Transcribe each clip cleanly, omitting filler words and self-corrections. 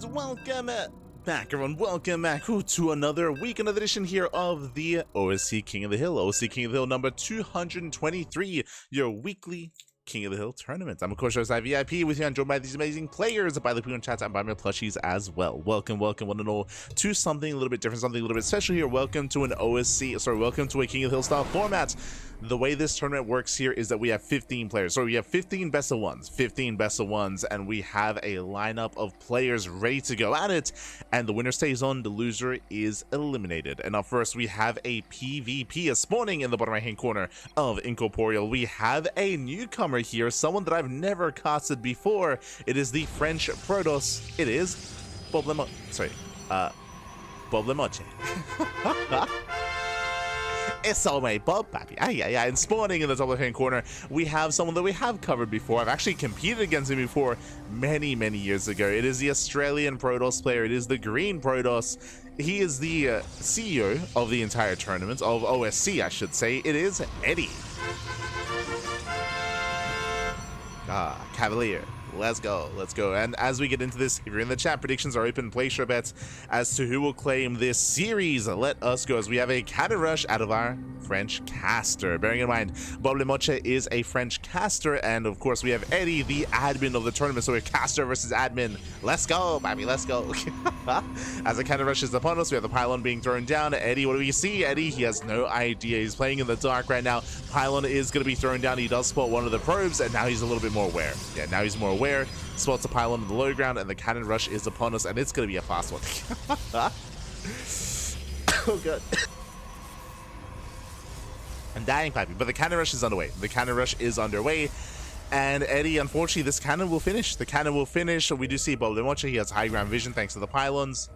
and welcome back, everyone. Welcome back to another week, another edition here of the OSC King of the Hill. OSC King of the Hill number 223, your weekly King of the Hill tournament. I'm of course OSC VIP with you. I'm joined by these amazing players, by the ByuN chat, and by my plushies as well. Welcome, one and all, to something a little bit different, something a little bit special here. Welcome to welcome to a King of the Hill style format. The way this tournament works here is that we have 15 players. So we have 15 best of ones, and we have a lineup of players ready to go at it, and the winner stays on, the loser is eliminated. And up first, we have a PvP spawning in the bottom right hand corner of Incorporeal. We have a newcomer here, someone that I've never casted before. It is the French Protoss. It is BobLeMoche. BobLeMoche. It's all my Bob, papi. And spawning in the top left-hand corner, we have someone that we have covered before. I've actually competed against him before many years ago. It is the Australian Protoss player. It is the Green Protoss. He is the CEO of the entire tournament, of OSC, I should say. It is Eddie. Cavalier. Let's go. And as we get into this, if you're in the chat, predictions are open. Place your bets as to who will claim this series. Let us go, as we have a cannon rush out of our French caster. Bearing in mind, BobLeMoche is a French caster, and of course we have Eddie, the admin of the tournament. So we're caster versus admin. Let's go, baby, let's go. As the cannon rush is upon us, we have the pylon being thrown down. Eddie, what do we see? Eddie, he has no idea. He's playing in the dark right now. Pylon is going to be thrown down. He does spot one of the probes, and now he's a little bit more aware. Yeah, now he's more aware. Spots a pylon in the low ground, and the cannon rush is upon us, and it's going to be a fast one. Oh, God. I'm dying, papi. But the cannon rush is underway. And Eddie, unfortunately, this cannon will finish. We do see BobLeMoche. He has high ground vision thanks to the pylons.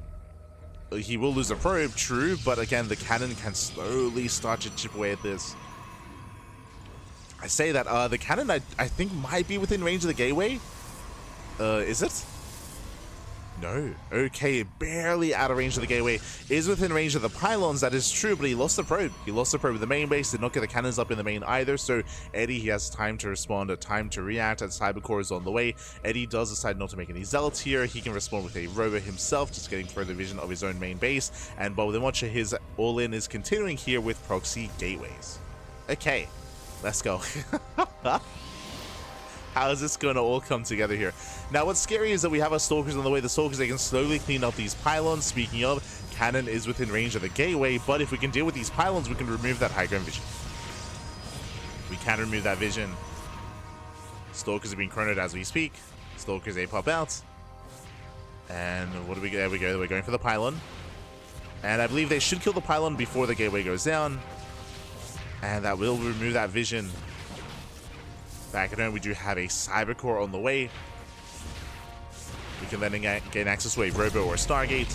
He will lose a probe, true, but again, the cannon can slowly start to chip away at this. I say that the cannon, I think, might be within range of the gateway. Is it? No. Okay, barely out of range of the gateway. Is within range of the pylons, that is true, but he lost the probe. With the main base, did not get the cannons up in the main either, so Eddie, he has time to respond, time to react, and Cybercore is on the way. Eddie does decide not to make any zealots here. He can respond with a rover himself, just getting further vision of his own main base, and BobLeMoche, his all-in is continuing here with proxy gateways. Okay, let's go. How is this going to all come together here? Now, what's scary is that we have our Stalkers on the way. The Stalkers, they can slowly clean up these pylons. Speaking of, cannon is within range of the gateway, but if we can deal with these pylons, we can remove that high ground vision. We can remove that vision. Stalkers are being chronoed as we speak. Stalkers, they pop out. And what do we get? There we go. We're going for the pylon. And I believe they should kill the pylon before the gateway goes down. And that will remove that vision. Back at home, we do have a Cybercore on the way. We can then gain access to a Robo or a Stargate.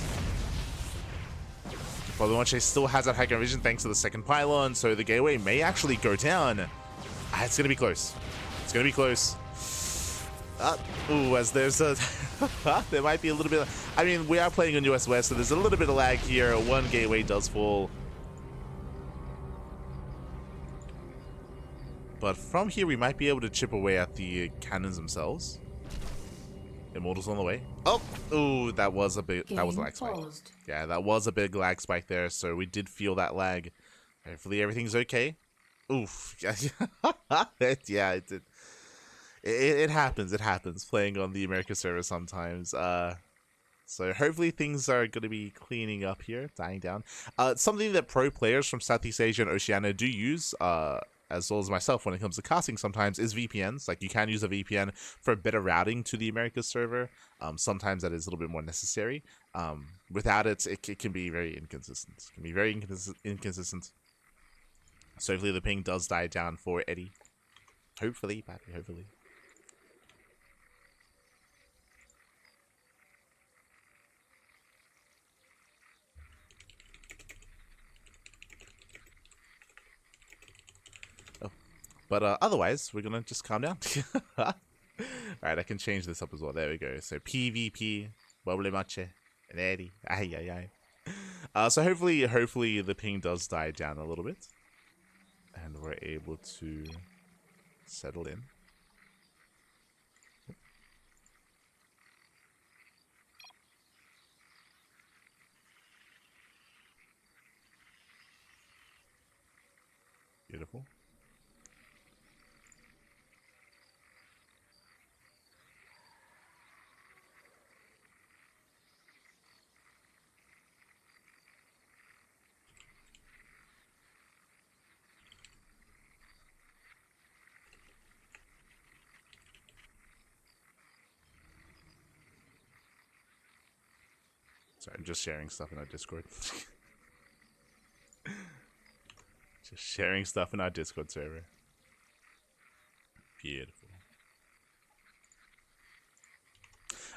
BobLeMoche still has that high ground vision thanks to the second pylon, so the gateway may actually go down. It's going to be close. Ooh, as there's a... there might be a little bit... I mean, we are playing on US West, so there's a little bit of lag here. One gateway does fall. But from here, we might be able to chip away at the cannons themselves. Immortals on the way. Oh, ooh, that was a lag spike. Yeah, that was a big lag spike there. So we did feel that lag. Hopefully everything's okay. Oof. Yeah, it did. It happens. It happens playing on the America server sometimes. So hopefully things are going to be cleaning up here, dying down. Something that pro players from Southeast Asia and Oceania do use, as well as myself when it comes to casting sometimes, is VPNs. Like, you can use a VPN for better routing to the Americas server. Sometimes that is a little bit more necessary. Without it, it can be very inconsistent. Inconsistent. So hopefully the ping does die down for Eddie. Hopefully, papi, hopefully. But otherwise, we're going to just calm down. Alright, I can change this up as well. There we go. So PvP, BobLeMoche, and Eddie. So hopefully the ping does die down a little bit. And we're able to settle in. Sorry, I'm just sharing stuff in our Discord. Just sharing stuff in our Discord server. Beautiful.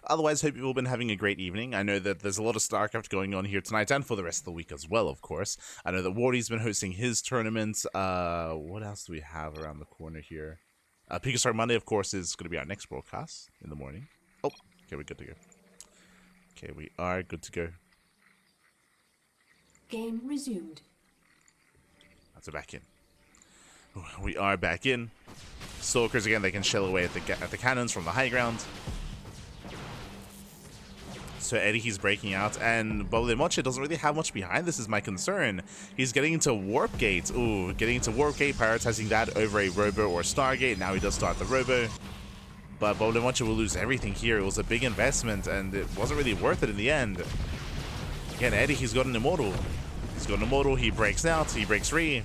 Otherwise, hope you've all been having a great evening. I know that there's a lot of StarCraft going on here tonight and for the rest of the week as well, of course. I know that Wardy's been hosting his tournament. What else do we have around the corner here? Picastar Monday, of course, is going to be our next broadcast in the morning. Oh, okay, we're good to go. Okay, we are good to go. Game resumed. That's it, back in. We are back in. Stalkers, again, they can shell away at the cannons from the high ground. So Eddie, he's breaking out, and BobLeMoche doesn't really have much behind this, is my concern. He's getting into Warp Gate. Ooh, getting into Warp Gate, prioritizing that over a Robo or Stargate. Now he does start the Robo. But BobLeMoche will lose everything here. It was a big investment, and it wasn't really worth it in the end. Again, Eddie, he's got an Immortal. He's got an Immortal, he breaks out, he breaks free.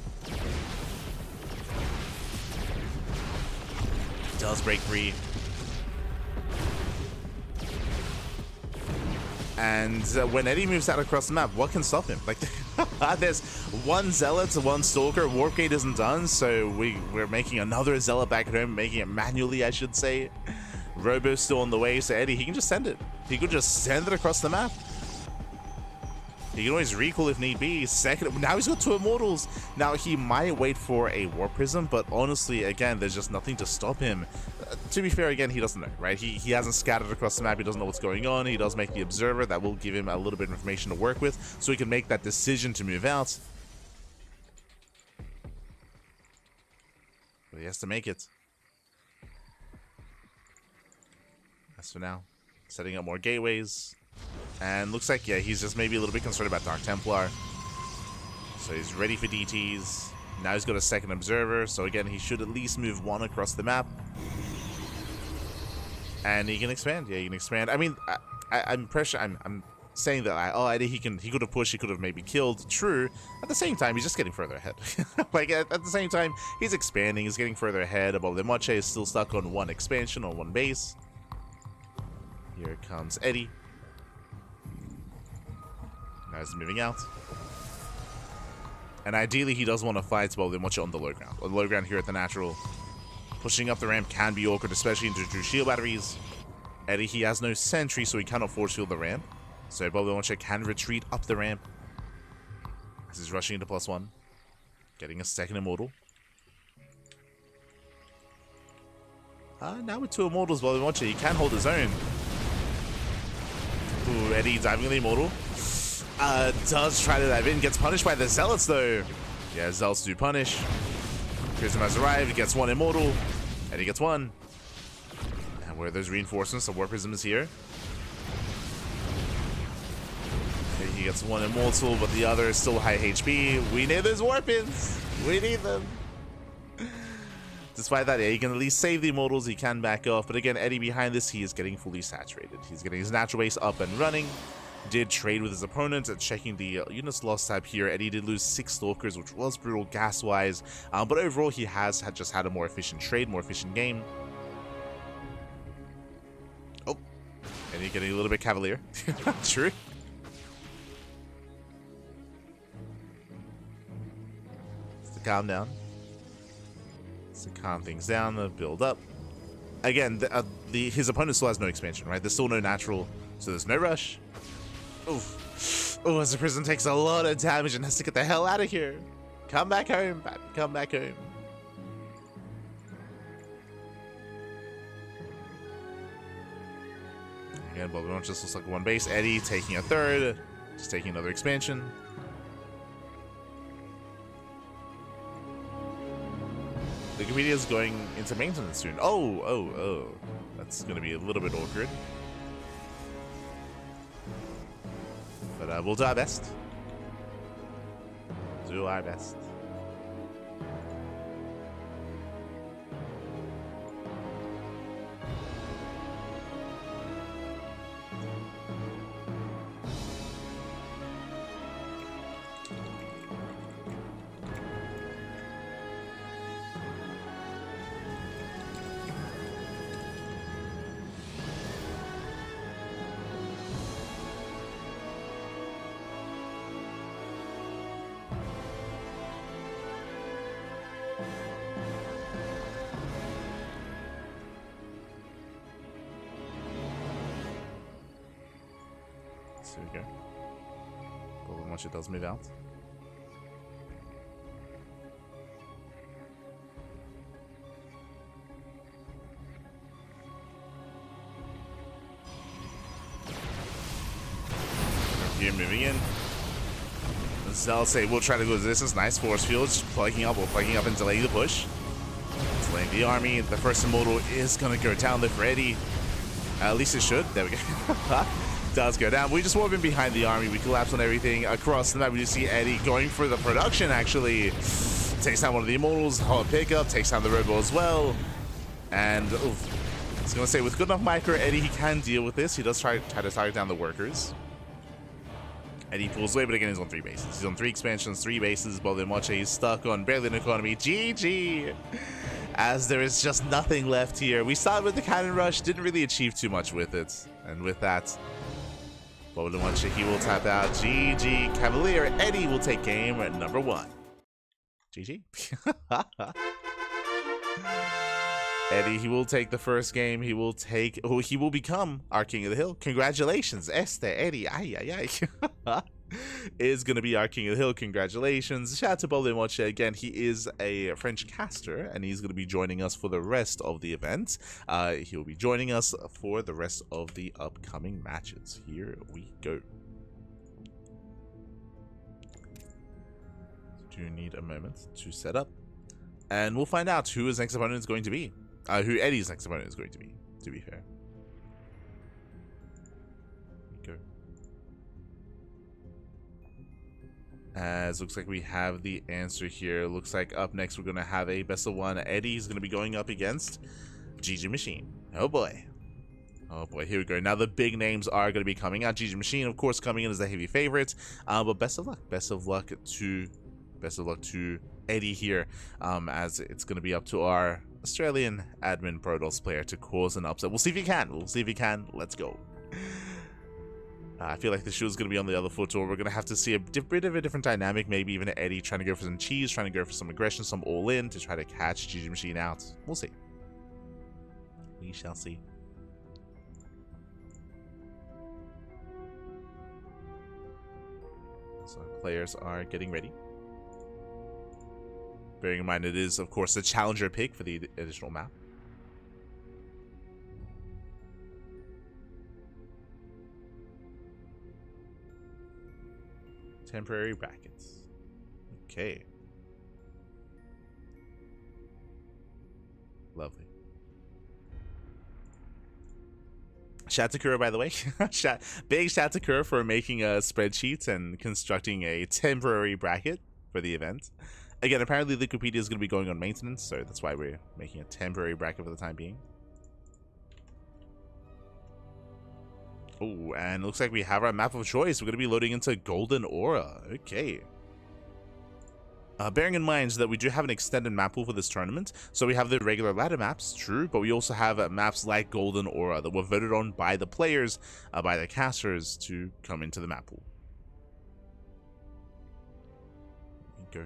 He does break free. And when Eddie moves out across the map, what can stop him? Like, there's one Zealot, one Stalker, Warpgate isn't done, so we're making another Zealot back at home, making it manually, I should say. Robo's still on the way, so Eddie, he can just send it. He could just send it across the map. He can always recall if need be. Second, now he's got 2 Immortals. Now, he might wait for a Warp Prism, but honestly, again, there's just nothing to stop him. To be fair, again, he doesn't know, right? He hasn't scattered across the map. He doesn't know what's going on. He does make the Observer. That will give him a little bit of information to work with, so he can make that decision to move out. But he has to make it. As for now, setting up more gateways. And looks like, yeah, he's just maybe a little bit concerned about Dark Templar. So he's ready for DTs. Now he's got a second Observer, so again, he should at least move 1 across the map. And he can expand. Yeah, he can expand. I mean, I'm saying that, oh, Eddie, he could have pushed, he could have maybe killed. True. At the same time, he's just getting further ahead. Like, at the same time, he's expanding, he's getting further ahead. BobLeMoche is still stuck on 1 expansion, on 1 base. Here comes Eddie. Now he's moving out. And ideally, he does want to fight BobLeMoche on the low ground. On the low ground here at the natural. Pushing up the ramp can be awkward, especially into true shield batteries. Eddie, he has no sentry, so he cannot force field the ramp. So BobLeMoche can retreat up the ramp. As he's rushing into +1. Getting a second Immortal. Now with 2 Immortals, BobLeMoche, he can hold his own. Ooh, Eddie diving on the Immortal. Does try to dive in, gets punished by the Zealots though. Yeah, Zealots do punish. Krystianer has arrived, he gets 1 Immortal. And he gets 1. And where are those reinforcements? The Warp Prism is here. Okay, he gets 1 Immortal, but the other is still high HP. We need those Warpins! We need them! Despite that, yeah, he can at least save the Immortals, he can back off. But again, Eddie behind this, he is getting fully saturated. He's getting his natural base up and running. Did trade with his opponent and checking the units lost tab here. Eddie did lose 6 Stalkers, which was brutal gas-wise. But overall, he has just had a more efficient trade, more efficient game. Oh, Eddie getting a little bit cavalier. True. Just to calm down. Just to calm things down, build up. Again, his opponent still has no expansion, right? There's still no natural, so there's no rush. Oof. Oh, as the prison takes a lot of damage and has to get the hell out of here. Come back home, baby. Come back home. Again, BobLeMoche just looks like 1 base. Eddie taking a 3rd. Just taking another expansion. The Wikipedia is going into maintenance soon. Oh. That's going to be a little bit awkward. But we'll do our best. Do our best. So we go. BobLeMoche does move out. Here moving in. Zealot will try to go this is nice. Force fields plugging up and delaying the push. Delaying the army. The first immortal is gonna go down there for Eddie. At least it should. There we go. Does go down. We just wove in behind the army. We collapse on everything across the map. We just see Eddie going for the production actually. Takes down one of the immortals. Hard pickup. Takes down the robo as well. And oof. I was gonna say with good enough micro Eddie he can deal with this. He does try to target down the workers. Eddie pulls away, but again, he's on 3 bases. He's on 3 expansions, 3 bases. BobLeMoche, he's stuck on barely an economy. GG! As there is just nothing left here. We started with the cannon rush, didn't really achieve too much with it. And with that, BobLeMoche, he will tap out. GG Cavalier. Eddie will take game number 1. GG. Eddie, he will take the first game. He will become our King of the Hill. Congratulations, Eddie. Is going to be our King of the Hill. Congratulations. Shout out to BobLeMoche. Again, he is a French caster, and he's going to be joining us for the rest of the event. He'll be joining us for the rest of the upcoming matches. Here we go. Do need a moment to set up, and we'll find out who his next opponent is going to be. Who Eddie's next opponent is going to be fair. Go. As looks like we have the answer here. Looks like up next we're going to have a best of 1. Eddie's going to be going up against GgMaChine. Oh boy. Oh boy, here we go. Now the big names are going to be coming out. GgMaChine, of course, coming in as the heavy favorite. But best of luck. Best of luck to Eddie here. As it's going to be up to our Australian admin Protoss player to cause an upset. We'll see if he can. Let's go. I feel like the shoe is going to be on the other foot, or we're going to have to see a bit of a different dynamic. Maybe even Eddie trying to go for some cheese, trying to go for some aggression, some all-in to try to catch GgMaChine out. We'll see. We shall see. So players are getting ready. Bearing in mind it is, of course, the challenger pick for the additional map. Temporary brackets. Okay. Lovely. Shout to Kura, by the way. Big shout to Kura for making a spreadsheet and constructing a temporary bracket for the event. Again, apparently Wikipedia is going to be going on maintenance, so that's why we're making a temporary bracket for the time being. Oh, and looks like we have our map of choice. We're going to be loading into Golden Aura. Okay. Bearing in mind that we do have an extended map pool for this tournament, so we have the regular ladder maps, true, but we also have maps like Golden Aura that were voted on by the players, by the casters, to come into the map pool. Go.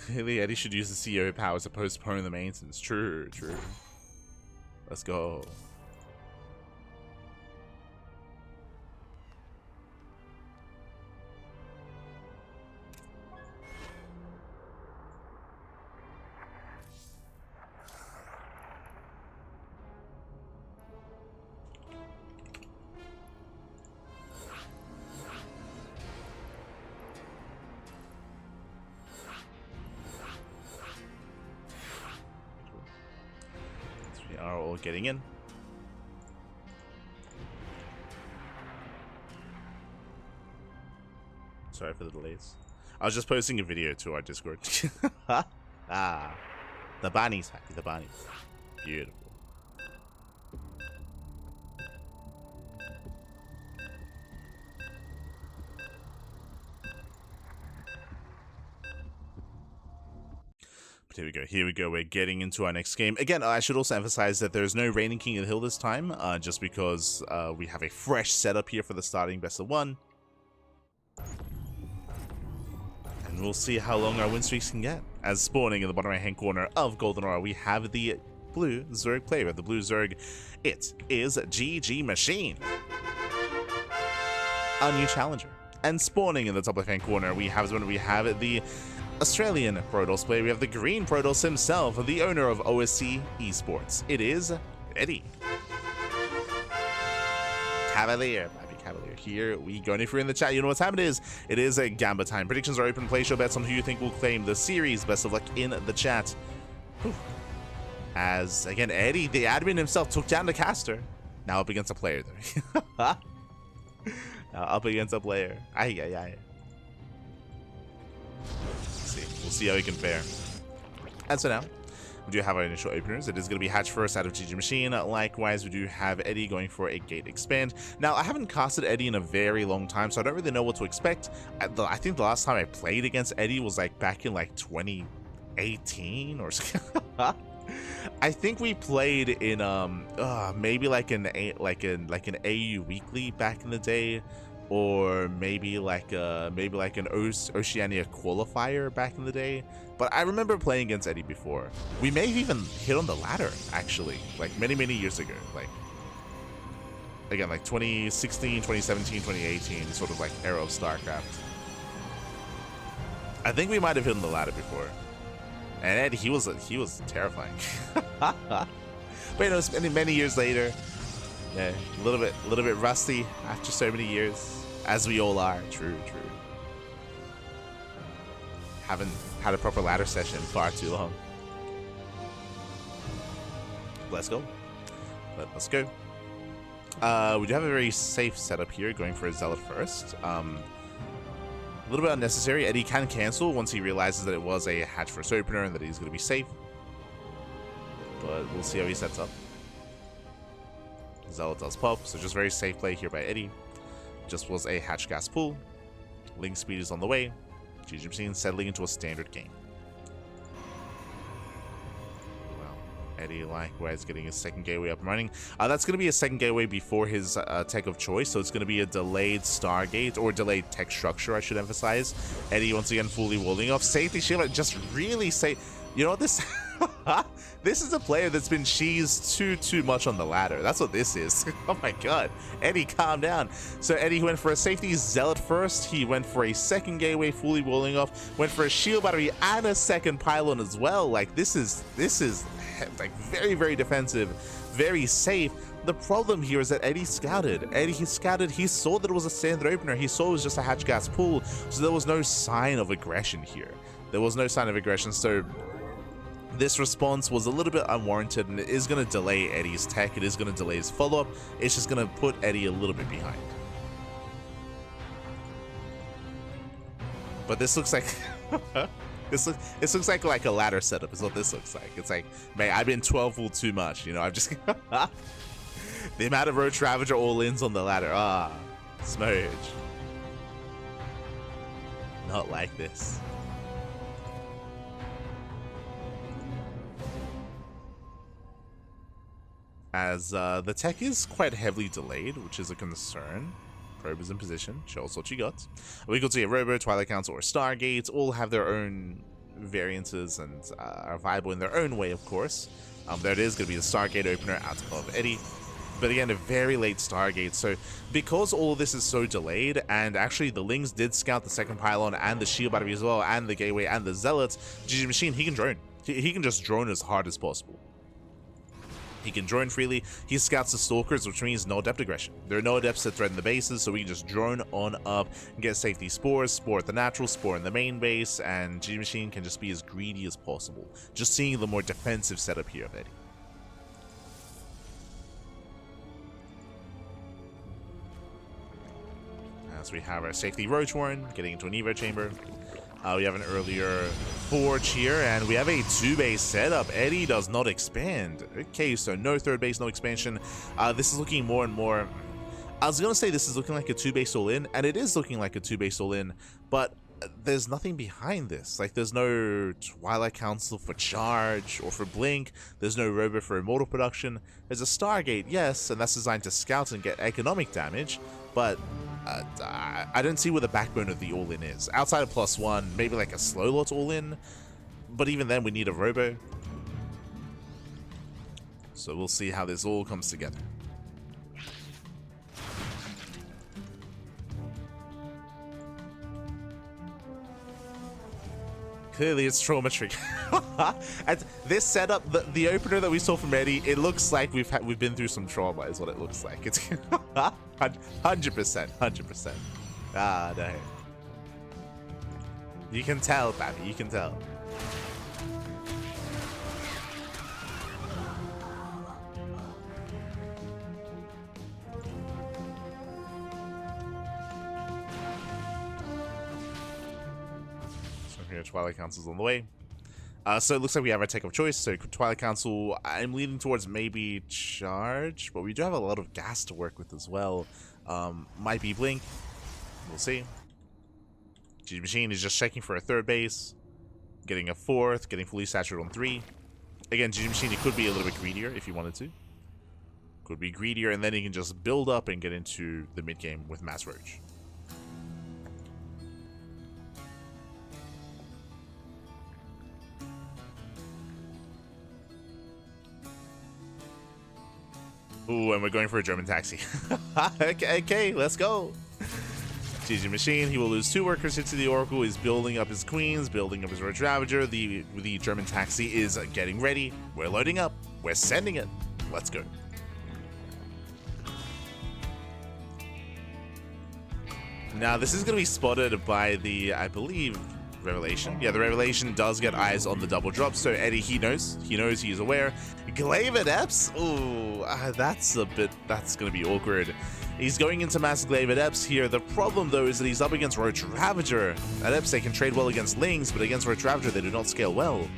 Clearly, Eddie should use the CEO powers to postpone the maintenance. True. Let's go. Are all getting in. Sorry for the delays. I was just posting a video to our Discord. Ah, the bunny's happy. The bunny. Beautiful. Here we go. Here we go. We're getting into our next game. Again, I should also emphasize that there's no reigning king of the hill this time, just because we have a fresh setup here for the starting best of 1. And we'll see how long our win streaks can get. As spawning in the bottom right-hand corner of Golden Aura, we have the blue Zerg player. The blue Zerg, it is GgMaChine, our new challenger. And spawning in the top left-hand corner, we have the Australian Protoss player. We have the green Protoss himself, the owner of OSC Esports. It is Eddie. Cavalier. Cavalier. Here we go. And if you're in the chat, you know what's happening is it is a Gamba time. Predictions are open. Place your bets on who you think will claim the series. Best of luck in the chat. Whew. As again, Eddie, the admin himself, took down the caster. Now up against a player though. Now up against a player. Aye. We'll see how he can fare. And so now, we do have our initial openers. It is going to be Hatch first out of GgMaChine. Likewise, we do have Eddie going for a gate expand. Now, I haven't casted Eddie in a very long time, so I don't really know what to expect. I think the last time I played against Eddie was like back in like 2018 or something. I think we played in maybe like an AU weekly back in the day, or maybe like an Oceania qualifier back in the day. But I remember playing against Eddie before. We may have even hit on the ladder, actually, like many years ago. Like, again, like 2016, 2017, 2018, sort of like era of StarCraft. I think we might have hit on the ladder before. And Eddie, he was terrifying. But you know, many years later, yeah, a little bit rusty after so many years. As we all are. True. Haven't had a proper ladder session in far too long. Let's go. Let's go. We do have a very safe setup here, going for a Zealot first. A little bit unnecessary. Eddie can cancel once he realizes that it was a hatch first opener and that he's going to be safe. But we'll see how he sets up. Zealot does pop, so just very safe play here by Eddie. Just was a hatch gas pull. Link speed is on the way. GgMaChine settling into a standard game. Well, Eddie likewise getting his second gateway up and running. That's going to be a second gateway before his tech of choice, so it's going to be a delayed Stargate, or delayed tech structure, I should emphasize. Eddie once again fully walling off. Safety shield, just really safe. You know what this... This is a player that's been cheesed too much on the ladder. That's what this is. Oh my god. Eddie, calm down. So Eddie went for a safety Zealot first. He went for a second gateway, fully walling off. Went for a shield battery and a second pylon as well. Like, this is like very defensive, very safe. The problem here is that Eddie scouted. He saw that it was a standard opener. He saw it was just a hatch gas pull. So there was no sign of aggression here. So this response was a little bit unwarranted, and it is going to delay Eddie's tech. It is going to delay his follow-up. It's just going to put Eddie a little bit behind. But this looks like... this looks like a ladder setup is what this looks like. It's like, man, I've been 12-fooled too much. You know, I've just... the amount of Roach Ravager all-ins on the ladder. Smudge. Not like this. As the tech is quite heavily delayed, which is a concern. Probe is in position. Show us what you got. We could see a Robo, Twilight Council, or Stargate. All have their own variances and are viable in their own way, of course. There it is, going to be the Stargate opener out of Eddie. But again, a very late Stargate. So because all of this is so delayed, and actually the Lings did scout the second pylon and the shield battery as well, and the gateway and the Zealots, GgMaChine, he can drone. He can just drone as hard as possible. He can drone freely. He scouts the Stalkers, which means no adept aggression. There are no adepts that threaten the bases, so we can just drone on up and get safety spores, spore at the natural, spore in the main base, and GgMaChine can just be as greedy as possible. Just seeing the more defensive setup here of Eddie. As we have our safety Roach Warren getting into an Evo chamber. We have an earlier Forge here, and we have a 2-base setup. Eddie does not expand. Okay, so no third base, no expansion. This is looking more and more... I was going to say this is looking like a 2-base all-in, and it is looking like a 2-base all-in, but there's nothing behind this. Like, there's no Twilight Council for charge or for blink. There's no robo for immortal production. There's a Stargate, yes, and that's designed to scout and get economic damage, but I don't see where the backbone of the all-in is. Outside of +1, maybe like a slow lot all-in, but even then we need a robo. So we'll see how this all comes together. Clearly it's trauma trigger. And this setup, the opener that we saw from Eddie, it looks like we've been through some trauma is what it looks like. It's 100%. Ah, no. You can tell, Babby, you can tell. Twilight Council's on the way. So it looks like we have our tech of choice. So Twilight Council, I'm leaning towards maybe charge, but we do have a lot of gas to work with as well. Might be blink. We'll see. GgMaChine is just checking for a third base, getting a fourth, getting fully saturated on 3. Again, GgMaChine, it could be a little bit greedier if you wanted to. Could be greedier, and then he can just build up and get into the mid game with Mass Roach. Ooh, and we're going for a German taxi. Okay, let's go. GgMaChine, he will lose 2 workers into the Oracle. He's building up his queens, building up his Roach Ravager. The German taxi is getting ready. We're loading up. We're sending it. Let's go. Now, this is going to be spotted by the, I believe, Revelation. Yeah, the Revelation does get eyes on the double drop, so Eddie, he knows, he's aware. Glaive Adepts? Ooh, that's going to be awkward. He's going into Mass Glaive Adepts here. The problem, though, is that he's up against Roach Ravager. Adepts, they can trade well against Lings, but against Roach Ravager, they do not scale well.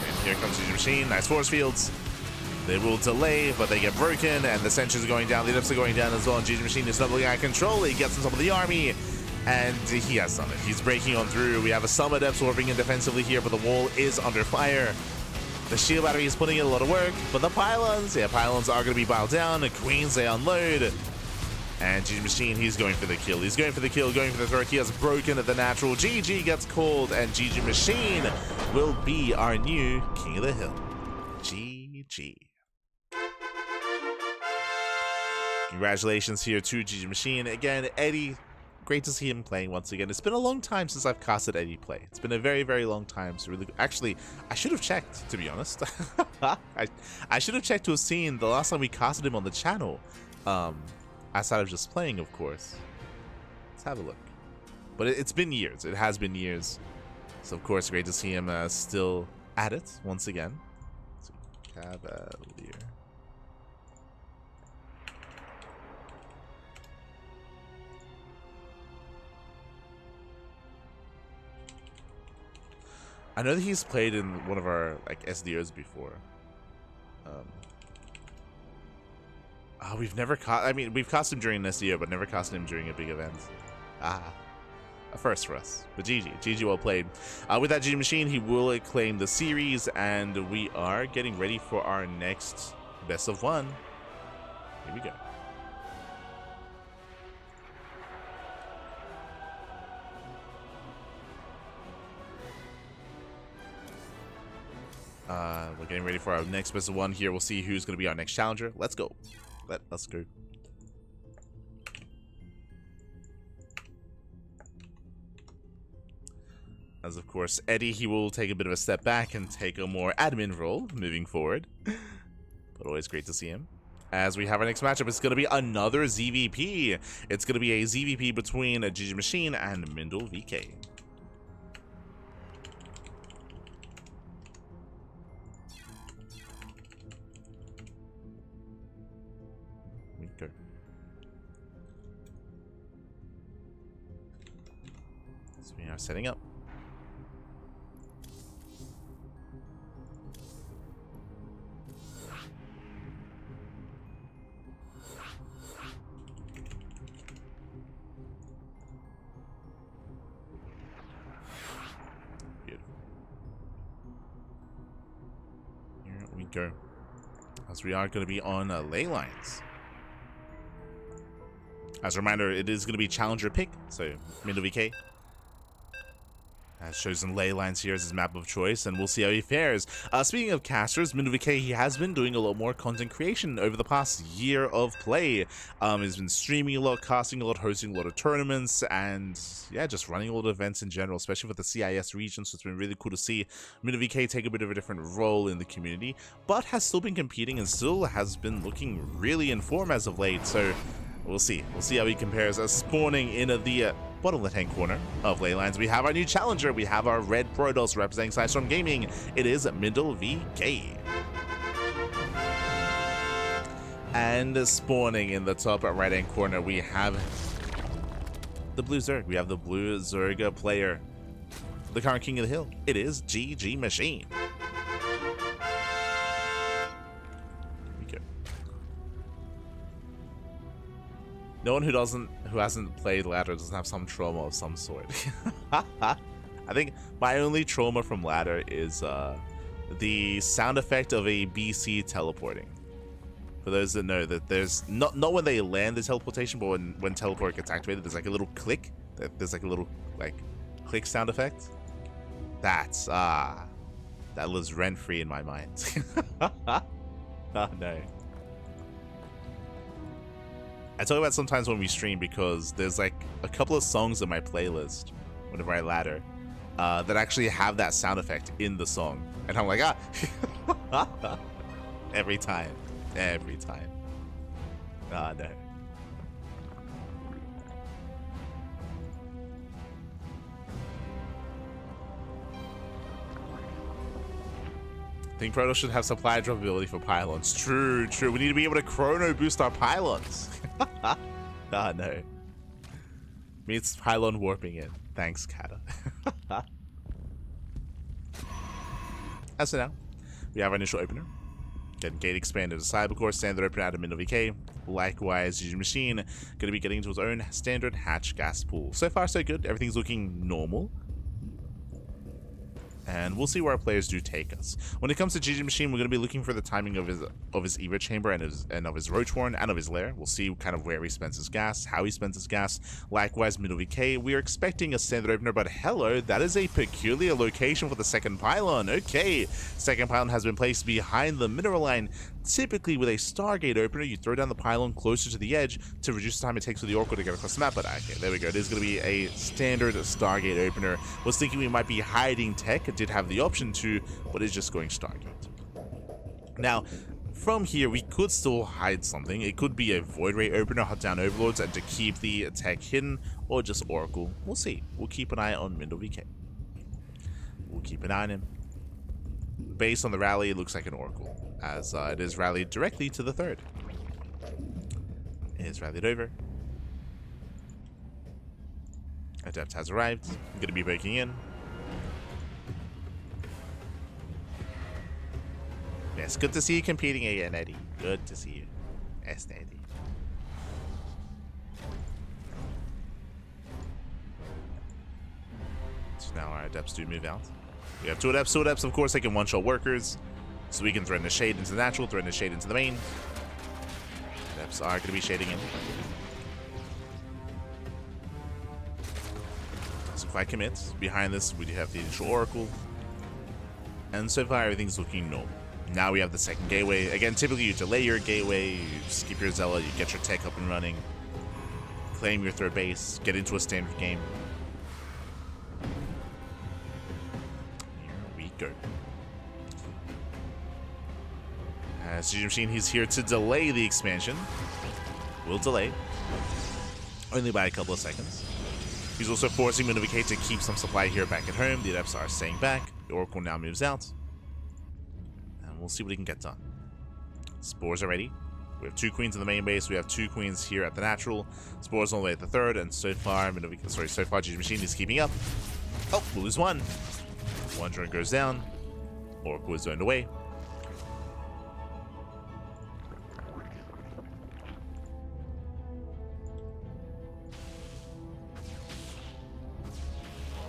And here comes GgMaChine. Nice force fields. They will delay, but they get broken, and the sentries are going down. The Adepts are going down as well, and GgMaChine is snubbling out of control. He gets on top of the army, and he has done it. He's breaking on through. We have some Adepts warping in defensively here, but the wall is under fire. The shield battery is putting in a lot of work, but the pylons, pylons are going to be piled down. The queens, they unload. And GgMaChine, he's going for the kill. He's going for the kill, going for the throw. He has broken at the natural. GG gets called, and GgMaChine will be our new King of the Hill. GG. Congratulations here to GgMaChine. Again, Eddie, great to see him playing once again. It's been a long time since I've casted Eddie play. It's been a very, very long time. So really, actually, I should have checked, to be honest. I should have checked to have seen the last time we casted him on the channel. Outside of just playing, of course. Let's have a look. But it's been years. It has been years. So, of course, great to see him still at it once again. So, Cavalier. I know that he's played in one of our SDOs before. We've never caught. I mean, we've cast him during an SDO, but never cast him during a big event. A first for us. But GG well played. With that GgMaChine, he will claim the series, and we are getting ready for our next best of 1. Here we go. We're getting ready for our next best of 1 here. We'll see who's going to be our next challenger. Let's go. Let's go. As of course, Eddie, he will take a bit of a step back and take a more admin role moving forward. But always great to see him. As we have our next matchup, it's going to be another ZVP. It's going to be a ZVP between GgMaChine and MindelVK. Go. So we are setting up. go. As we are going to be on ley lines. As a reminder, it is going to be challenger pick, so MindelVK has chosen ley lines here as his map of choice, and we'll see how he fares. Speaking of casters, MindelVK, he has been doing a lot more content creation over the past year of play. He's been streaming a lot, casting a lot, hosting a lot of tournaments, and yeah, just running a lot of events in general, especially for the CIS region, so it's been really cool to see MindelVK take a bit of a different role in the community, but has still been competing and still has been looking really in form as of late, so we'll see. We'll see how he compares. Spawning in the bottom left-hand corner of ley lines, we have our new challenger. We have our red Protoss representing Sidestorm Gaming. It is MindelVK. And spawning in the top right-hand corner, we have the blue Zerg. We have the blue Zerg player, the current king of the hill. It is GgMaChine. No one who hasn't played ladder doesn't have some trauma of some sort. I think my only trauma from ladder is the sound effect of a BC teleporting. For those that know, that there's not when they land the teleportation, but when teleport gets activated, there's like a little click. There's like a little click sound effect. That's that lives rent free in my mind. Oh no. I talk about sometimes when we stream because there's like a couple of songs in my playlist whenever I ladder that actually have that sound effect in the song, and I'm like, every time. Ah, no. I think Protoss should have supply drop ability for pylons. True. We need to be able to chrono boost our pylons. Ah, no. Meets pylon warping in. Thanks, Kata. As for now, we have our initial opener. Getting gate expanded to Cybercore, standard opener out of MindelVK. Likewise, GgMaChine going to be getting into his own standard hatch gas pool. So far, so good. Everything's looking normal. And we'll see where our players do take us. When it comes to GgMaChine, we're going to be looking for the timing of his Evo chamber and of his Roach Horn and of his lair. We'll see kind of where he spends his gas, how he spends his gas. Likewise, MindelVK, we are expecting a standard opener, but hello, that is a peculiar location for the second pylon. Okay, second pylon has been placed behind the mineral line. Typically, with a Stargate opener, you throw down the pylon closer to the edge to reduce the time it takes for the Oracle to get across the map. But okay, there we go. It is going to be a standard Stargate opener. Was thinking we might be hiding tech. It did have the option to, but it's just going Stargate. Now, from here, we could still hide something. It could be a Void Ray opener, hunt down Overlords, and to keep the tech hidden, or just Oracle. We'll see. We'll keep an eye on MindelVK. We'll keep an eye on him. Based on the rally, it looks like an Oracle, as it is rallied directly to the third. It is rallied over. Adept has arrived. I'm going to be breaking in. Yes, good to see you competing again, Eddie. Good to see you. Yes, Eddie. So now our Adepts do move out. We have two Adepts, of course, they can one-shot workers. So we can threaten the shade into the natural, threaten the shade into the main. Adepts are going to be shading in. Doesn't quite commit. Behind this, we do have the initial Oracle. And so far, everything's looking normal. Now we have the second gateway. Again, typically you delay your gateway, you skip your Zealot, you get your tech up and running, claim your third base, get into a standard game. Here we go. As GgMaChine, he's here to delay the expansion. Will delay. Only by a couple of seconds. He's also forcing MindelVK to keep some supply here back at home. The Adepts are staying back. The Oracle now moves out. We'll see what he can get done. Spores are ready. We have two queens in the main base. We have two queens here at the natural. Spores all the way at the third, and so far, GgMaChine is keeping up. Oh, we'll lose one. One drone goes down. Oracle is zoned away.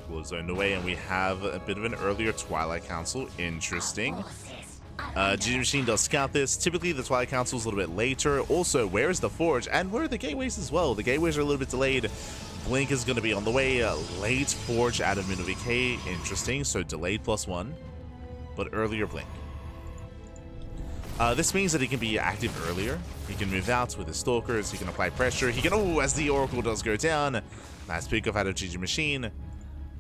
Oracle is zoned away, and we have a bit of an earlier Twilight Council. Interesting. GgMaChine does scout this. Typically, the Twilight Council is a little bit later. Also, where is the Forge? And where are the gateways as well? The gateways are a little bit delayed. Blink is going to be on the way. Late Forge out of MindelVK. Interesting. So, delayed +1, but earlier Blink. This means that he can be active earlier. He can move out with his Stalkers. He can apply pressure. He can, as the Oracle does go down. Nice pick off out of GgMaChine.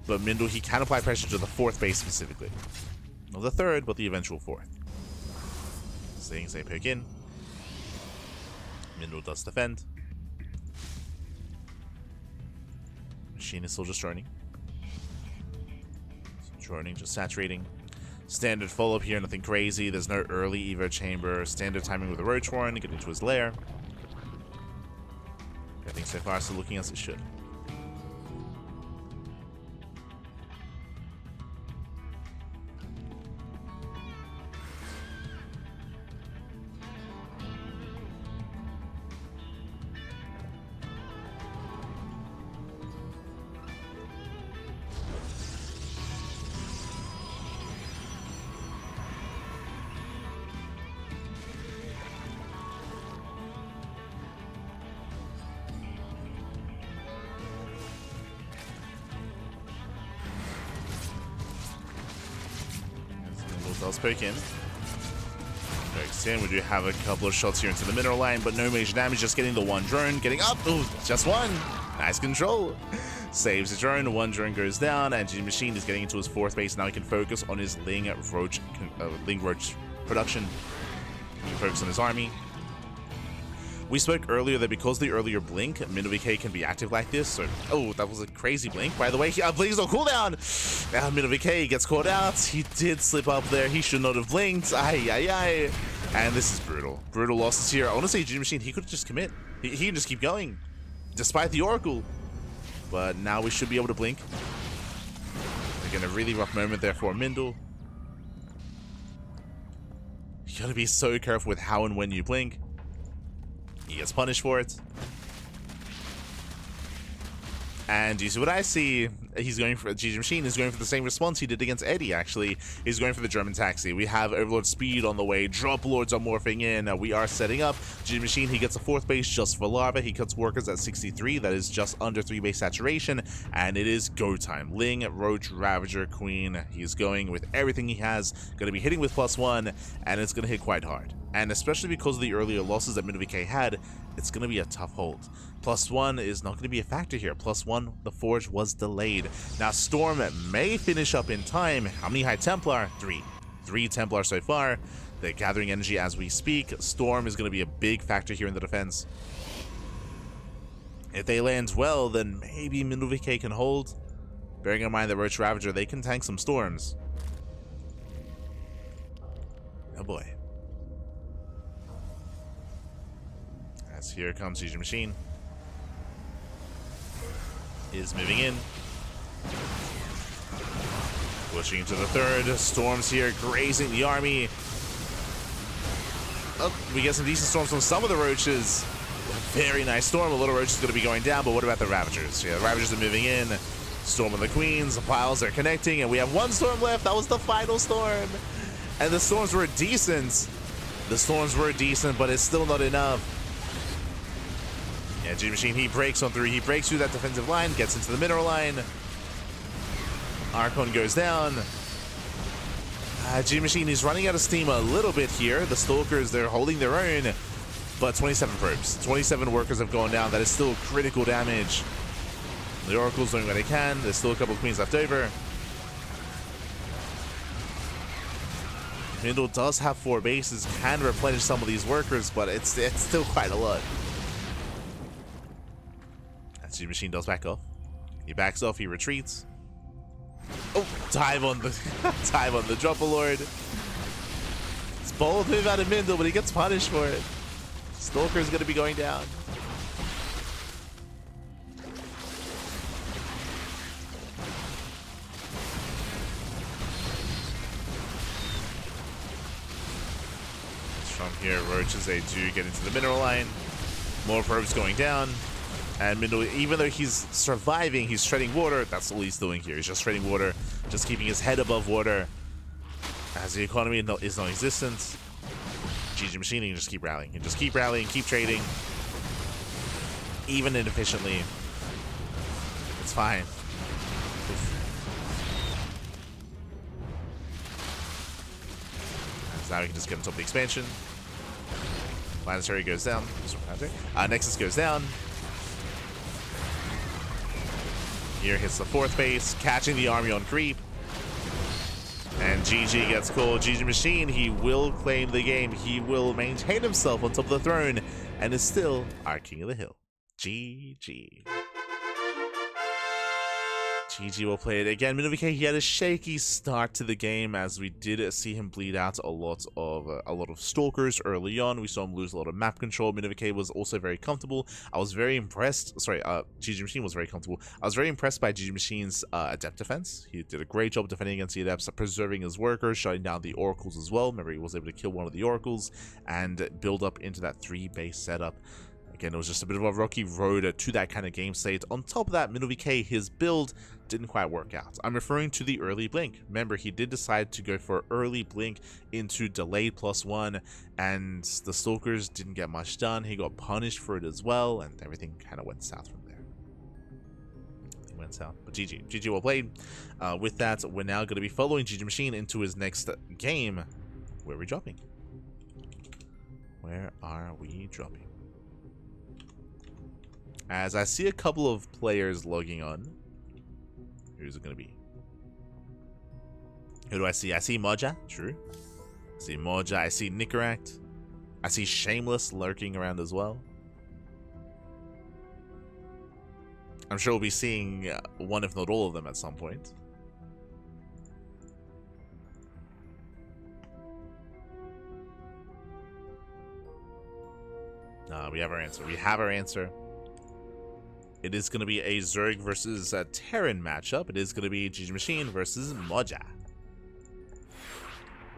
But Mindel, he can apply pressure to the 4th base specifically. Not the 3rd, but the eventual 4th. Seeing they poke in. Mindel does defend. Machine is still just droning. Droning, just saturating. Standard follow-up here, nothing crazy. There's no early Evo chamber. Standard timing with the Roach Warren, getting to his lair. I think so far still looking as it should. Does poke in. Pokes in. We do have a couple of shots here into the mineral line, but no major damage. Just getting the 1 drone. Getting up. Ooh, just 1. Nice control. Saves the drone. 1 drone goes down, and GgMaChine is getting into his 4th base. Now he can focus on his Ling Roach production. He can focus on his army. We spoke earlier that because the earlier blink, MindelVK can be active like this. So, oh, that was a crazy blink. By the way, blink's on cooldown. Now MindelVK gets caught out. He did slip up there. He should not have blinked. Ay. And this is brutal. Brutal losses here. I want to say GgMaChine, he could just commit. He can just keep going, despite the Oracle. But now we should be able to blink. Again, a really rough moment there for Mindel. You gotta be so careful with how and when you blink. He gets punished for it. And you see what I see? He's going for GgMaChine is going for the same response he did against Eddie, actually. He's going for the German taxi. We have Overlord Speed on the way. Drop Lords are morphing in. We are setting up. GgMaChine, he gets a 4th base just for Larva. He cuts workers at 63. That is just under 3 base saturation. And it is go time. Ling, Roach, Ravager, Queen. He's going with everything he has. Going to be hitting with +1. And it's going to hit quite hard. And especially because of the earlier losses that MindelVK had, it's going to be a tough hold. +1 is not going to be a factor here. +1, the Forge was delayed. Now, Storm may finish up in time. How many High Templar? 3. 3 Templar so far. They're gathering energy as we speak. Storm is going to be a big factor here in the defense. If they land well, then maybe MindelVK can hold. Bearing in mind that Roach Ravager, they can tank some Storms. Oh boy. As here comes GgMaChine. Is moving in. Pushing into the 3rd. Storms here grazing the army. Oh, we get some decent storms from some of the Roaches. A very nice storm. A little Roach is going to be going down, but what about the Ravagers? Yeah, the Ravagers are moving in. Storm on the Queens. The piles are connecting, and we have 1 storm left. That was the final storm. And the storms were decent. The storms were decent, but it's still not enough. Yeah, GgMaChine, he breaks on through. He breaks through that defensive line, gets into the mineral line. Archon goes down. GgMaChine is running out of steam a little bit here. The Stalkers, they're holding their own. But 27 probes. 27 workers have gone down. That is still critical damage. The Oracle's doing what they can. There's still a couple of Queens left over. Mindel does have 4 bases, can replenish some of these workers, but it's still quite a lot. GgMaChine does back off. He backs off, he retreats. Oh, dive on the Dropper Lord. It's bold move out of Mindel, but he gets punished for it. Stalker's gonna be going down. From here, Roaches, they do get into the mineral line. More probes going down. And Mindel, even though he's surviving, he's treading water. That's all he's doing here. He's just treading water, just keeping his head above water. As the economy is non-existent, GgMaChine can just keep rallying. And just keep rallying, keep trading. Even inefficiently. It's fine. So now we can just get on top of the expansion. Planetary goes down. Nexus goes down. Here hits the 4th base, catching the army on creep. And GG gets called. GgMaChine, he will claim the game. He will maintain himself on top of the throne and is still our king of the hill. GG. GG will play it again. MindelVK, he had a shaky start to the game as we did see him bleed out a lot of stalkers early on. We saw him lose a lot of map control. MindelVK was also very comfortable. I was very impressed. Sorry, GgMaChine was very comfortable. I was very impressed by GgMaChine's adept defense. He did a great job defending against the adepts, preserving his workers, shutting down the oracles as well. Remember, he was able to kill one of the oracles and build up into that 3-base setup. Again, it was just a bit of a rocky road to that kind of game state. On top of that, MindelVK, his build didn't quite work out. I'm referring to the early blink. Remember, he did decide to go for early blink into delayed +1, and the stalkers didn't get much done. He got punished for it as well, and everything kind of went south from there. It went south, but GG well played. With that, we're now going to be following GgMaChine into his next game. Where are we dropping? Where are we dropping? As I see a couple of players logging on. Who's it going to be? Who do I see? I see Moja. True. I see Moja. I see Nicoract. I see Shameless lurking around as well. I'm sure we'll be seeing one, if not all of them, at some point. We have our answer. We have our answer. It is going to be a Zerg versus a Terran matchup. It is going to be GgMaChine versus Moja.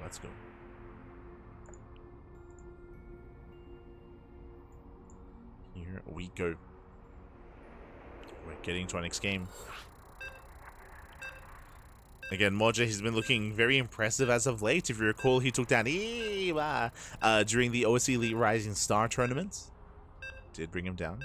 Let's go. Here we go. We're getting to our next game. Again, Moja, he's been looking very impressive as of late. If you recall, he took down Eva during the OSC Elite Rising Star tournament. Did bring him down.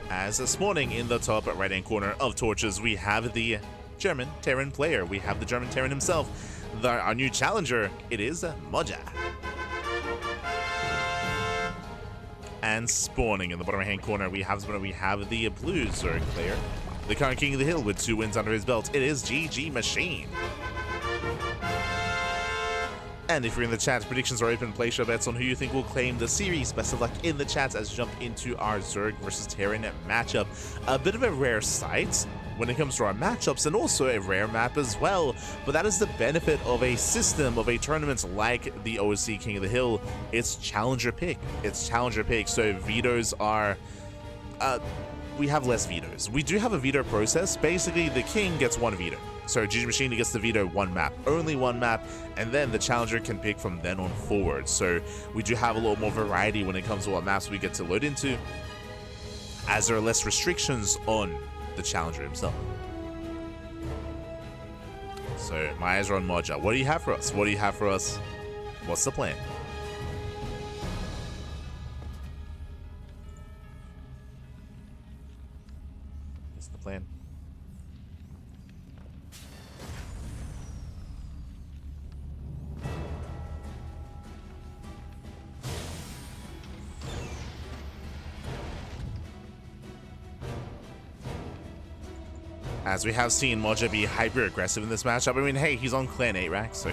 As this morning, in the top right-hand corner of torches, we have the German Terran player. We have the German Terran himself, our new challenger. It is Moja. And spawning in the bottom right-hand corner, we have the blue Zerg player, the current king of the hill with 2 wins under his belt. It is GgMaChine. And if you're in the chat, predictions are open. Place your bets on who you think will claim the series. Best of luck in the chats as we jump into our Zerg versus Terran matchup. A bit of a rare sight when it comes to our matchups, and also a rare map as well. But that is the benefit of a system, of a tournament like the OSC King of the Hill. It's challenger pick. It's challenger pick. So vetoes are... we have less vetoes. We do have a veto process. Basically, the king gets 1 veto. So GgMaChine gets to veto 1 map, only 1 map, and then the challenger can pick from then on forward. So we do have a lot more variety when it comes to what maps we get to load into, as there are less restrictions on the challenger himself. So my eyes are on Moja. What do you have for us? What do you have for us? What's the plan? What's the plan? As we have seen Moja be hyper-aggressive in this matchup. I mean, hey, he's on clan 8 racks, so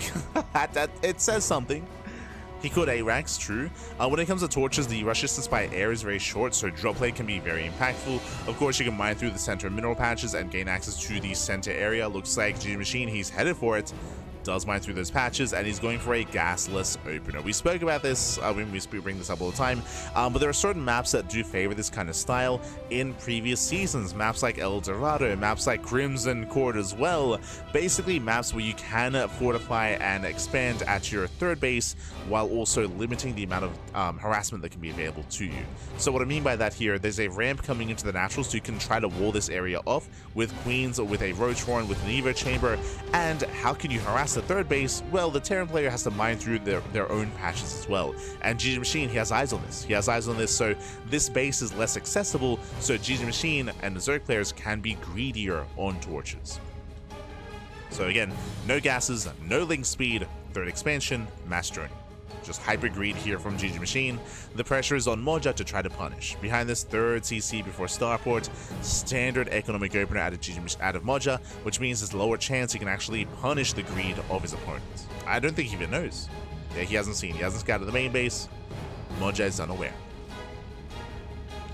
it says something. He could 8 racks, true. When it comes to torches, the rush distance by air is very short, so drop play can be very impactful. Of course, you can mine through the center mineral patches and gain access to the center area. Looks like GgMaChine, he's headed for it. does mine through those patches, and he's going for a gasless opener. We spoke about this, we bring this up all the time, but there are certain maps that do favor this kind of style in previous seasons. Maps like El Dorado, maps like Crimson Court as well. Basically maps where you can fortify and expand at your third base while also limiting the amount of harassment that can be available to you. So what I mean by that here, there's a ramp coming into the naturals, so you can try to wall this area off with queens, with a roach horn, with an evo chamber. And how can you harass the third base? Well, the Terran player has to mine through their own patches as well, and GgMaChine, he has eyes on this. So this base is less accessible, so GgMaChine and the Zerg players can be greedier on torches. So again, no gases, no link speed, third expansion, mass journey. Just hyper greed here from GgMaChine. The pressure is on Moja to try to punish. Behind this, third CC before starport, standard economic opener out of Moja, which means there's lower chance he can actually punish the greed of his opponents. I don't think he even knows. Yeah, he hasn't scouted the main base. Moja is unaware.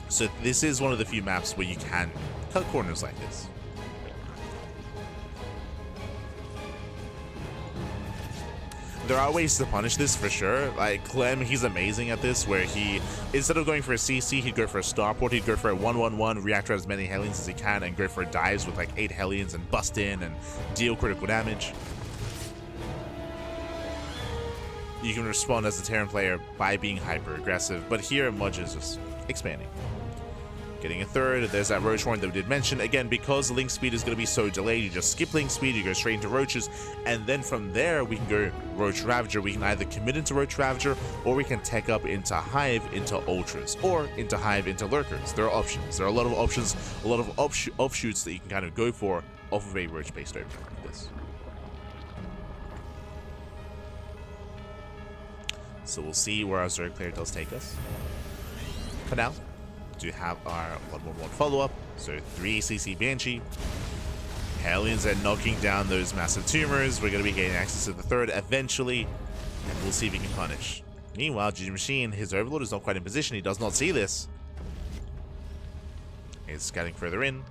So this is one of the few maps where you can cut corners like this. There are ways to punish this for sure. Like Clem, he's amazing at this, where he, instead of going for a CC, he'd go for a starport, he'd go for a 1-1-1, reactor as many Hellions as he can, and go for dives with like 8 Hellions and bust in and deal critical damage. You can respond as a Terran player by being hyper aggressive, but here Moja is just expanding. Getting a third, there's that Roach Horn that we did mention. Again, because link speed is going to be so delayed, you just skip link speed, you go straight into Roaches, and then from there we can go Roach Ravager. We can either commit into Roach Ravager, or we can tech up into Hive into Ultras, or into Hive into Lurkers. There are options. There are a lot of options, a lot of offshoots that you can kind of go for off of a Roach-based opener like this. So we'll see where our Zerg player does take us. For now, do have our 1-1-1 follow-up, so 3 CC Banshee. Hellions are knocking down those massive tumors. We're going to be getting access to the third eventually, and we'll see if he can punish. Meanwhile, GgMaChine, his Overlord is not quite in position. He does not see this. He's scouting further in,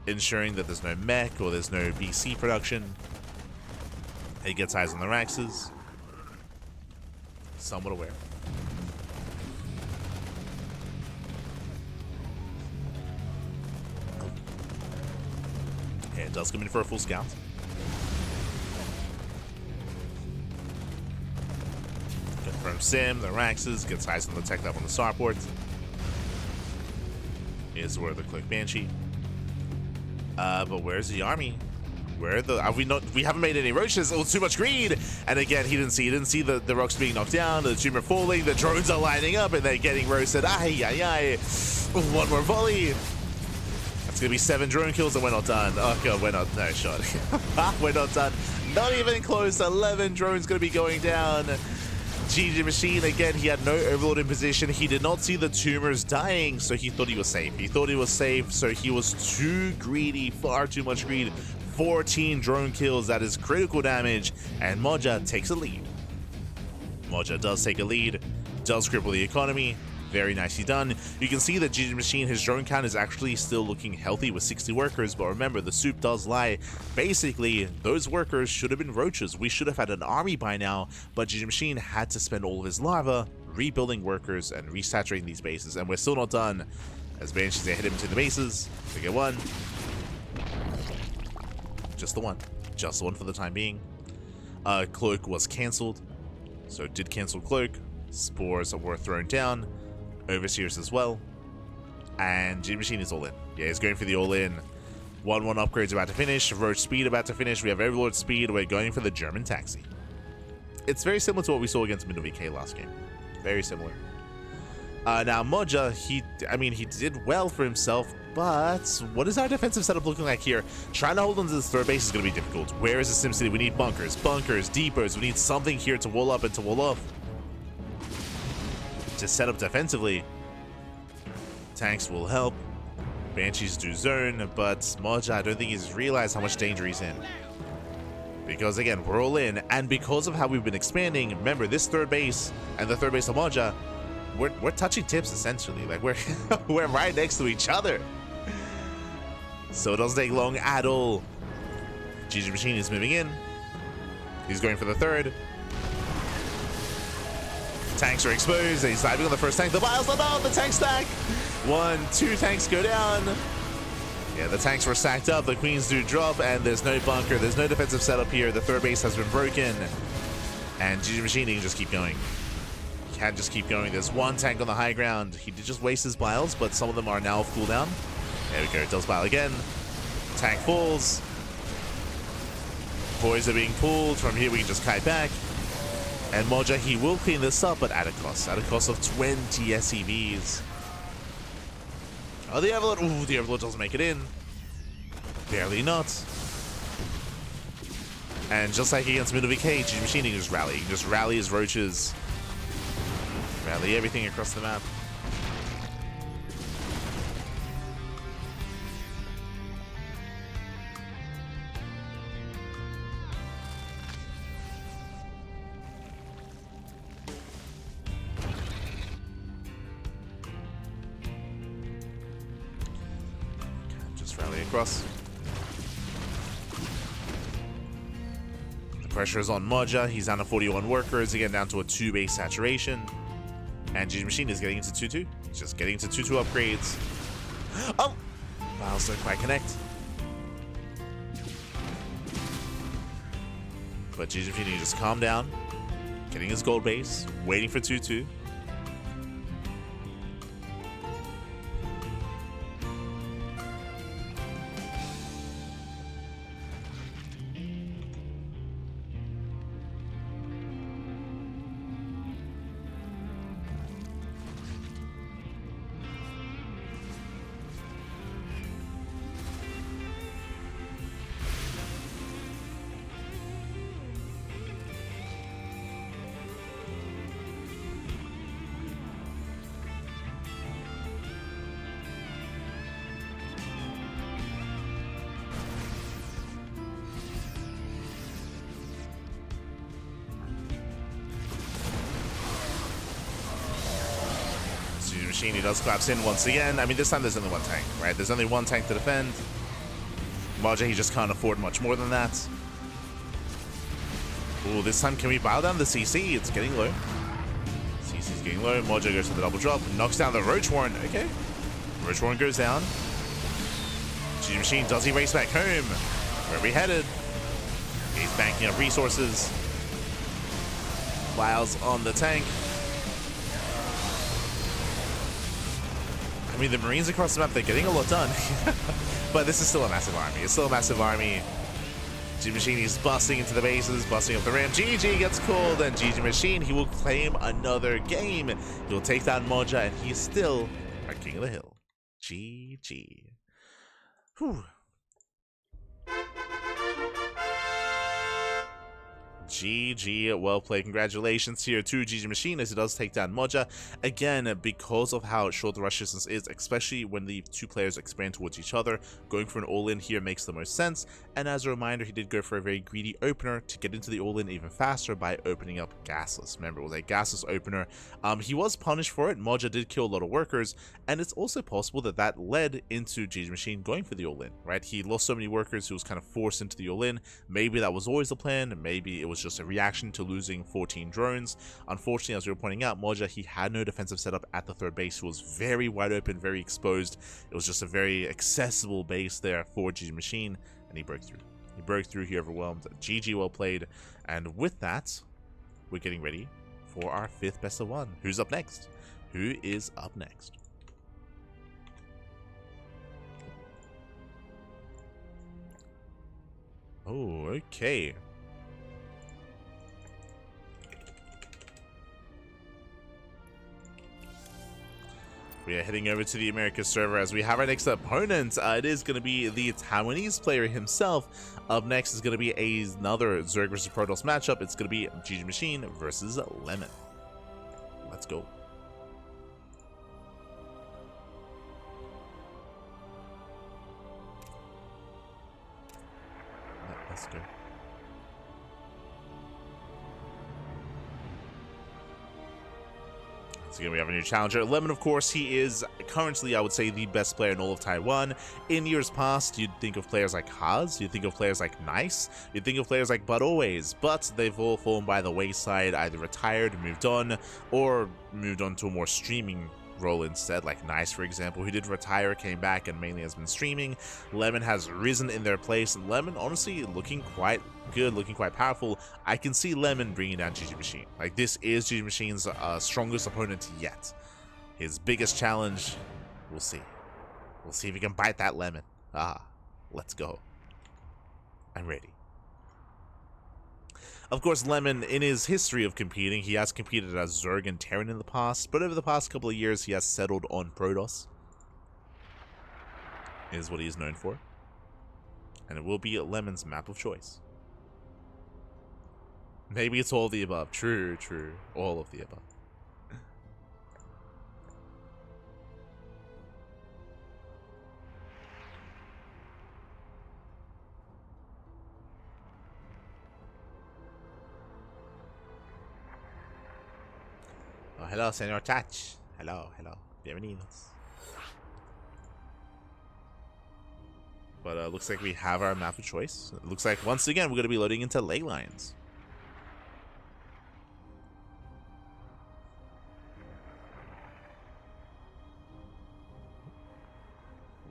ensuring that there's no mech or there's no BC production. He gets eyes on the Raxes. Somewhat aware. Yeah, it does come in for a full scout. Confirm Sim, the Raxes, gets eyes on the tech up on the starport. Is where the Click Banshee. But where's the army? Where the we haven't made any roaches. Oh, too much greed. And again, he didn't see the rocks being knocked down, the tumor falling, the drones are lining up, and they're getting roasted. Ay, ay, ay. One more volley. It's gonna be 7 drone kills, and we're not done. Oh god, we're not. No shot. We're not done. Not even close. 11 drones gonna be going down. GgMaChine, again, he had no Overlord in position. He did not see the tumors dying, so he thought he was safe. He thought he was safe, so he was too greedy, far too much greed. 14 drone kills, that is critical damage, and Moja takes a lead. Moja does take a lead, does cripple the economy. Very nicely done. You can see that GgMaChine, his drone count is actually still looking healthy with 60 workers, but remember, the soup does lie. Basically, those workers should have been roaches. We should have had an army by now, but GgMaChine had to spend all of his lava rebuilding workers and resaturating these bases, and we're still not done. As Banshees, they hit him into the bases. We get one. Just the one. Just the one for the time being. Cloak was cancelled, so did cancel Cloak. Spores were thrown down. Overseers as well. And GgMaChine is all in. Yeah, he's going for the all-in. 1-1 upgrades about to finish. Roach speed about to finish. We have Overlord speed. We're going for the German taxi. It's very similar to what we saw against MindelVK last game. Very similar. Now Moja, he did well for himself, but what is our defensive setup looking like here? Trying to hold on to this third base is going to be difficult. Where is the SimCity? We need bunkers, depots. We need something here to wall up and to wall off. To set up defensively. Tanks will help. Banshees do zone, but Moja, I don't think he's realized how much danger he's in. Because again, we're all in, and because of how we've been expanding, remember this third base and the third base of Moja, we're touching tips essentially. Like we're right next to each other. So it doesn't take long at all. GgMaChine is moving in. He's going for the third. Tanks are exposed. He's diving on the first tank. The Biles are down. The tank stack. 1, 2 tanks go down. Yeah, the tanks were stacked up. The queens do drop, and there's no bunker. There's no defensive setup here. The third base has been broken. And GgMaChine can just keep going. He can't just keep going. There's one tank on the high ground. He did just waste his Biles, but some of them are now off cooldown. There we go. Does Bile again. Tank falls. Boys are being pulled. From here, we can just kite back. And Moja, he will clean this up, but at a cost. At a cost of 20 SCVs. Oh, the Overlord. Ooh, the Overlord doesn't make it in. Barely not. And just like against MindelVK, GgMaChine can just rally. He can just rally his roaches. Rally everything across the map. Just rally across. The pressure is on Moja. He's down to 41 workers. Again, down to a 2 base saturation. And GgMaChine is getting into 2-2. He's just getting into 2-2 upgrades. Oh! Biles don't quite connect. But GgMaChine just calm down. Getting his gold base. Waiting for 2-2. He does collapse in once again. I mean, this time there's only one tank, right? There's only one tank to defend. Moja, he just can't afford much more than that. Ooh, this time can we bow down the CC? It's getting low. CC's getting low. Moja goes for the double drop. Knocks down the Roach Warren. Okay. Roach Warren goes down. GgMaChine, does he race back home? Where are we headed? He's banking up resources. Biles on the tank. I mean, the Marines across the map, they're getting a lot done. But this is still a massive army. It's still a massive army. GgMaChine is busting into the bases, busting up the ram. GG gets called, and GgMaChine, he will claim another game. He'll take down Moja, and he's still our king of the hill. GG. Whew. GG, well played. Congratulations here to GgMaChine as he does take down Moja. Again, because of how short the rush distance is, especially when the two players expand towards each other, going for an all-in here makes the most sense. And as a reminder, he did go for a very greedy opener to get into the all-in even faster by opening up Gasless. Remember, it was a Gasless opener. He was punished for it. Moja did kill a lot of workers, and it's also possible that that led into GgMaChine going for the all-in, right? He lost so many workers, he was kind of forced into the all-in. Maybe that was always the plan, maybe it was just a reaction to losing 14 drones. Unfortunately, as we were pointing out, Moja, he had no defensive setup at the third base. He was very wide open, very exposed. It was just a very accessible base there for GgMaChine, and he broke through. He broke through, he overwhelmed. GG, well played. And with that, we're getting ready for our 5th best of 1. Who's up next? Who is up next? Oh, okay. We are heading over to the Americas server as we have our next opponent. It is going to be the Taiwanese player himself. Up next is going to be another Zerg versus Protoss matchup. It's going to be GgMaChine versus Lemon. Let's go. Let's go. So again, we have a new challenger. Lemon, of course, he is currently, I would say, the best player in all of Taiwan. In years past, you'd think of players like Haas, you'd think of players like Nice, you'd think of players like But Always, but they've all fallen by the wayside, either retired, moved on, or moved on to a more streaming role instead, like Nice, for example, who did retire, came back, and mainly has been streaming. Lemon has risen in their place, and Lemon, honestly, looking quite good, looking quite powerful. I can see Lemon bringing down GgMaChine. Like, this is GgMaChine's strongest opponent yet. His biggest challenge, we'll see. We'll see if he can bite that Lemon. Let's go. I'm ready. Of course, Lemon, in his history of competing, he has competed as Zerg and Terran in the past, but over the past couple of years, he has settled on Protoss. Is what he is known for. And it will be Lemon's map of choice. Maybe it's all of the above. True, true. All of the above. Oh, hello, Senor Touch. Hello, hello. Bienvenidos. But looks like we have our map of choice. It looks like, once again, we're going to be loading into ley lines.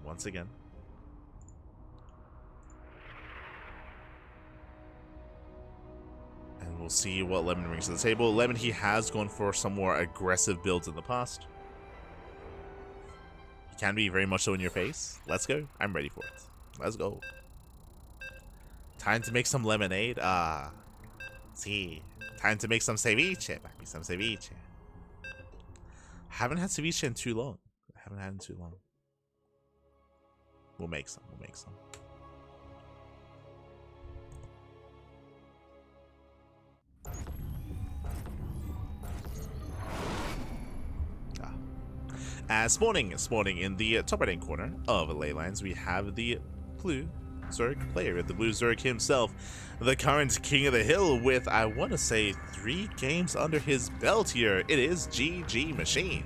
Once again. And we'll see what Lemon brings to the table. Lemon, he has gone for some more aggressive builds in the past. He can be very much so in your face. Let's go. I'm ready for it. Let's go. Time to make some lemonade. See. Time to make some ceviche. Might be some ceviche. Haven't had ceviche in too long. I haven't had it in too long. We'll make some. We'll make some. Spawning in the top right-hand corner of ley lines, we have the blue Zerg player, the blue Zerg himself, the current king of the hill with, I want to say, 3 games under his belt here. It is GgMaChine.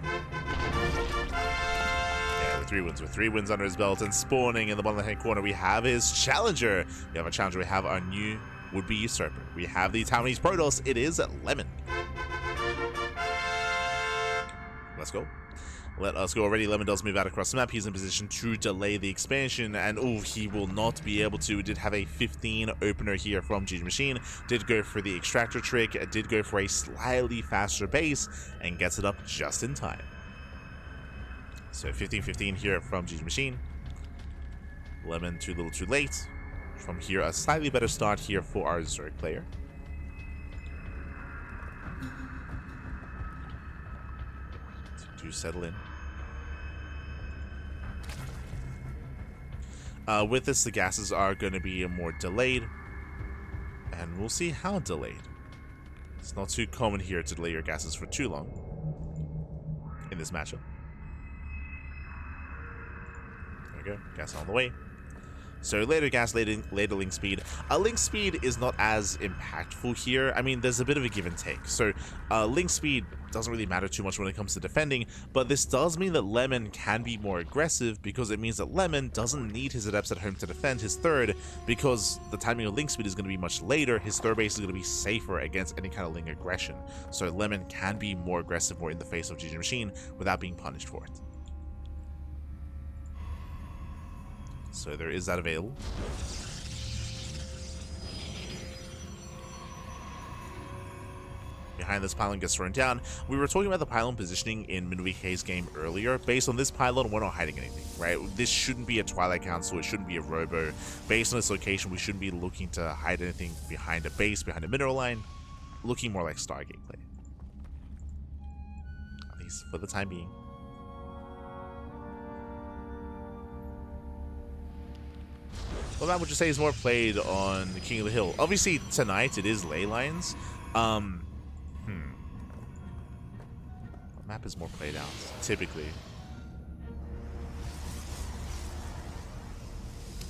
Yeah, with 3 wins under his belt, and spawning in the bottom left-hand corner, we have his challenger. We have a challenger. We have our new would-be usurper. We have the Taiwanese Protoss. It is Lemon. Let's go. Let us go already. Lemon does move out across the map. He's in position to delay the expansion, and he will not be able to. Did have a 15 opener here from GgMaChine. Did go for the extractor trick. Did go for a slightly faster base, and gets it up just in time. So 15-15 here from GgMaChine. Lemon too little too late. From here, a slightly better start here for our Zerg player. To settle in. With this, the gases are going to be more delayed, and we'll see how delayed. It's not too common here to delay your gases for too long in this matchup. There we go, gas on the way. So later gas, later link speed. Link speed is not as impactful here. I mean, there's a bit of a give and take. So link speed doesn't really matter too much when it comes to defending, but this does mean that Lemon can be more aggressive, because it means that Lemon doesn't need his adepts at home to defend his third, because the timing of link speed is going to be much later. His third base is going to be safer against any kind of link aggression. So Lemon can be more aggressive, more in the face of GgMaChine without being punished for it. So there is that available. Behind this pylon gets thrown down. We were talking about the pylon positioning in MindelVK's game earlier. Based on this pylon, we're not hiding anything, right? This shouldn't be a Twilight Council. It shouldn't be a Robo. Based on this location, we shouldn't be looking to hide anything behind a base, behind a mineral line. Looking more like Stargate play. At least for the time being. What map would you say is more played on the King of the Hill? Obviously, tonight it is ley lines. What map is more played out, typically?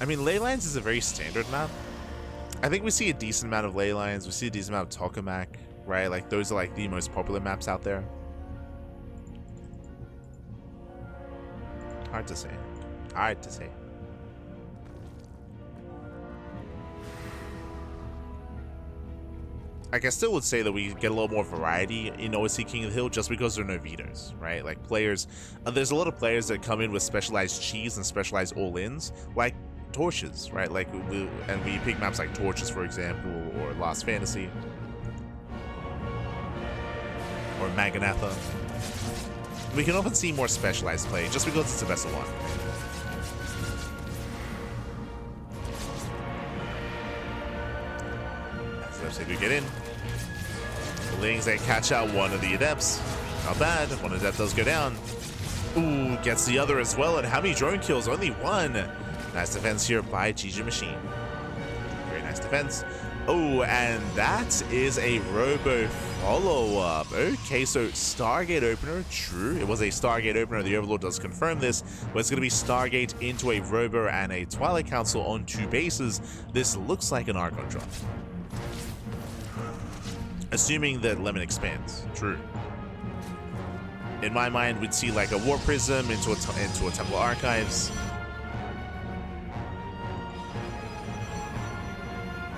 I mean, ley lines is a very standard map. I think we see a decent amount of ley lines. We see a decent amount of tokamak, right? Like, those are like the most popular maps out there. Hard to say. Hard to say. Like, I still would say that we get a little more variety in OSC King of the Hill just because there are no vetoes, right? Like, players, there's a lot of players that come in with specialized cheese and specialized all-ins, like Torches, right? Like, we pick maps like Torches, for example, or Lost Fantasy, or Maganatha. We can often see more specialized play just because it's the best of one. Let's see if we get in. Lings, they catch out one of the adepts. Not bad. One adept does go down. Ooh, gets the other as well. And how many drone kills? Only one. Nice defense here by GgMaChine. Very nice defense. Oh, and that is a Robo follow-up. Okay, so Stargate opener, true. It was a Stargate opener. The Overlord does confirm this, but it's going to be Stargate into a Robo and a Twilight Council on 2 bases. This looks like an Archon drop. Assuming that Lemon expands, true. In my mind, we'd see like a War Prism into a Temple Archives.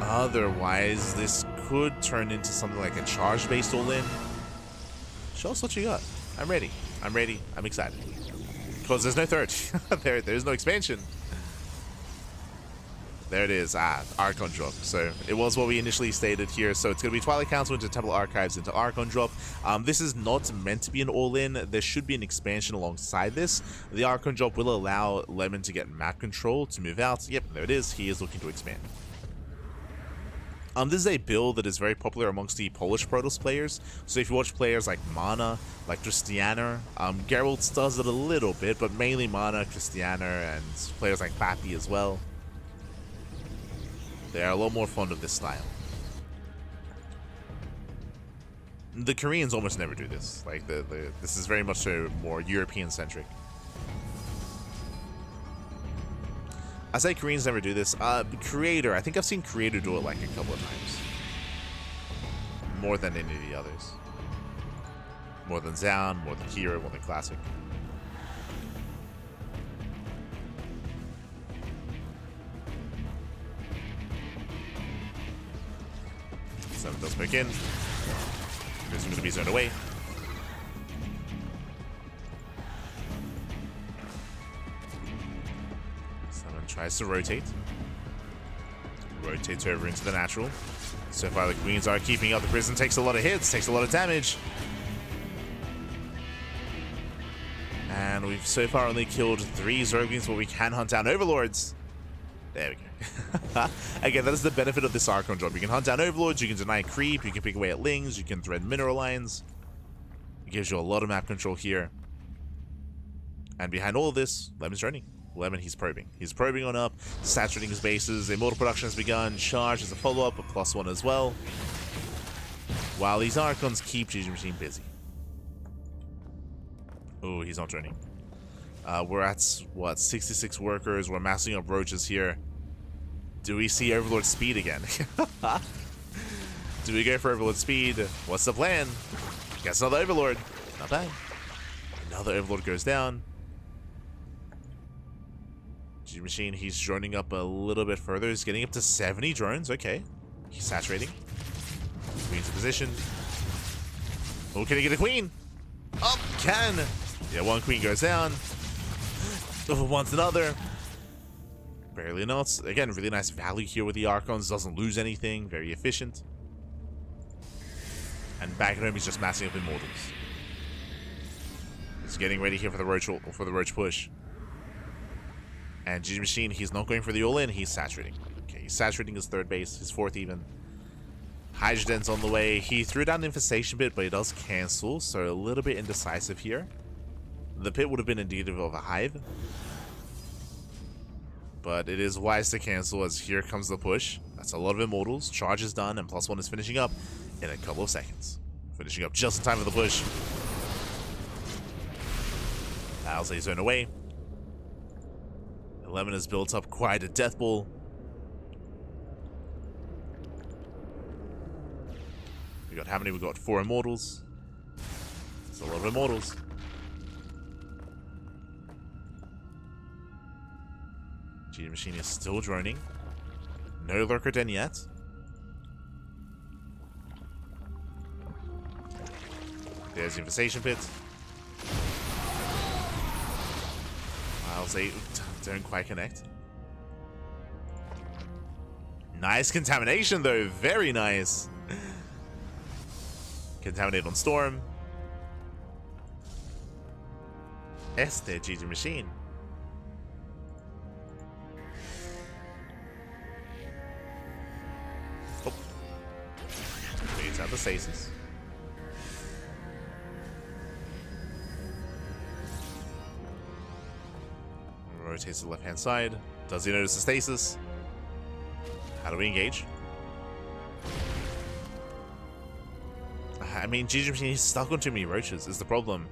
Otherwise, this could turn into something like a charge-based all-in. Show us what you got. I'm ready. I'm ready. I'm excited. Because there's no third. There's no expansion. There it is. Archon drop. So it was what we initially stated here. So it's going to be Twilight Council into Temple Archives into Archon drop. This is not meant to be an all-in. There should be an expansion alongside this. The Archon drop will allow Lemon to get map control to move out. Yep, there it is. He is looking to expand. This is a build that is very popular amongst the Polish Protoss players. So if you watch players like Mana, like Krystianer, Gerald does it a little bit, but mainly Mana, Krystianer, and players like Papi as well. They are a lot more fond of this style. The Koreans almost never do this. Like this is very much so more European-centric. I say Koreans never do this. Creator, I think I've seen Creator do it like a couple of times. More than any of the others. More than Zaun, more than Hero, more than Classic. Seven does pick in. There's going to be zoned away. Tries to rotate. Rotates over into the natural. So far the Queens are keeping up the prison. Takes a lot of hits, takes a lot of damage. And we've so far only killed 3 Zerglings, but we can hunt down Overlords. There we go. Again, that is the benefit of this Archon drop. You can hunt down Overlords, you can deny creep, you can pick away at Lings, you can thread mineral lines. It gives you a lot of map control here. And behind all of this, Lemon's running. Lemon, he's probing. He's probing on up, saturating his bases. Immortal production has begun. Charge is a follow-up, a +1 as well. While these Archons keep GgMaChine busy. Oh, he's not turning. We're at, what, 66 workers. We're massing up roaches here. Do we see Overlord speed again? Do we go for Overlord speed? What's the plan? Guess another Overlord. Not bad. Another Overlord goes down. GgMaChine, he's droning up a little bit further. He's getting up to 70 drones. Okay. He's saturating. Queen's in position. Oh, can he get a queen? Oh, can. Yeah, one queen goes down. Oh, wants another. Barely not. Again, really nice value here with the Archons. Doesn't lose anything. Very efficient. And back at home, he's just massing up Immortals. He's getting ready here for the roach push. And GgMaChine, he's not going for the all-in, he's saturating. Okay, he's saturating his 3rd base, his 4th even. Hydroden's on the way. He threw down Infestation Bit, but he does cancel, so a little bit indecisive here. The pit would have been indicative of a hive. But it is wise to cancel as here comes the push. That's a lot of Immortals. Charge is done, and +1 is finishing up in a couple of seconds. Finishing up just in time for the push. Al's a zone away. Lemon has built up quite a death ball. We got how many? We got 4 Immortals. It's a lot of Immortals. GgMaChine is still droning. No lurker den yet. There's the infestation pit. Miles 8 don't quite connect. Nice contamination though, very nice. Contaminate on Storm. GgMaChine. Oh. Fades out the stasis. Rotates to the left hand side. Does he notice the stasis? How do we engage? I mean, GgMaChine is stuck on too many roaches is the problem.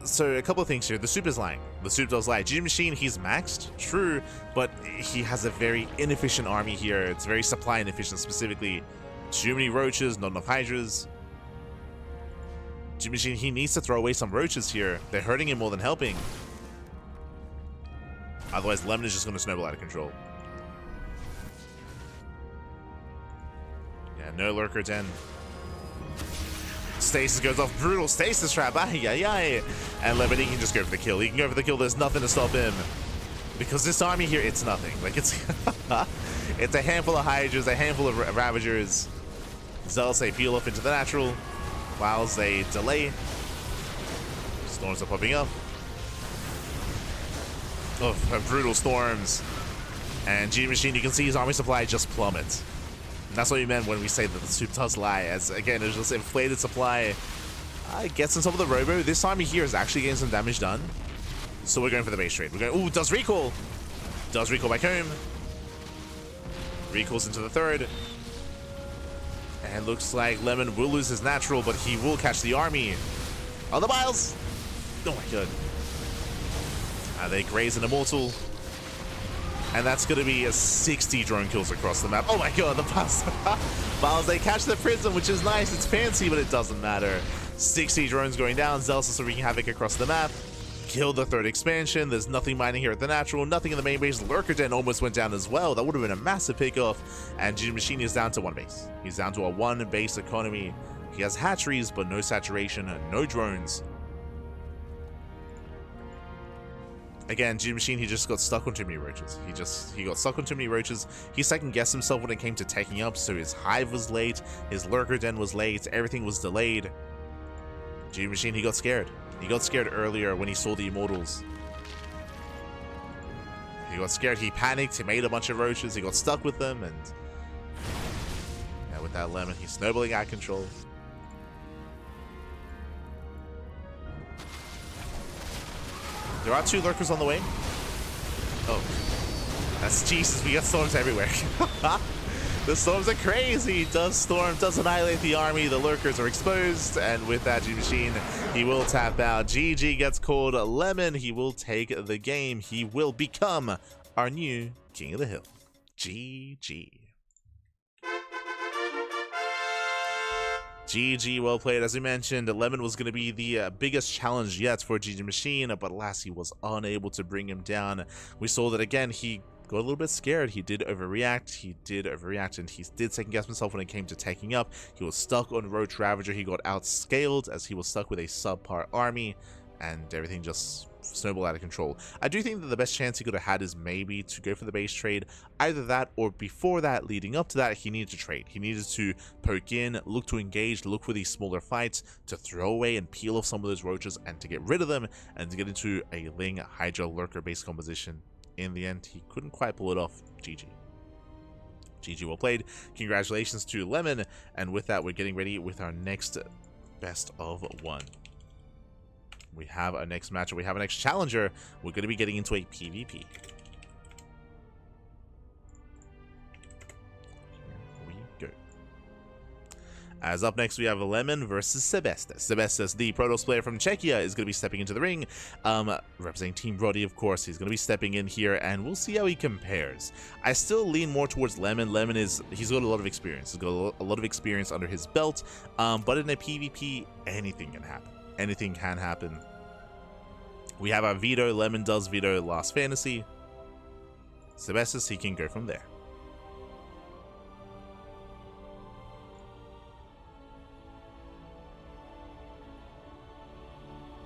So a couple of things here. The soup is lying. The soup does lie. GgMaChine, he's maxed, true, but he has a very inefficient army here. It's very supply inefficient specifically. Too many roaches, not enough hydras. GgMaChine, he needs to throw away some roaches here. They're hurting him more than helping. Otherwise, Lemon is just going to snowball out of control. Yeah, no lurker den. Stasis goes off. Brutal stasis trap. Ay, ay, ay. And Lemon, he can just go for the kill. He can go for the kill. There's nothing to stop him. Because this army here, it's nothing. Like, it's it's a handful of Hydras, a handful of Ravagers. Zealots, they peel off into the natural. While they delay. Storms are popping up. Oh, brutal storms. And GgMaChine, you can see his army supply just plummets. And that's what we meant when we say that the soup does lie. As again, it's just inflated supply. Gets in some of the robo. This army here is actually getting some damage done. So we're going for the base trade. We're going. Ooh, does recall. Does recall back home. Recalls into the third. And looks like Lemon will lose his natural, but he will catch the army. Other miles. Oh my god. They graze an immortal. And that's going to be a 60 drone kills across the map. Oh my god, the Biles, they catch the prism, which is nice. It's fancy, but it doesn't matter. 60 drones going down. Zealots are wreaking havoc across the map. Kill the third expansion. There's nothing mining here at the natural. Nothing in the main base. Lurker Den almost went down as well. That would have been a massive pickoff. And GgMaChine is down to one base. He's down to a one base economy. He has hatcheries, but no saturation, no drones. Again, GgMaChine, he just got stuck on too many roaches. He got stuck on too many roaches. He second-guessed himself when it came to taking up, so his hive was late, his lurker den was late, everything was delayed. GgMaChine, he got scared. He got scared earlier when he saw the immortals. He got scared, he panicked, he made a bunch of roaches, he got stuck with them, and yeah, with that Lemon, he's snowballing out of control. There are two lurkers on the way. Oh. That's Jesus, we got storms everywhere. The storms are crazy. Does storm, does annihilate the army. The lurkers are exposed. And with that, GgMaChine, he will tap out. GG gets called Lemon. He will take the game. He will become our new King of the Hill. GG. GG, well played. As we mentioned, Lemon was going to be the biggest challenge yet for GgMaChine, but alas, he was unable to bring him down. We saw that again, he got a little bit scared. He did overreact, and he did second guess himself when it came to taking up. He was stuck on Roach Ravager. He got outscaled as he was stuck with a subpar army, and everything just snowball out of control. I do think that the best chance he could have had is maybe to go for the base trade. Either that, or before that, leading up to that, he needed to trade. He needed to poke in, look to engage, look for these smaller fights, to throw away and peel off some of those roaches, and to get rid of them, and to get into a Ling Hydra lurker based composition. In the end, he couldn't quite pull it off. GG. GG, well played. Congratulations to Lemon, and with that, we're getting ready with our next best of one. We have our next matchup. We have our next challenger. We're going to be getting into a PvP. Here we go. As up next, we have Lemon versus Sebesdes. Sebesdes, the Protoss player from Czechia, is going to be stepping into the ring. Representing Team Brody, of course. He's going to be stepping in here, and we'll see how he compares. I still lean more towards Lemon. Lemon he's got a lot of experience. He's got a lot of experience under his belt. But in a PvP, anything can happen. Anything can happen. We have our veto. Lemon does veto Last Fantasy. Sebesdes, he can go from there.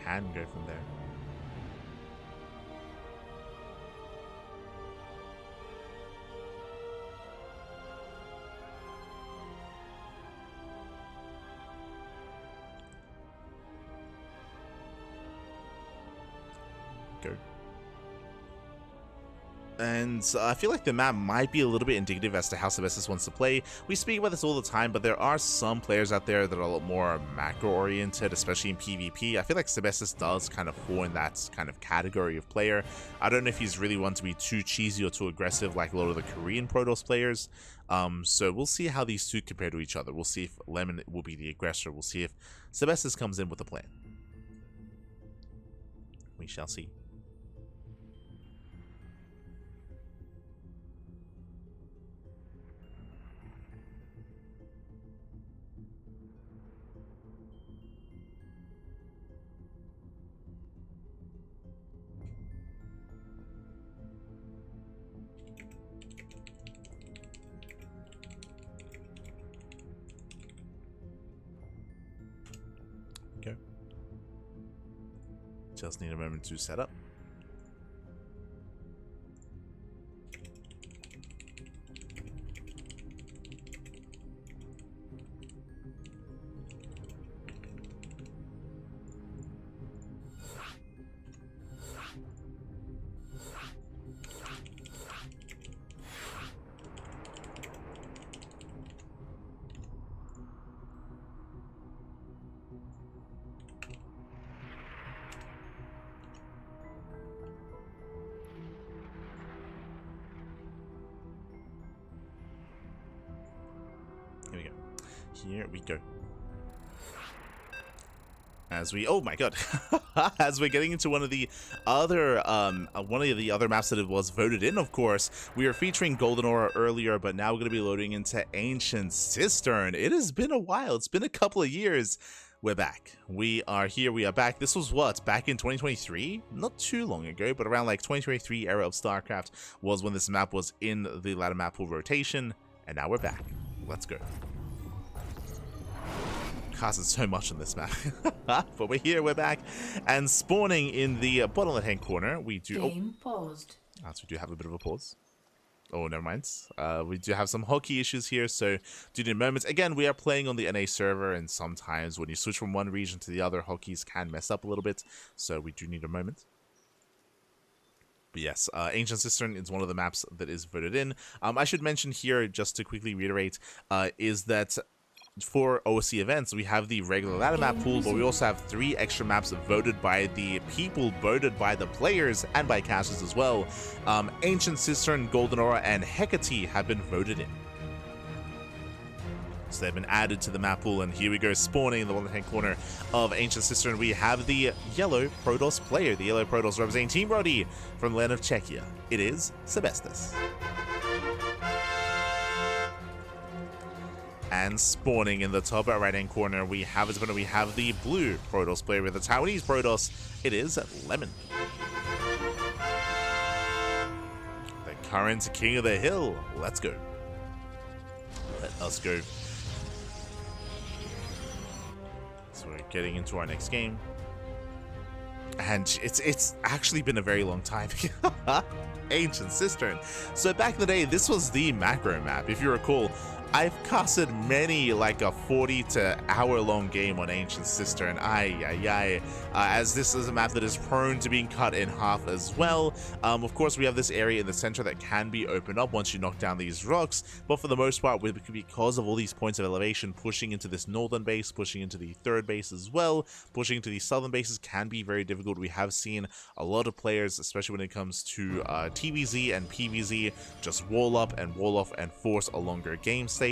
Can go from there. Go. And I feel like the map might be a little bit indicative as to how Sebesdes wants to play. We speak about this all the time, but there are some players out there that are a lot more macro-oriented, especially in PvP. I feel like Sebesdes does kind of fall in that kind of category of player. I don't know if he's really one to be too cheesy or too aggressive like a lot of the Korean Protoss players. So we'll see how these two compare to each other. We'll see if Lemon will be the aggressor. We'll see if Sebesdes comes in with a plan. We shall see. Just need a moment to set up. Here we go. Here we go. As we, oh my god, as we're getting into one of the other maps that it was voted in, of course, we were featuring Golden Aura earlier, but now we're going to be loading into Ancient Cistern. It has been a while. It's been a couple of years. We're back. We are here. We are back. This was what? Back in 2023? Not too long ago, but around like 2023 era of StarCraft was when this map was in the ladder map pool rotation, and now we're back. Let's go. Casted so much on this map. But we're here, we're back, and spawning in the bottom left-hand corner, we do... Game paused. So we do have a bit of a pause. Oh, never mind. We do have some hotkey issues here, so do need moments. Again, we are playing on the NA server, and sometimes when you switch from one region to the other, hotkeys can mess up a little bit, so we do need a moment. But yes, Ancient Cistern is one of the maps that is voted in. I should mention here, just to quickly reiterate, is that for OSC events, we have the regular ladder map pool, but we also have 3 extra maps voted by the people, voted by the players, and by casters as well. Ancient Cistern, Golden Aura, and Hecate have been voted in. So they've been added to the map pool, and here we go, spawning in the one-hand corner of Ancient Cistern. We have the yellow Protoss player. The yellow Protoss representing Team Roddy from the land of Czechia. It is Sebesdes. And spawning in the top right-hand corner, we have the blue Protoss player with the Taiwanese Protoss. It is Lemon. The current king of the hill. Let's go. Let us go. So we're getting into our next game. And it's actually been a very long time. Ancient Cistern. So back in the day, this was the macro map. If you recall, I've casted many like a 40 to hour long game on Ancient Cistern, as this is a map that is prone to being cut in half as well. Of course, we have this area in the center that can be opened up once you knock down these rocks, but for the most part, because of all these points of elevation, pushing into this northern base, pushing into the third base as well, pushing into the southern bases can be very difficult. We have seen a lot of players, especially when it comes to TVZ and PVZ, just wall up and wall off and force a longer game state.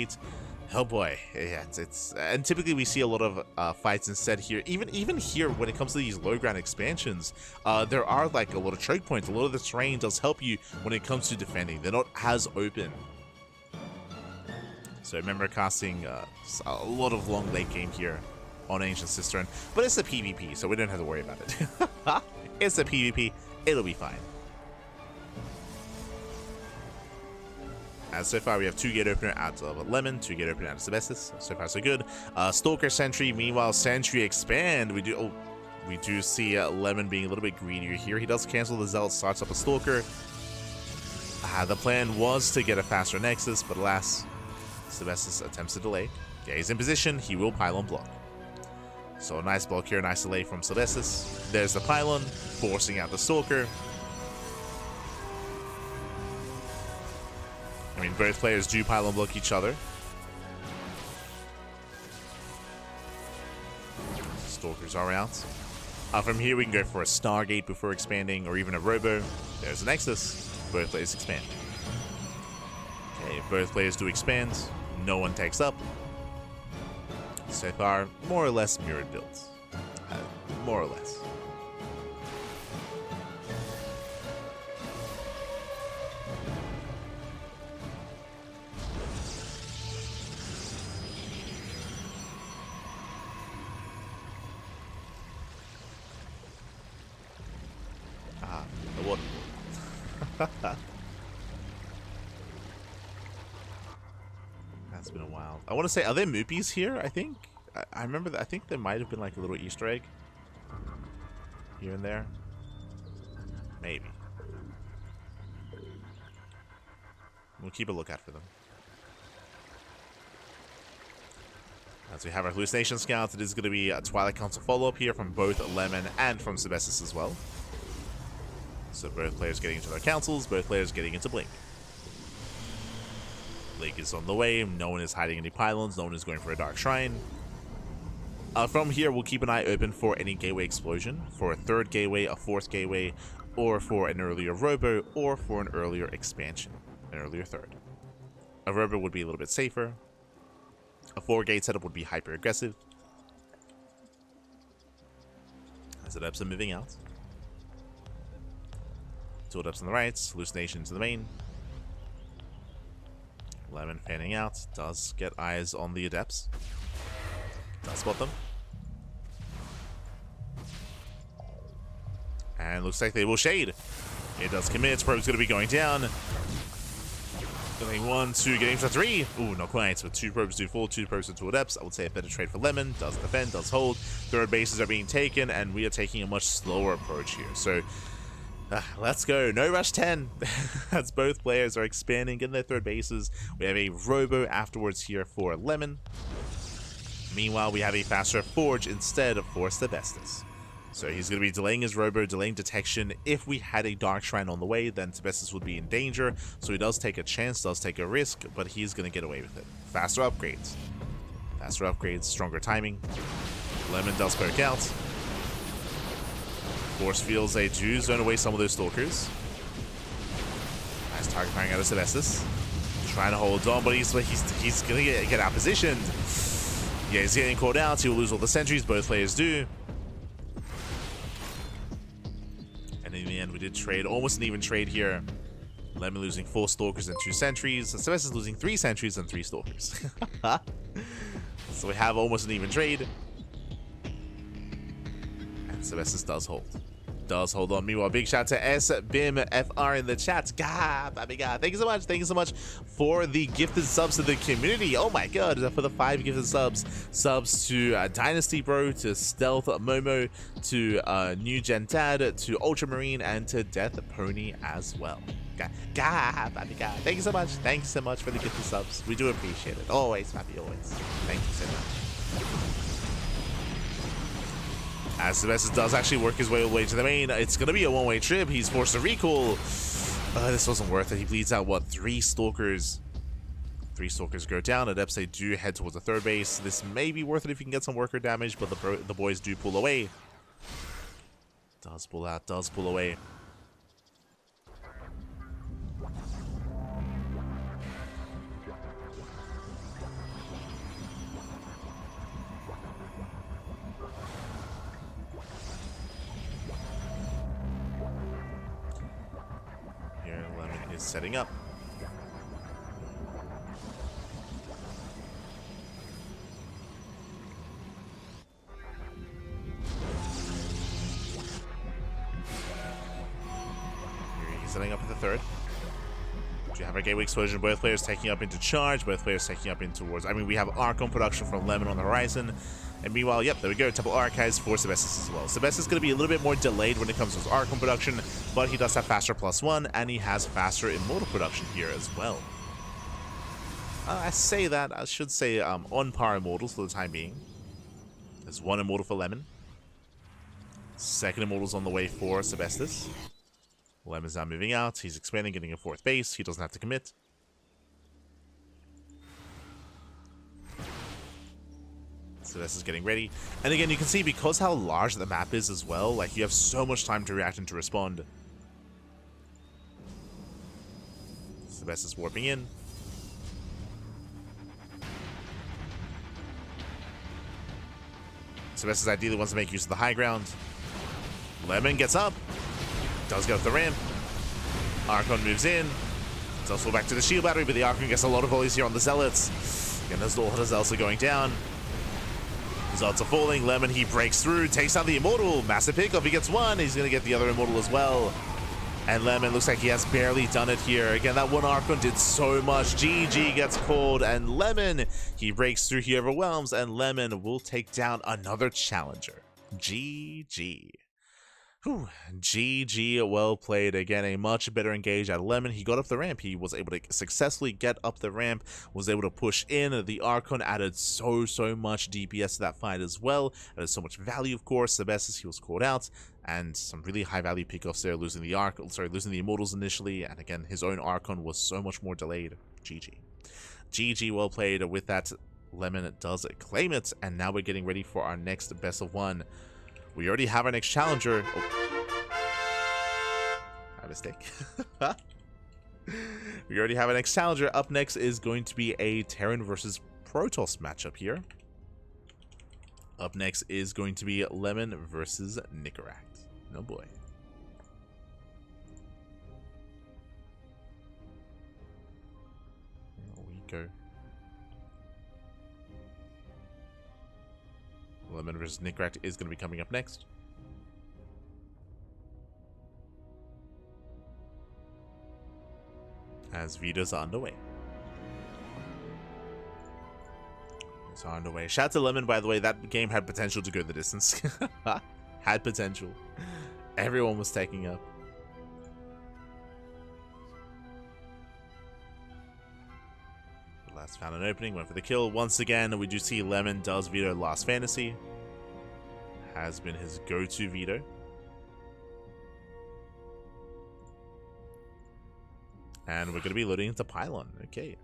Oh boy, yeah, it's and typically we see a lot of fights instead here. Even here, when it comes to these low ground expansions, there are like a lot of choke points. A lot of the terrain does help you when it comes to defending. They're not as open. So I remember casting a lot of long late game here on Ancient Cistern, but it's a PvP, so we don't have to worry about it. It's a PvP, it'll be fine. And so far we have 2 gate opener out of Lemon, 2 gate opener out of Sebesdes. So far so good. Stalker Sentry, meanwhile Sentry expand. We do see Lemon being a little bit greedier here. He does cancel the Zealot, starts up a Stalker. The plan was to get a faster Nexus, but alas, Sebesdes attempts to delay. Yeah, he's in position, he will pylon block. So a nice block here, nice delay from Sebesdes. There's the pylon, forcing out the Stalker. I mean, both players do pylon block each other. Stalkers are out. From here, we can go for a Stargate before expanding, or even a Robo. There's a Nexus. Both players expand. Okay, both players do expand. No one takes up. So far, more or less mirrored builds. More or less. The water. That's been a while. I want to say, are there Moopies here? I think I remember that. I think there might have been like a little Easter egg here and there. Maybe. We'll keep a lookout for them. As we have our Hallucination Scouts, it is going to be a Twilight Council follow-up here from both Lemon and from Sebesdes as well. So both players getting into their councils, both players getting into Blink. Blink is on the way, no one is hiding any pylons, no one is going for a Dark Shrine. From here, we'll keep an eye open for any gateway explosion, for a 3rd gateway, a 4th gateway, or for an earlier Robo, or for an earlier expansion, an earlier 3rd. A Robo would be a little bit safer. A 4-gate setup would be hyper aggressive. As Adepts are moving out. 2 Adepts on the right, Hallucination to the main. Lemon fanning out, does get eyes on the Adepts. Does spot them. And looks like they will shade. It does commit, probe's going to be going down. Getting 1, 2, getting to 3. Ooh, not quite. But 2 probes do 4, 2 probes to 2 Adepts. I would say a better trade for Lemon. Does defend, does hold. 3rd bases are being taken, and we are taking a much slower approach here. So, let's go. No rush 10. As both players are expanding, getting their 3rd bases. We have a Robo afterwards here for Lemon. Meanwhile, we have a faster Forge instead for Sebesdes. So he's going to be delaying his Robo, delaying detection. If we had a Dark Shrine on the way, then Sebesdes would be in danger. So he does take a chance, does take a risk, but he's going to get away with it. Faster upgrades. Faster upgrades, stronger timing. Lemon does poke out. Force fields, they do zone away some of those Stalkers. Nice target firing out of Sebesdes. Trying to hold on, but he's going to get out positioned. Yeah, he's getting called out. He will lose all the sentries. Both players do. And in the end, we did trade. Almost an even trade here. Lemon losing 4 Stalkers and 2 sentries. Sebesdes losing 3 sentries and 3 Stalkers. So we have almost an even trade. And Sebesdes does hold. Does hold on. Meanwhile, big shout to SBIMFR in the chat. God, baby God. Thank you so much. Thank you so much for the gifted subs to the community. Oh my god, for the 5 gifted subs. Subs to Dynasty Bro, to Stealth Momo, to New Gen Dad, to Ultramarine, and to Death Pony as well. God, baby God. Thank you so much. Thank you so much for the gifted subs. We do appreciate it. Always, happy, always. Thank you so much. As Sebesdes does actually work his way all the way to the main, it's going to be a one-way trip. He's forced to recall. This wasn't worth it. He bleeds out, what, 3 Stalkers? 3 Stalkers go down. Adepts, they do head towards the 3rd base. This may be worth it if you can get some worker damage, but the boys do pull away. Does pull out, does pull away. Setting up. Here he's setting up at the 3rd. We have our gateway explosion, both players taking up into charge, both players taking up in towards. I mean, we have Archon production from Lemon on the horizon. And meanwhile, yep, there we go. Temple Archives for Sebesdes as well. Sebesdes is going to be a little bit more delayed when it comes to his Archon production, but he does have faster +1, and he has faster Immortal production here as well. I say that, I should say on par Immortals for the time being. There's 1 Immortal for Lemon. 2nd Immortal's on the way for Sebesdes. Lemon's now moving out. He's expanding, getting a 4th base. He doesn't have to commit. So this is getting ready. And again, you can see because how large the map is as well, like you have so much time to react and to respond. Sebesdes is warping in. Sebesdes ideally wants to make use of the high ground. Lemon gets up. Does get up the ramp. Archon moves in. Does fall back to the shield battery, but the Archon gets a lot of volleys here on the Zealots. Again, there's a lot of Zealots going down. The Zealots are falling. Lemon, he breaks through, takes out the Immortal. Massive pickoff. He gets 1. He's going to get the other Immortal as well. And Lemon looks like he has barely done it here. Again, that 1 Archon did so much. GG gets called, and Lemon, he breaks through, he overwhelms, and Lemon will take down another challenger. GG. Whew. GG, well played. Again, a much better engage at Lemon. He got up the ramp. He was able to successfully get up the ramp, was able to push in. The Archon added so much DPS to that fight as well. Added so much value, of course. Sebesdes, he was called out, and some really high value pickoffs there, losing the Immortals initially, and again, his own Archon was so much more delayed. GG. GG, well played. With that, Lemon does claim it, and now we're getting ready for our next best of 1. We already have our next challenger. Oh. My mistake. We already have our next challenger. Up next is going to be a Terran versus Protoss matchup here. Up next is going to be Lemon versus Nicoract. Oh boy. Here we go. Lemon versus Nicoract is going to be coming up next. As Vitas are underway. It's underway. Shout out to Lemon, by the way. That game had potential to go the distance. Had potential. Everyone was taking up. Last found an opening, went for the kill. Once again, we do see Lemon does veto Last Fantasy. Has been his go-to veto. And we're going to be loading into Pylon. Okay.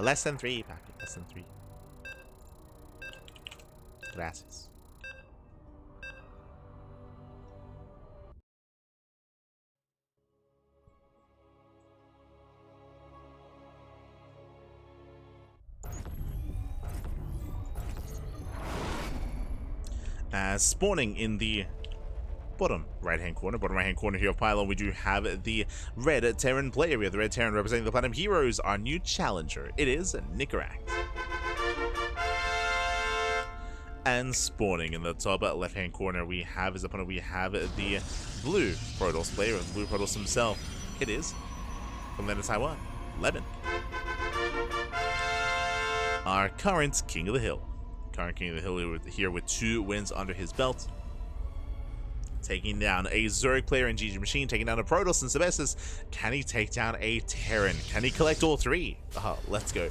Less than 3, Papi. Less than 3. Gracias. Spawning in the bottom right-hand corner here of Pylon, we do have the red Terran player. We have the red Terran representing the Platinum Heroes. Our new challenger, it is Nicoract. And spawning in the top left-hand corner, we have his opponent. We have the blue Protoss player, the blue Protoss himself. It is from the Taiwan, Lemon. Our current King of the Hill. Current King of the Hill here with 2 wins under his belt. Taking down a Zerg player in GgMaChine, taking down a Protoss and Sebesdes. Can he take down a Terran? Can he collect all 3? Let's go.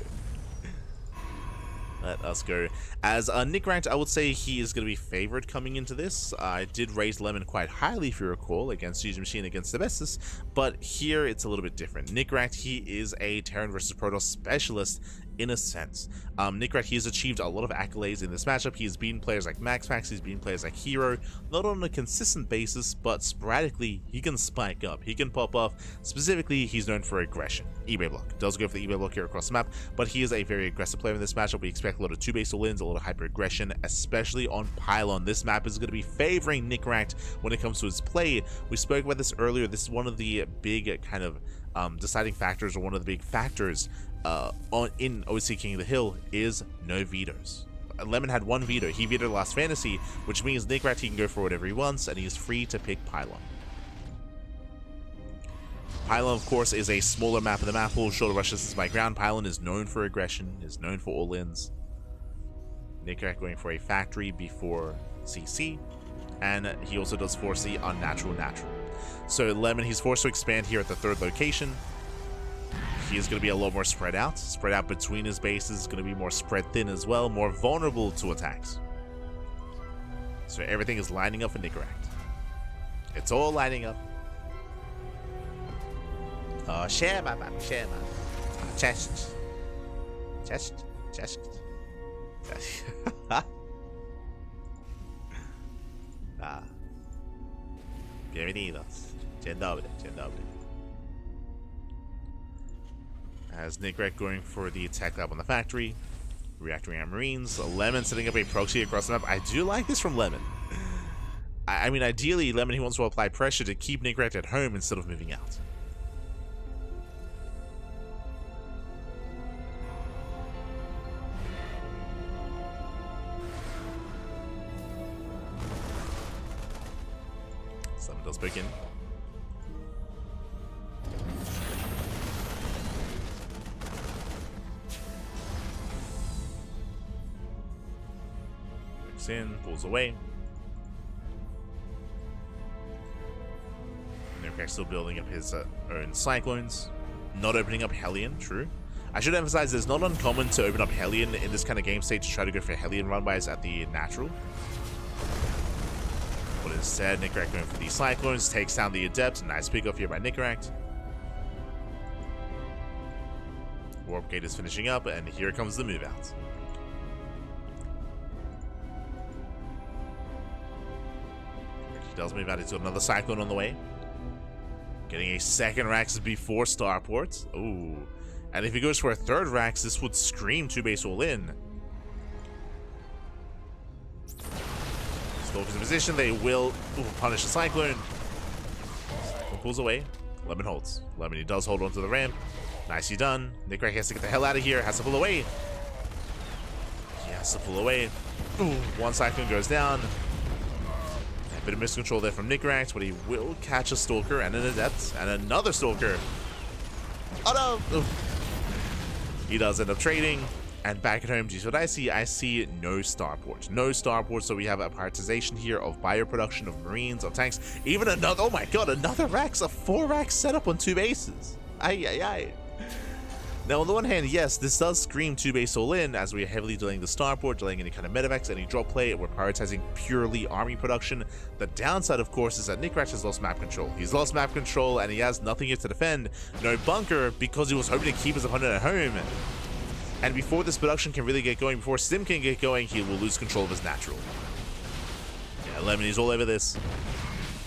Let us go. As Nicoract, I would say he is going to be favored coming into this. I did raise Lemon quite highly, if you recall, against GgMaChine, against Sebesdes, but here it's a little bit different. Nicoract, he is a Terran versus Protoss specialist in a sense. Nicoract, he has achieved a lot of accolades in this matchup. He has beaten players like MaxPax, he's beaten players like Hero, not on a consistent basis, but sporadically, he can spike up, he can pop off. Specifically, he's known for aggression. eBay block. Does go for the eBay block here across the map, but he is a very aggressive player in this matchup. We expect a lot of 2-base all-ins, a lot of hyper-aggression, especially on Pylon. This map is going to be favoring Nicoract when it comes to his play. We spoke about this earlier. This is one of the big kind of deciding factors, or one of the big factors in OSC King of the Hill, is no vetoes. Lemon had one veto. He vetoed Last Fantasy, which means Nicoract, he can go for whatever he wants, and he's free to pick Pylon. Pylon, of course, is a smaller map of the map pool. Shorter rushes is by ground. Pylon is known for aggression, is known for all-ins. Nicoract going for a factory before CC, and he also does force the unnatural natural. So Lemon, he's forced to expand here at the 3rd location. He is going to be a lot more spread out. Spread out between his bases is going to be more spread thin as well, more vulnerable to attacks. So everything is lining up for Nicoract. It's all lining up. Oh, share man, share man. Chest. Ah. Bienvenidos. Dzień dobry. As Nicoract going for the attack lab on the factory, reactoring our Marines. Lemon setting up a proxy across the map. I do like this from Lemon. I mean, ideally, Lemon, he wants to apply pressure to keep Nicoract at home instead of moving out. Lemon does break in. In, pulls away. Nicoract still building up his own Cyclones. Not opening up Hellion, true. I should emphasize it's not uncommon to open up Hellion in this kind of game state to try to go for Hellion run-bys at the natural. But instead, Nicoract going for the Cyclones, takes down the Adept. Nice pick off here by Nicoract. Warp Gate is finishing up, and here comes the move out. Does move out into another Cyclone on the way. Getting a 2nd Rax before Starport. Ooh. And if he goes for a 3rd Rax, this would scream 2-base all in. Stalkers in position. They will punish the Cyclone. Cyclone pulls away. Lemon holds. Lemon, he does hold onto the ramp. Nicely done. Nicoract has to get the hell out of here. Has to pull away. He has to pull away. Ooh. One Cyclone goes down. A bit of miscontrol there from Nicoract, but he will catch a Stalker and an Adept and another Stalker. Oh no! He does end up trading, and back at home, geez, what I see no Starport. No Starport, so we have a prioritization here of bio production, of Marines, of tanks, even another, oh my god, another Rax, a 4-Rax setup on 2 bases. Ay. Now, on the one hand, yes, this does scream 2-base all-in, as we are heavily delaying the Starport, delaying any kind of medevacs, any drop play, and we're prioritizing purely army production. The downside, of course, is that Nicoract has lost map control. He's lost map control, and he has nothing here to defend. No bunker, because he was hoping to keep his opponent at home. And before this production can really get going, before Stim can get going, he will lose control of his natural. Yeah, Lemon is all over this.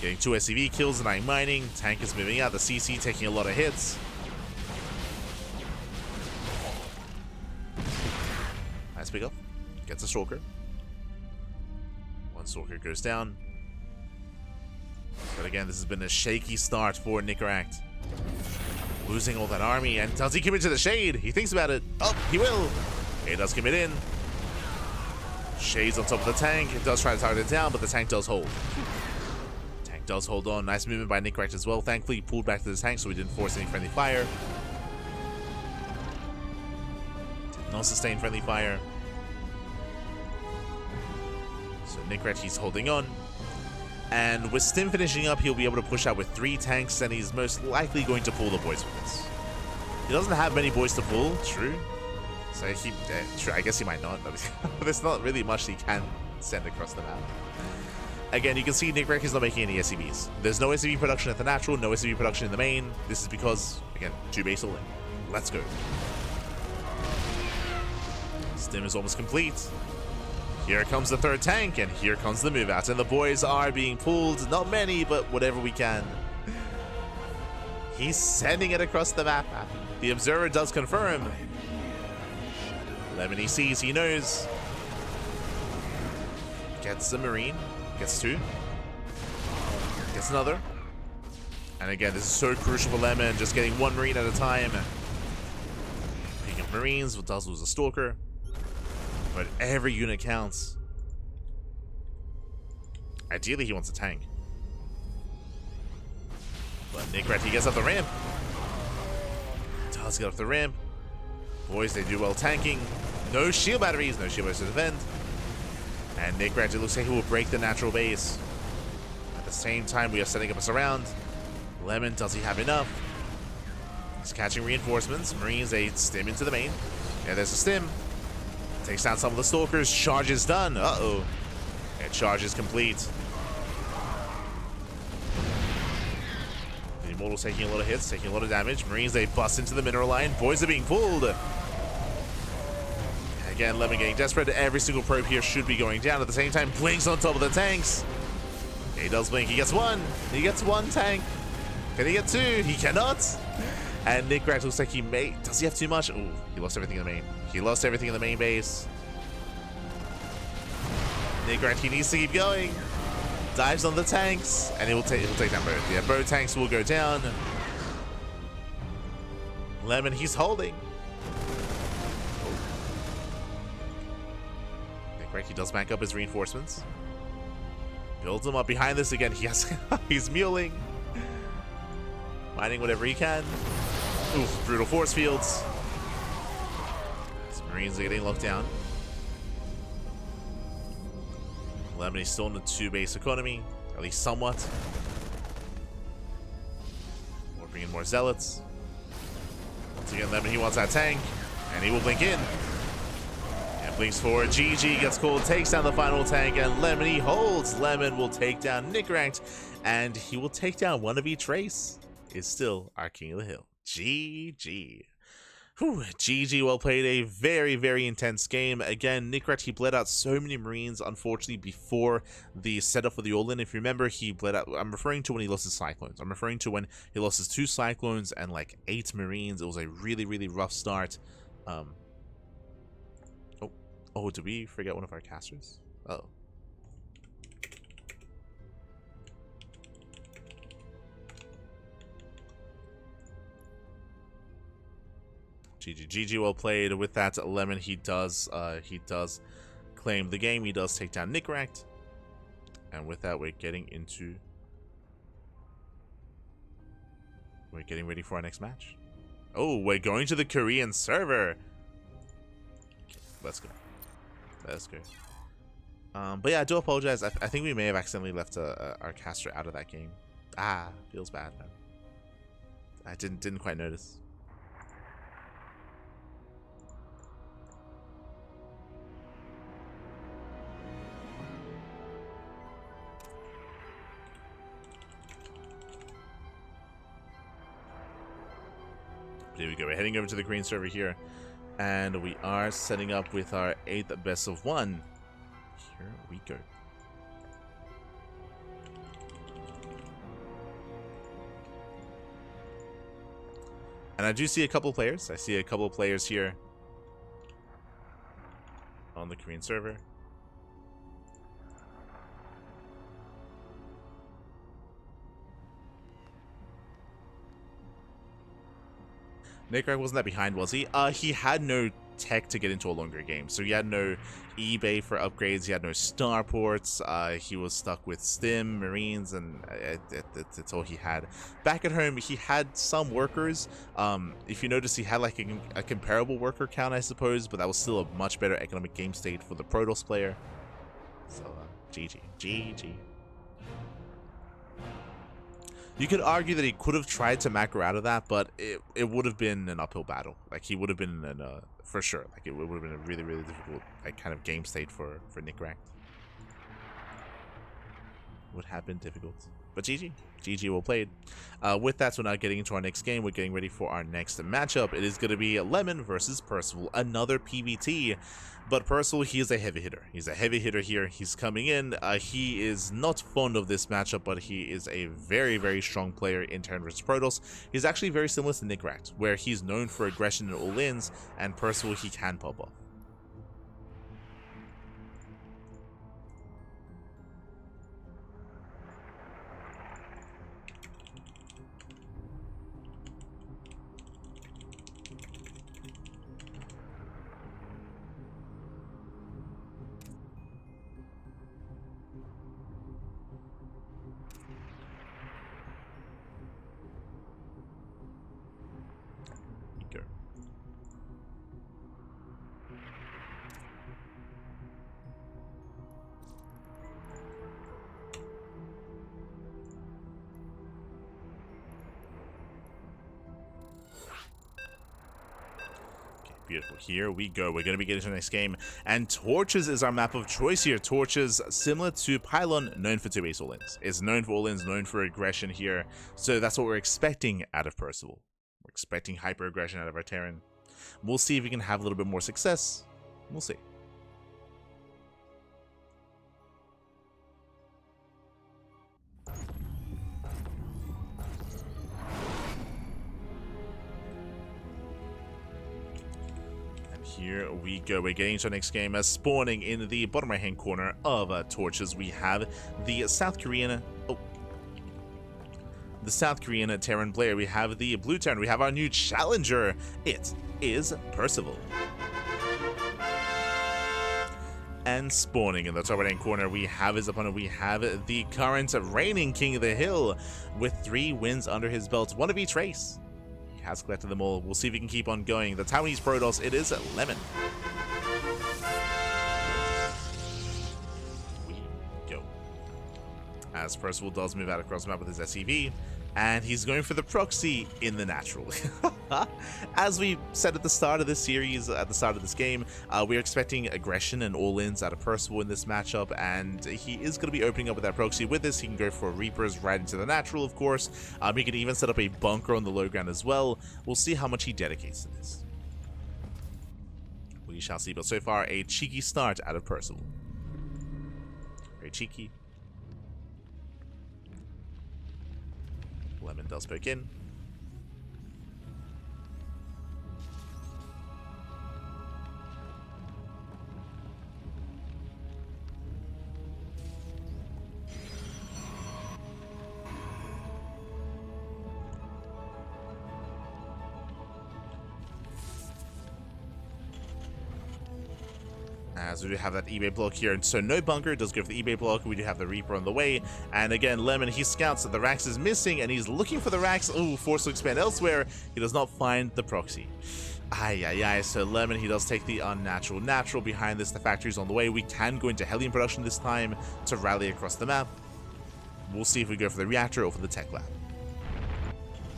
Getting 2 SCV kills, denying mining. Tank is moving out, the CC taking a lot of hits. Nice pick up. Gets a Stalker. 1 Stalker goes down. But again, this has been a shaky start for Nicoract. Losing all that army, and does he commit to the Shade? He thinks about it. Oh, he will. He does commit in. Shade's on top of the tank. It does try to target it down, but the tank does hold. Tank does hold on. Nice movement by Nicoract as well. Thankfully, he pulled back to the tank so he didn't force any friendly fire. Did not sustain friendly fire. So Nicoract, he's holding on. And with Stim finishing up, he'll be able to push out with 3 tanks, and he's most likely going to pull the boys with this. He doesn't have many boys to pull, true. So true, I guess he might not. There's not really much he can send across the map. Again, you can see Nicoract is not making any SCVs. There's no SCV production at the natural, no SCV production in the main. This is because, again, 2-base all in. Let's go. Stim is almost complete. Here comes the 3rd tank, and here comes the move out. And the boys are being pulled. Not many, but whatever we can. He's sending it across the map. The observer does confirm. Lemon, he sees, he knows. Gets a Marine. Gets 2. Gets another. And again, this is so crucial for Lemon. Just getting 1 Marine at a time. Picking up Marines, does lose a Stalker. But every unit counts. Ideally, he wants a tank. But Nicoract, he gets up the ramp. Does get off the ramp. Boys, they do well tanking. No shield batteries. No shield batteries to defend. And Nicoract, it looks like he will break the natural base. At the same time, we are setting up a surround. Lemon, does he have enough? He's catching reinforcements. Marines, they stim into the main. Yeah, there's a stim. Takes down some of the stalkers. Charge is done. Uh-oh. And charge is complete. The Immortal's taking a lot of hits, taking a lot of damage. Marines, they bust into the mineral line. Boys are being pulled. And again, Lemon getting desperate. Every single probe here should be going down. At the same time, blinks on top of the tanks. He does blink. He gets one. He gets one tank. Can he get two? He cannot. And Nicoract looks like he may... Does he have too much? Ooh, he lost everything in the main. He lost everything in the main base. Nicoract, he needs to keep going. Dives on the tanks, and he'll take down both. Yeah, both tanks will go down. Lemon, he's holding. Nicoract, he does back up his reinforcements. Builds them up behind this again. He has... he's muling. Mining whatever he can. Oof, brutal force fields. His Marines are getting locked down. Lemon is still in the 2-base economy, at least somewhat. We're bringing more zealots. Once again, Lemon, he wants that tank, and he will blink in. And blinks forward. GG gets called, takes down the final tank, and Lemon, he holds. Lemon will take down Nicoract, and he will take down one of each race. Is still our King of the Hill. GG. Whew, GG, well played. A very, very intense game. Again, Nicoract, he bled out so many Marines, unfortunately, before the setup for the all-in. If you remember, he bled out... I'm referring to when he lost his Cyclones. I'm referring to when he lost his 2 Cyclones and like 8 Marines. It was a really, really rough start. Oh, did we forget one of our casters? Uh-oh. GG, well played. With that, Lemon, he does claim the game. He does take down Nicoract, and with that, we're getting ready for our next match. Oh, we're going to the Korean server. Okay, let's go. But yeah, I do apologize. I think we may have accidentally left our caster out of that game. Feels bad, man. I didn't quite notice. There we go. We're heading over to the green server here, and we are setting up with our 8th best of 1. Here we go. And I do see a couple players. I see a couple players here on the Korean server. Nicoract wasn't that behind, was he? He had no tech to get into a longer game, so he had no eBay for upgrades. He had no starports. He was stuck with Stim, Marines, and that's all he had. Back at home, he had some workers. If you notice, he had like a comparable worker count, I suppose, but that was still a much better economic game state for the Protoss player. So, GG. You could argue that he could have tried to macro out of that, but it would have been an uphill battle. Like, he would have been in for sure. Like, it would have been a really, really difficult kind of game state for Nicoract. Would have been difficult. But GG, well played. With that, so now getting into our next game, we're getting ready for our next matchup. It is going to be Lemon versus Percival, another PvT. But Percival, he is a heavy hitter. He's a heavy hitter here. He's coming in. He is not fond of this matchup, but he is a very, very strong player in turn versus Protoss. He's actually very similar to Nicoract, where he's known for aggression in all-ins, and Percival, he can pop off. Beautiful. Here we go. We're going to be getting to the next game. And Torches is our map of choice here. Torches, similar to Pylon, known for 2-base all-ins. It's known for all-ins, known for aggression here. So that's what we're expecting out of Percival. We're expecting hyper-aggression out of our Terran. We'll see if we can have a little bit more success. We'll see. Here we go. We're getting to our next game. Spawning in the bottom right hand corner of Torches, we have the South Korean Terran player. We have the blue Terran. We have our new challenger. It is Percival. And spawning in the top right hand corner, we have his opponent. We have the current reigning king of the hill with 3 wins under his belt, one of each race. Has collected them all. We'll see if he can keep on going. The Taiwanese Protoss, it is Lemon. We go. As Percival does move out across the map with his SCV, and he's going for the proxy in the natural. As we said at the start of this series, at the start of this game, we're expecting aggression and all-ins out of Percival in this matchup, and he is going to be opening up with that proxy. With this, he can go for Reapers right into the natural, of course. He can even set up a bunker on the low ground as well. We'll see how much he dedicates to this. We shall see, but so far, a cheeky start out of Percival. Very cheeky. Lemon does poke in. As we do have that eBay block here, and so no bunker, does go for the eBay block. We do have the Reaper on the way, and again, Lemon, he scouts that the Rax is missing, and he's looking for the Rax. Ooh, forced to expand elsewhere. He does not find the proxy. So Lemon, he does take the unnatural natural. Behind this, the factory's on the way. We can go into Hellion production this time to rally across the map. We'll see if we go for the reactor or for the tech lab.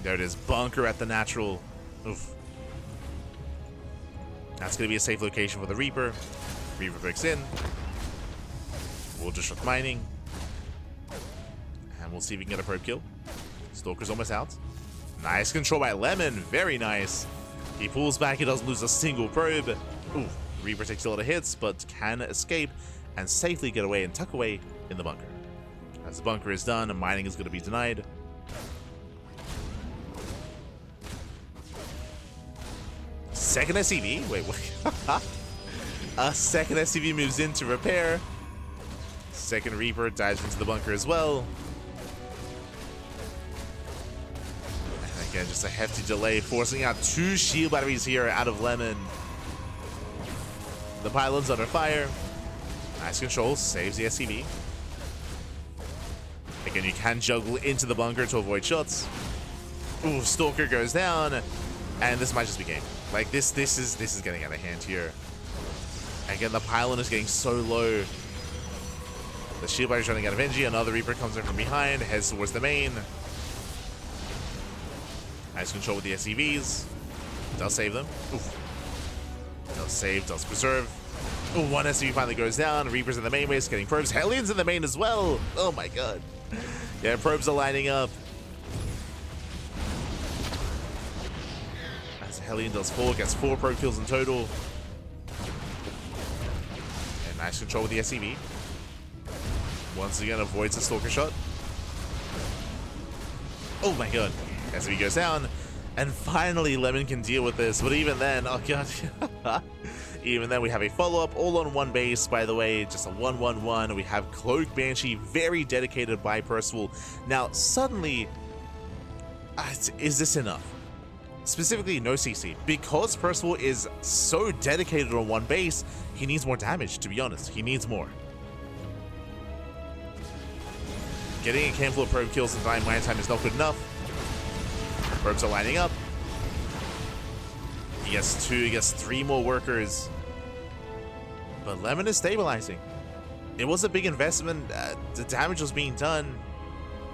There it is, bunker at the natural. Oof. That's going to be a safe location for the Reaper. Reaper breaks in. We'll disrupt mining. And we'll see if we can get a probe kill. Stalker's almost out. Nice control by Lemon. Very nice. He pulls back. He doesn't lose a single probe. Ooh, Reaper takes a lot of hits, but can escape and safely get away and tuck away in the bunker. As the bunker is done, mining is going to be denied. Second SCV? Wait, what? A second SCV moves in to repair. Second Reaper dives into the bunker as well. And again, just a hefty delay, forcing out 2 shield batteries here out of Lemon. The pylon's under fire. Nice control, saves the SCV. Again, you can juggle into the bunker to avoid shots. Ooh, Stalker goes down. And this might just be game. Like, this is getting out of hand here. Again, the pylon is getting so low. The shield battery's running out of energy. Another Reaper comes in from behind, heads towards the main. Nice control with the SCVs. Does save them. Oof. Does save, does preserve. Ooh, one SCV finally goes down. Reaper's in the main base, getting probes. Hellion's in the main as well. Oh my god. Yeah, probes are lining up. As Hellion does 4, gets 4 probe kills in total. Nice control with the SCV. Once again, avoids the Stalker shot. Oh my god. SCV goes down. And finally, Lemon can deal with this. But even then, oh god. Even then, we have a follow-up all on one base, by the way. Just a 1-1-1. We have Cloak Banshee, very dedicated by Percival. Now, suddenly, is this enough? Specifically, no CC. Because Percival is so dedicated on one base, he needs more damage, to be honest. He needs more. Getting a handful of probe kills in mine time is not good enough. Probes are lining up. He gets 2, he gets 3 more workers. But Lemon is stabilizing. It was a big investment. The damage was being done.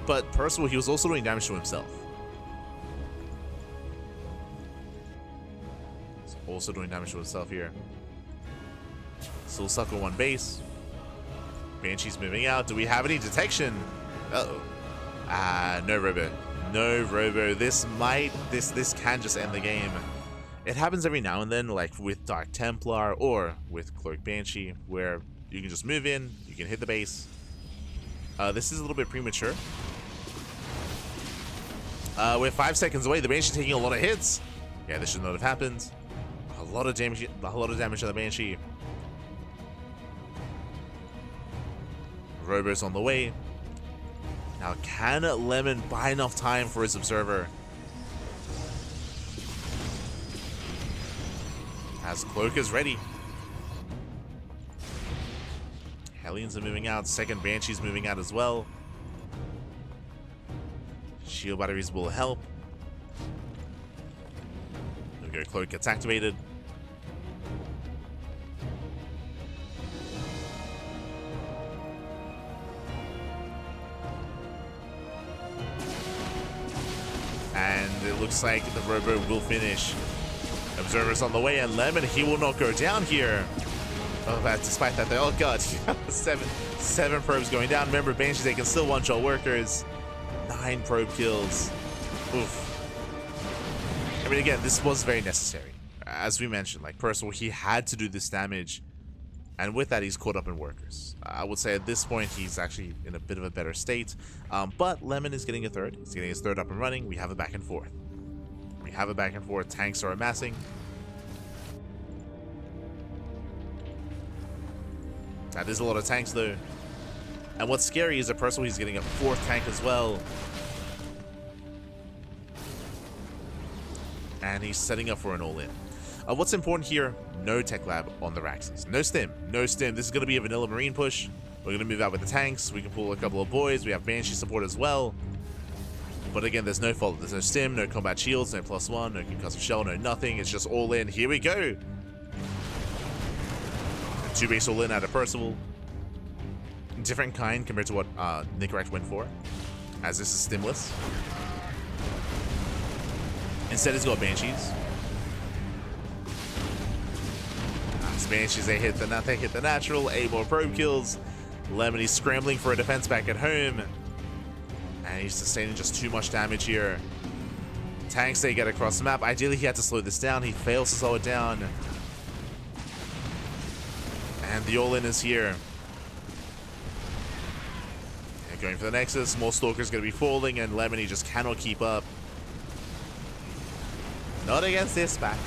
But Percival, he was also doing damage to himself. Also doing damage to himself here. Still stuck on one base. Banshee's moving out. Do we have any detection? Uh-oh. No robo. No robo. This can just end the game. It happens every now and then, like with Dark Templar or with Cloak Banshee, where you can just move in, you can hit the base. This is a little bit premature. We're 5 seconds away. The Banshee taking a lot of hits. Yeah, this should not have happened. A lot of damage to the Banshee. Robo's on the way. Now, can Lemon buy enough time for his Observer? As Cloak is ready. Hellions are moving out. Second Banshee's moving out as well. Shield batteries will help. There we go. Cloak gets activated. And it looks like the Robo will finish. Observer's on the way, and Lemon, he will not go down here. Oh, but despite that, oh god, seven probes going down. Remember, Banshees, they can still one-shot workers. 9 probe kills. Oof. I mean, again, this was very necessary. As we mentioned, like Percival, he had to do this damage. And with that, he's caught up in workers. I would say at this point, he's actually in a bit of a better state. But Lemon is getting a third. He's getting his third up and running. We have a back and forth. We have a back and forth. Tanks are amassing. That is a lot of tanks, though. And what's scary is that Percival, he's getting a 4th tank as well. And he's setting up for an all-in. What's important here, no tech lab on the Raxus. No stim. No stim. This is going to be a vanilla marine push. We're going to move out with the tanks. We can pull a couple of boys. We have Banshee support as well. But again, there's no follow. There's no stim, no combat shields, no +1, no concussive shell, no nothing. It's just all in. Here we go. 2 base all in out of Percival. Different kind compared to what Nicoract went for, as this is stimless. Instead, he's got Banshees. Banshees, they hit the natural. 8 more probe kills. Lemon, he's scrambling for a defense back at home. And he's sustaining just too much damage here. Tanks, they get across the map. Ideally, he had to slow this down. He fails to slow it down. And the all-in is here. And going for the Nexus. More Stalkers going to be falling. And Lemon, he just cannot keep up. Not against this back.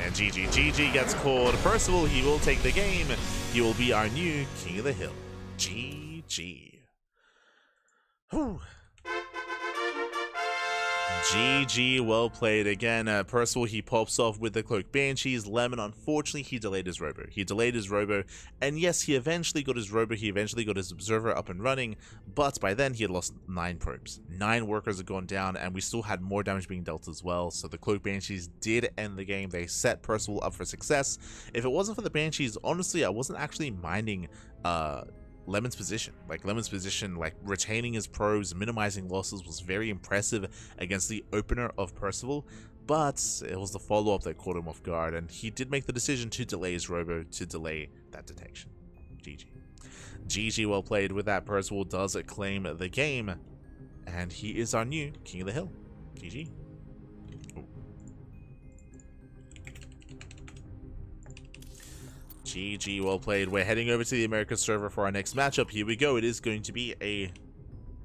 And GG gets called. Percival, he will take the game. He will be our new King of the Hill. GG. Whew. GG, well played again. Percival, he pops off with the Cloak Banshees. Lemon, unfortunately, he delayed his robo. And yes, he eventually got his robo. He eventually got his Observer up and running. But by then, he had lost 9 probes. 9 workers had gone down, and we still had more damage being dealt as well. So the Cloak Banshees did end the game. They set Percival up for success. If it wasn't for the Banshees, honestly, I wasn't actually minding Lemon's position. Like retaining his probes, minimizing losses was very impressive against the opener of Percival, but it was the follow-up that caught him off guard, and he did make the decision to delay his robo, to delay that detection. GG, well played. With that, Percival does claim the game, and he is our new King of the Hill. GG. GG, well played. We're heading over to the American server for our next matchup. Here we go. It is going to be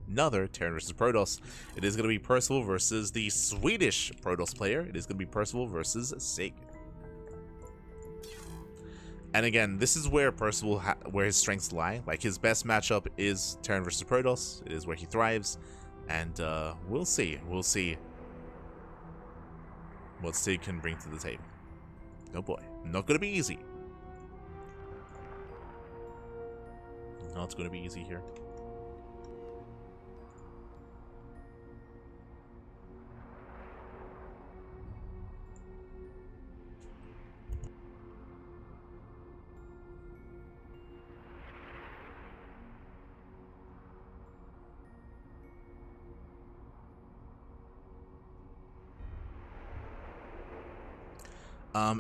another Terran versus Protoss. It is going to be Percival versus the Swedish Protoss player. It is going to be Percival versus Sigge. And again, this is where Percival, where his strengths lie. Like, his best matchup is Terran versus Protoss. It is where he thrives. And we'll see. We'll see what Sigge can bring to the table. Oh boy. Not going to be easy. Not going to be easy here.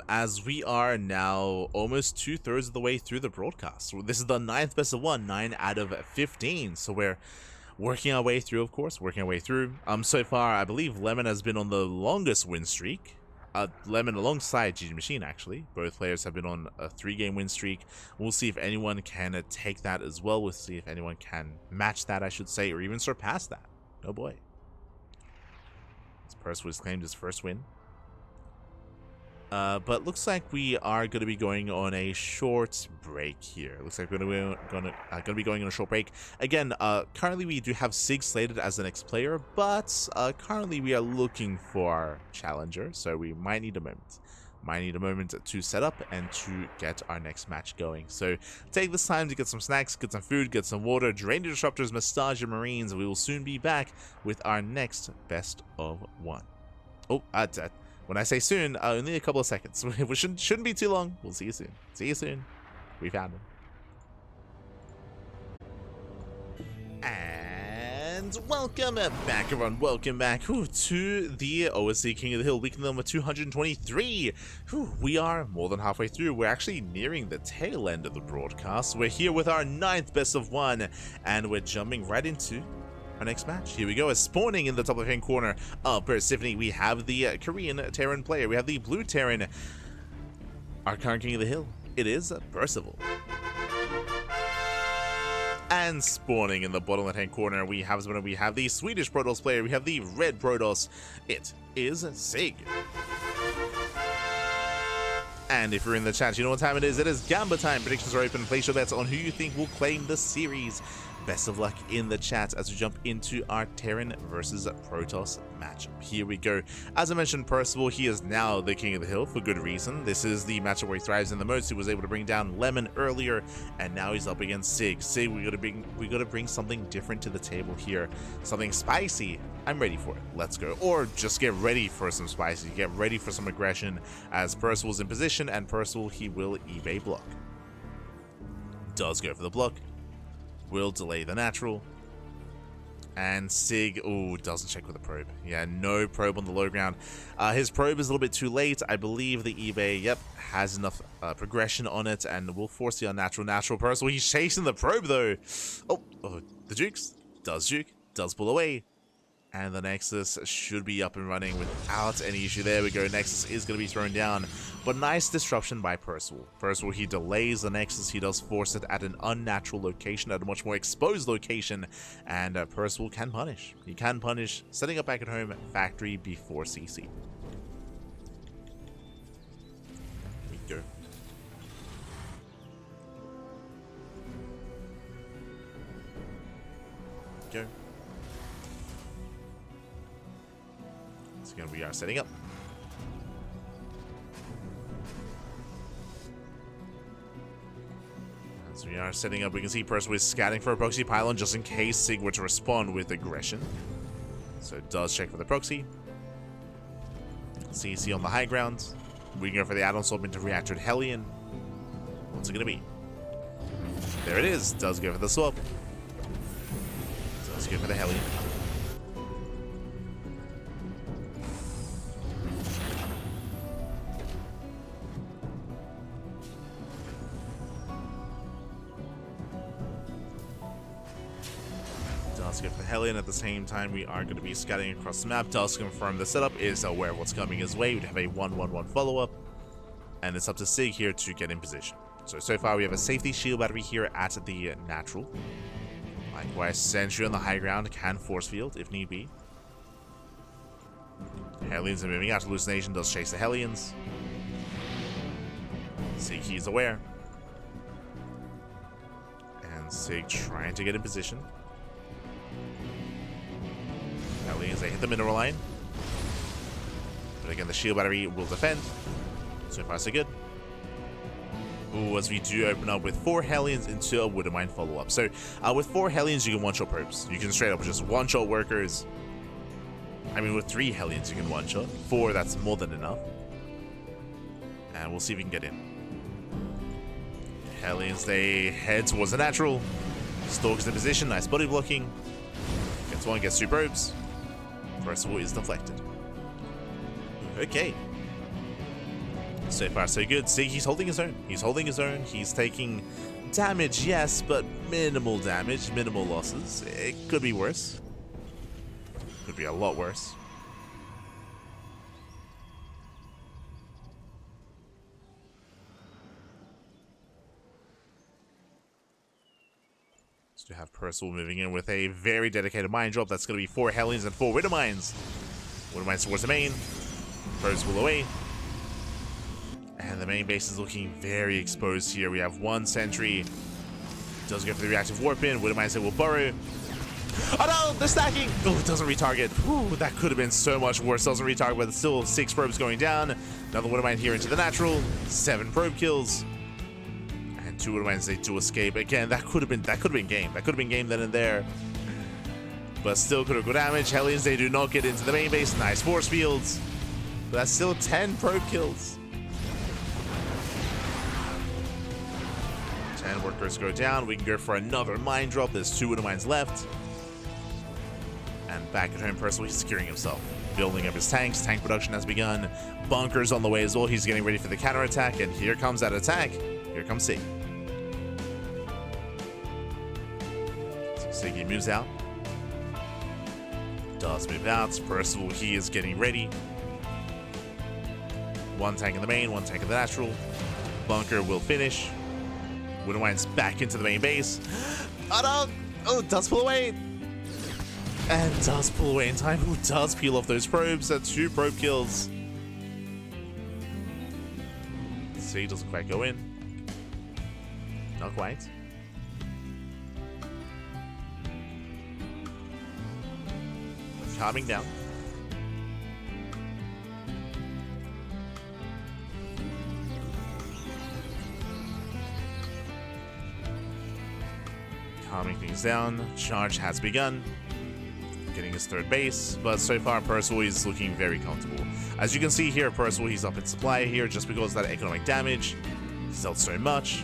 As we are now almost 2/3 of the way through the broadcast. So this is the 9th best of 1, 9 out of 15. So we're working our way through, of course, so far, I believe Lemon has been on the longest win streak. Lemon alongside GgMaChine, actually. Both players have been on a 3-game win streak. We'll see if anyone can take that as well. We'll see if anyone can match that, I should say, or even surpass that. Oh boy. This Percival has claimed his first win. But looks like we are going to be going on a short break here. Looks like we're going to be going on a short break. Again, currently we do have Sigge slated as the next player, but currently we are looking for our challenger, so we might need a moment. To set up and to get our next match going. So take this time to get some snacks, get some food, get some water, drain your disruptors, massage your marines. We will soon be back with our next best of 1. Oh, when I say soon, only a couple of seconds. We shouldn't be too long. We'll see you soon. See you soon. We found him. And welcome back, everyone. Welcome back to the OSC King of the Hill, week number 223. We are more than halfway through. We're actually nearing the tail end of the broadcast. We're here with our 9th best of 1, and we're jumping right into our next match. Here we go. As spawning in the top left-hand corner of Percival, we have the Korean Terran player. We have the blue Terran, our current King of the Hill. It is Percival. And spawning in the bottom left-hand corner, we have the Swedish Protoss player. We have the red Protoss. It is Sigge. And if you're in the chat, you know what time it is. It is Gamba time. Predictions are open. Place your bets on who you think will claim the series. Best of luck in the chat as we jump into our Terran versus Protoss matchup. Here we go. As I mentioned, Percival, he is now the King of the Hill for good reason. This is the matchup where he thrives in the most. He was able to bring down Lemon earlier, and now he's up against Sigge. Sigge, we gotta bring something different to the table here. Something spicy. I'm ready for it. Let's go. Or just get ready for some spicy. Get ready for some aggression as Percival's in position, and Percival, he will eBay block. Does go for the block. Will delay the natural. And Sigge, doesn't check with a probe. Yeah, no probe on the low ground. His probe is a little bit too late. I believe the eBay, has enough progression on it and will force the unnatural natural Percival. He's chasing the probe though. The jukes. Does juke. Does pull away. And the Nexus should be up and running without any issue. There we go. Nexus is going to be thrown down. But nice disruption by Percival. Percival, he delays the Nexus. He does force it at an unnatural location, at a much more exposed location. And Percival can punish. He can punish, setting up back at home, factory before CC. Here we go. Go. Again, we are setting up. As we are setting up, we can see Percival is scouting for a proxy pylon just in case Sigge were to respond with aggression. So it does check for the proxy. CC on the high ground. We can go for the add-on swap into reactor Hellion. What's it going to be? There it is. Does go for the swap. Does go for the Hellion. Go for the Hellion. At the same time, we are going to be scouting across the map. Does confirm the setup is aware of what's coming his way. We'd have a 1-1-1 follow-up, and it's up to Sigge here to get in position. So far we have a safety shield battery here at the natural. Likewise, Sentry on the high ground can force field if need be. Hellions are moving out. Hallucination does chase the Hellions. Sigge, he's aware. And Sigge trying to get in position. Hellions, they hit the mineral line. But again, the shield battery will defend. So far, so good. As we do open up with 4 Hellions into a Wood Mine follow-up. So, with 4 Hellions, you can one-shot probes. You can straight up just one-shot workers. I mean, with 3 Hellions, you can one-shot. 4, that's more than enough. And we'll see if we can get in. Hellions, they head towards the natural. Stalks in position, nice body blocking. Gets one, gets 2 probes. Percival is deflected. Okay. So far, so good. See, he's holding his own. He's holding his own. He's taking damage, yes, but minimal damage, minimal losses. It could be worse. Could be a lot worse. To have Percival moving in with a very dedicated mine drop. That's going to be 4 Hellions and 4 Widow Mines. Widow Mines towards the main. Percival away. And the main base is looking very exposed here. We have 1 sentry. Does go for the reactive warp in. Widow Mines will burrow. Oh no, they're stacking. Oh, it doesn't retarget. Whew, that could have been so much worse. Doesn't retarget, but it's still 6 probes going down. Another Widow Mine here into the natural. 7 probe kills. 2 Widow Mines, they do escape. Again, that could have been game. That could have been game then and there. But still critical damage. Hellions, they do not get into the main base. Nice force fields. But that's still 10 probe kills. 10 workers go down. We can go for another mine drop. There's 2 Widow Mines left. And back at home, Percival, he's securing himself. Building up his tanks. Tank production has begun. Bunkers on the way as well. He's getting ready for the counterattack. And here comes that attack. Here comes Sigge. Sigge moves out. Does move out. Percival, he is getting ready. 1 tank in the main, 1 tank in the natural. Bunker will finish. Widow Mines back into the main base. Oh no! Oh, does pull away. And does pull away in time. Who does peel off those probes? That's 2 probe kills. Sigge doesn't quite go in. Not quite. Calming down. Calming things down. Charge has begun. Getting his 3rd base, but so far Percival is looking very comfortable. As you can see here, Percival, he's up in supply here just because of that economic damage. He's dealt so much.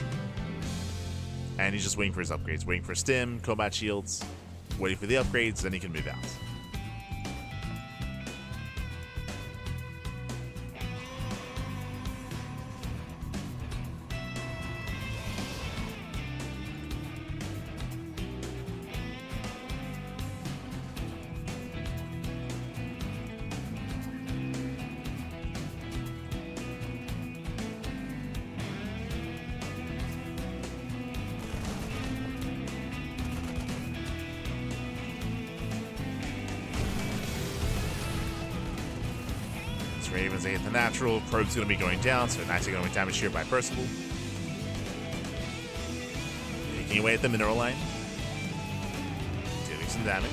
And he's just waiting for his upgrades. Waiting for stim, combat shields. Waiting for the upgrades, then he can move out. Ravens, they hit the natural. Probe's going to be going down, so nice economic damage here by Percival. Taking away at the mineral line. Dealing some damage.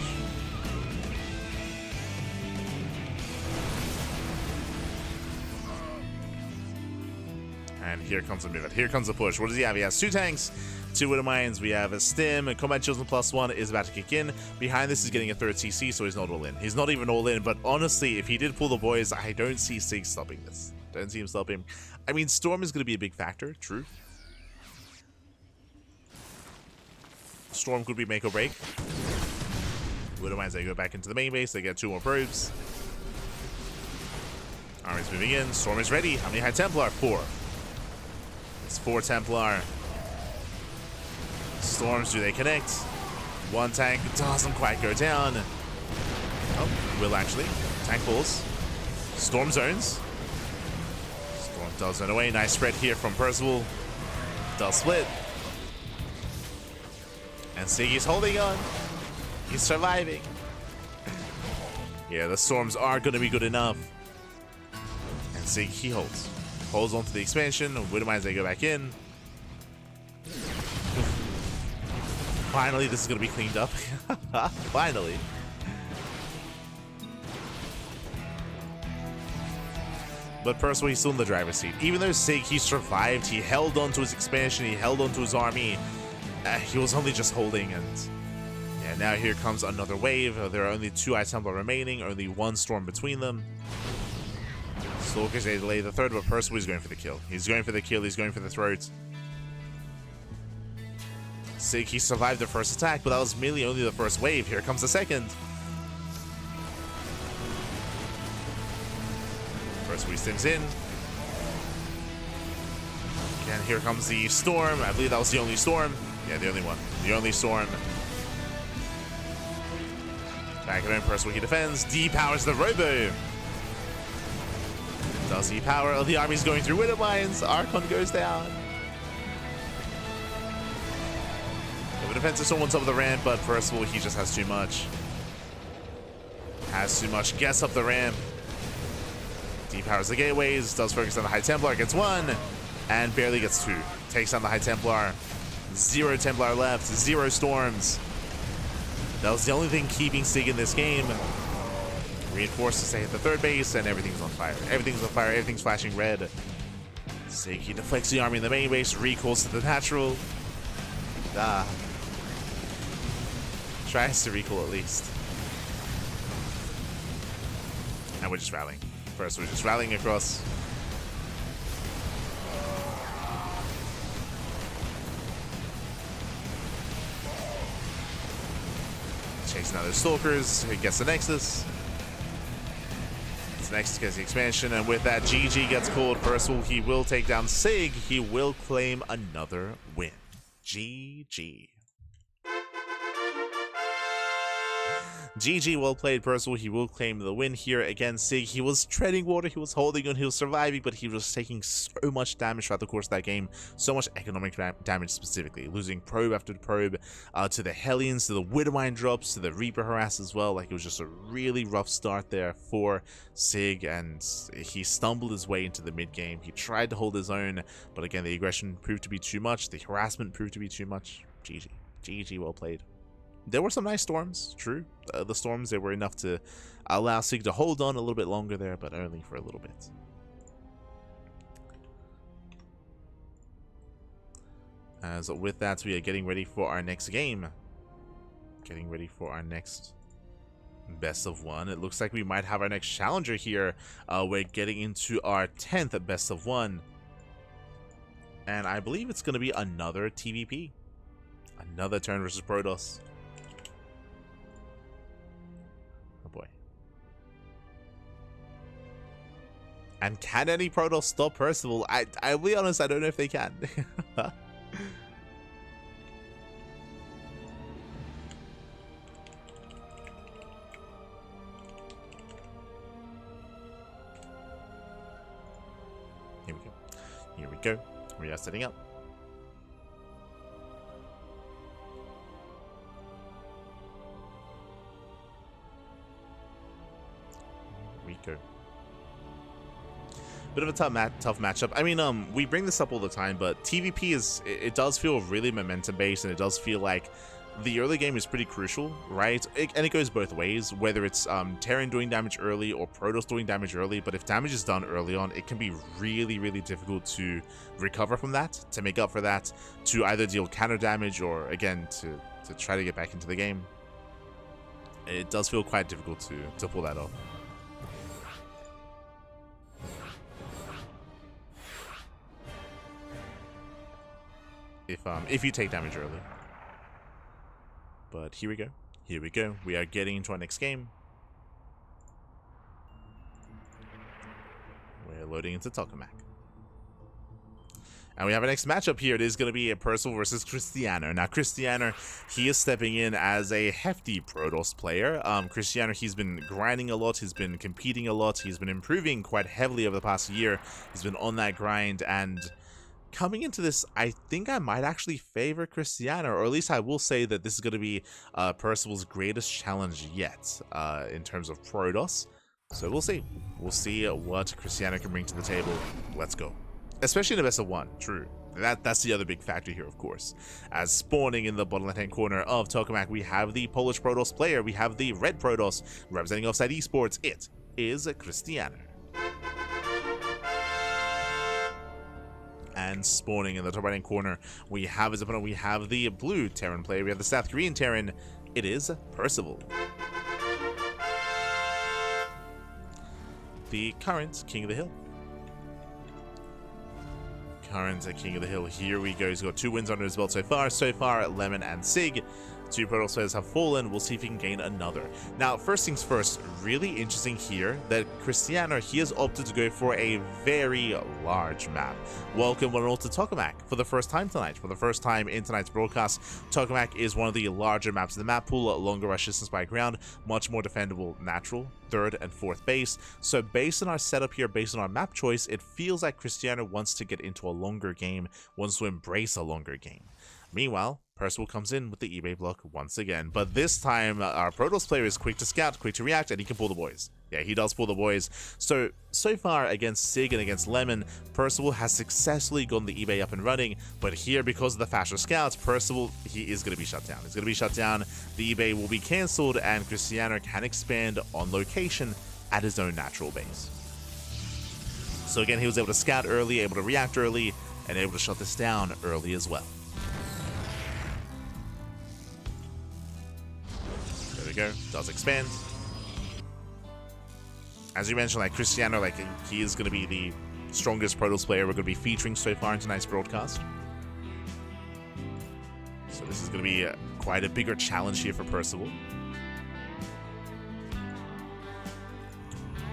And here comes the move. Here comes the push. What does he have? He has 2 tanks, 2 Widow Mines. We have a stim. Combat shields and +1 is about to kick in. Behind this is getting a 3rd CC, so he's not all in. He's not even all in, but honestly, if he did pull the boys, I don't see Sigge stopping this. Don't see him stopping. I mean, Storm is going to be a big factor, true. Storm could be make or break. Widow Mines, they go back into the main base. They get 2 more probes. Army's moving in. Storm is ready. How many High Templar? 4. It's 4 Templar. Storms, do they connect? 1 tank doesn't quite go down. Oh, will actually. Tank falls. Storm zones. Storm does zone away. Nice spread here from Percival. Does split. And Sigge's holding on. He's surviving. Yeah, the Storms are going to be good enough. And Sigge, he holds. Holds onto the expansion. Widow Mines, they go back in. Finally, this is going to be cleaned up. Finally. But Percival, he's still in the driver's seat. Even though Sigge, he survived, he held on to his expansion, he held on to his army. He was only just holding, and yeah, now here comes another wave. There are only 2 High Templar remaining, only 1 Storm between them. Stalkers, they delay the 3rd, but Percival is going for the kill. He's going for the kill, he's going for the throat. Sigge, he survived the 1st attack, but that was merely only the 1st wave. Here comes the 2nd. Percival stims in. And here comes the storm. I believe that was the only storm. Yeah, the only one. The only storm. Back at home, Percival, he defends. D-powers the robo. Does he power? Oh, the army's going through widow mines. Archon goes down. The defensive storm on top of the ramp, but Percival, he just has too much. Has too much. Gets up the ramp. D-powers the gateways. Does focus on the High Templar. Gets one. And barely gets two. Takes down the High Templar. 0 Templar left. 0 storms. That was the only thing keeping Sig in this game. Reinforced to hit the third base, and everything's on fire. Everything's on fire. Everything's flashing red. Sig, he deflects the army in the main base. Recalls to the natural. Tries to recall at least. And we're just rallying. First, we're just rallying across. Chasing out those stalkers. He gets the Nexus. This Nexus gets the expansion, and with that, GG gets called. Percival, he will take down Sig. He will claim another win. GG. GG, well played, Percival. He will claim the win here against Sig. He was treading water, he was holding on, he was surviving, but he was taking so much damage throughout the course of that game. So much economic damage specifically. Losing probe after probe to the Hellions, to the Widowmine drops, to the Reaper harass as well. Like, it was just a really rough start there for Sig, and he stumbled his way into the mid game. He tried to hold his own, but again, the aggression proved to be too much. The harassment proved to be too much. GG. GG, well played. There were some nice storms, true. The storms, they were enough to allow Sig to hold on a little bit longer there, but only for a little bit. As with that, we are getting ready for our next game. Getting ready for our next best of one. It looks like we might have our next challenger here. We're getting into our 10th best of one. And I believe it's going to be another TVP. Another turn versus Protoss. Oh boy. And can any Protoss stop Percival? I'll be honest, I don't know if they can. Here we go. Here we go. We are setting up. Rico. Bit of a tough matchup. I mean, we bring this up all the time, but TVP is, it does feel really momentum based, and it does feel like the early game is pretty crucial, right? And it goes both ways, whether it's Terran doing damage early or Protoss doing damage early. But if damage is done early on, it can be really, really difficult to recover from that, to make up for that, to either deal counter damage or again to try to get back into the game. It does feel quite difficult to pull that off. If you take damage early. But here we go. Here we go. We are getting into our next game. We're loading into Tokamak. And we have our next matchup here. It is going to be a Percival versus Krystianer. Now, Krystianer, he is stepping in as a hefty Protoss player. Krystianer, he's been grinding a lot. He's been competing a lot. He's been improving quite heavily over the past year. He's been on that grind, and coming into this, I think I might actually favor Krystianer, or at least I will say that this is going to be Percival's greatest challenge yet in terms of Protoss. So we'll see. We'll see what Krystianer can bring to the table. Let's go. Especially in a best of one, true. That's the other big factor here, of course. As spawning in the bottom left-hand corner of Tokamak, we have the Polish Protoss player. We have the red Protoss representing Offside Esports. It is Krystianer. And spawning in the top right-hand corner, we have his opponent. We have the blue Terran player. We have the South Korean Terran. It is Percival. The current King of the Hill. Current King of the Hill. Here we go. He's got 2 wins under his belt so far. Lemon and Sig. 2 Protoss players have fallen. We'll see if he can gain another. Now, first things first, really interesting here that Krystianer, he has opted to go for a very large map. Welcome one and all to Tokamak for the first time tonight. For the first time in tonight's broadcast, Tokamak is one of the larger maps in the map pool, longer rush distance by ground, much more defendable natural, 3rd and 4th base. So based on our setup here, based on our map choice, it feels like Krystianer wants to get into a longer game, wants to embrace a longer game. Meanwhile, Percival comes in with the eBay block once again, but this time our Protoss player is quick to scout, quick to react, and he can pull the boys. Yeah, he does pull the boys. So far against Sigge and against Lemon, Percival has successfully gotten the eBay up and running, but here, because of the faster scouts, Percival, he is going to be shut down. He's going to be shut down, the eBay will be cancelled, and Krystianer can expand on location at his own natural base. So again, he was able to scout early, able to react early, and able to shut this down early as well. There we go, does expand. As you mentioned, like Krystianer, like he is going to be the strongest Protoss player we're going to be featuring so far in tonight's broadcast. So this is going to be quite a bigger challenge here for Percival.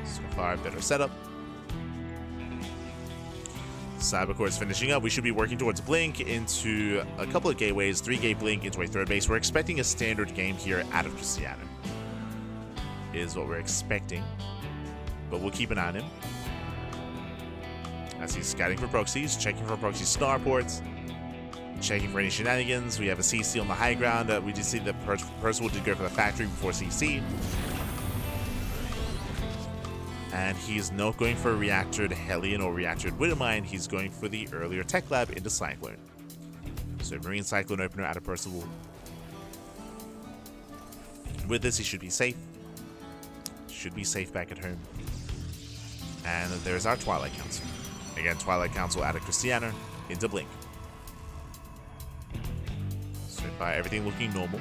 So far, better setup. Cybercore is finishing up. We should be working towards Blink into a couple of gateways, 3-gate Blink into a 3rd base. We're expecting a standard game here out of Krystianer, is what we're expecting. But we'll keep an eye on him as he's scouting for proxies, checking for proxy starports, checking for any shenanigans. We have a CC on the high ground. We did see that Percival did go for the factory before CC. And he's not going for a reactored Hellion or reactored Widowmine. He's going for the earlier Tech Lab into Cyclone. So Marine Cyclone opener out of Percival. With this, he should be safe. Should be safe back at home. And there's our Twilight Council. Again, Twilight Council out of Krystianer into Blink. So far, everything looking normal.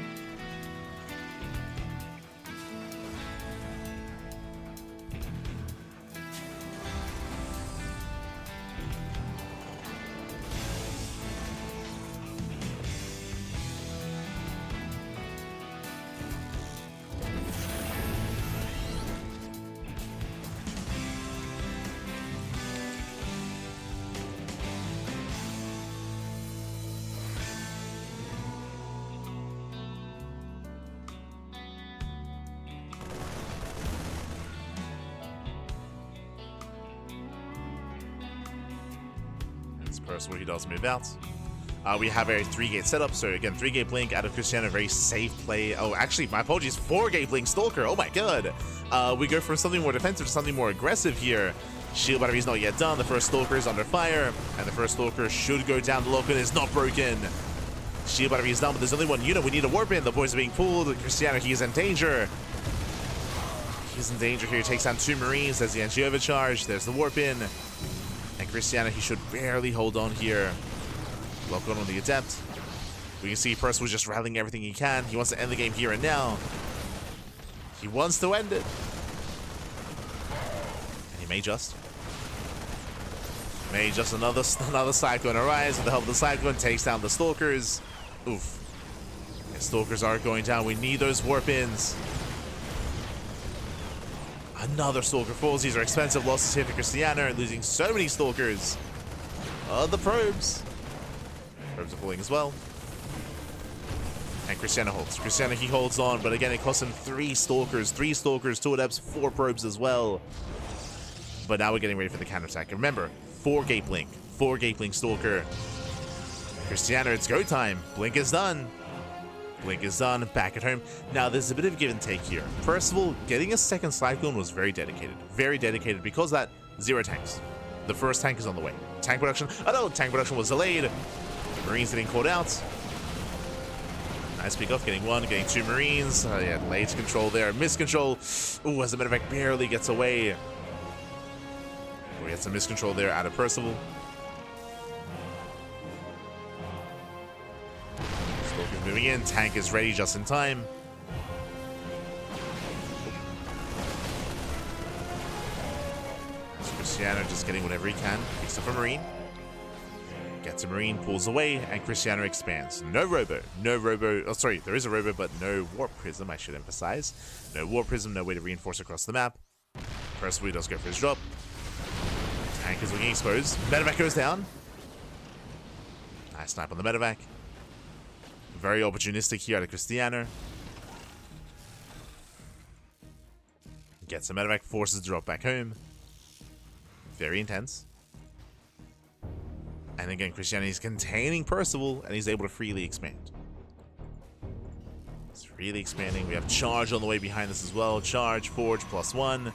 Percival, he does move out. We have a 3-gate setup, so again, 3-gate Blink out of Krystianer, very safe play. Oh, actually, my apologies, 4-gate Blink Stalker, oh my god. We go from something more defensive to something more aggressive here. Shield battery is not yet done, the first Stalker is under fire, and the first Stalker should go down. The lock-in is not broken. Shield battery is done, but there's only one unit. We need a warp in. The boys are being pulled. Krystianer, he is in danger. He's in danger here. He takes down 2 Marines. There's the NG overcharge. There's the warp in. And Krystianer, he should barely hold on here. Lock on the Adept. We can see Percival just rallying everything he can. He wants to end the game here and now. He wants to end it. And he may just. Another Cyclone arise with the help of the Cyclone. Takes down the Stalkers. Oof. And Stalkers are going down. We need those warp-ins. Another Stalker falls. These are expensive losses here for Krystianer, losing so many Stalkers. The probes. Probes are falling as well. And Krystianer holds. Krystianer, he holds on, but again, it costs him 3 Stalkers. 3 Stalkers, 2 Adepts, 4 probes as well. But now we're getting ready for the counterattack. Remember, 4-gate Blink. 4-gate Blink Stalker. Krystianer, it's go time. Blink is done. Blink is done, back at home. Now, there's a bit of give and take here. Percival, getting a second Cyclone was very dedicated. Very dedicated because that 0 tanks. The first tank is on the way. Tank production, oh no, tank production was delayed. Marines getting called out. Nice pick off, getting 1, getting 2 Marines. Yeah, late control there, miscontrol. Ooh, as a matter of fact, barely gets away. We had some miscontrol there out of Percival. Moving in, tank is ready just in time. So Krystianer just getting whatever he can. Picks up a Marine. Gets a Marine, pulls away, and Krystianer expands. No Robo. No Robo. Oh, sorry, there is a Robo, but no Warp Prism, I should emphasize. No Warp Prism, no way to reinforce across the map. Percival does go for his drop. Tank is looking exposed. Medevac goes down. Nice snipe on the Medevac. Very opportunistic here out of Krystianer. Gets a Medevac, forces the drop back home. Very intense. And again, Krystianer is containing Percival, and he's able to freely expand. He's freely expanding. We have Charge on the way behind us as well. Charge, Forge, +1.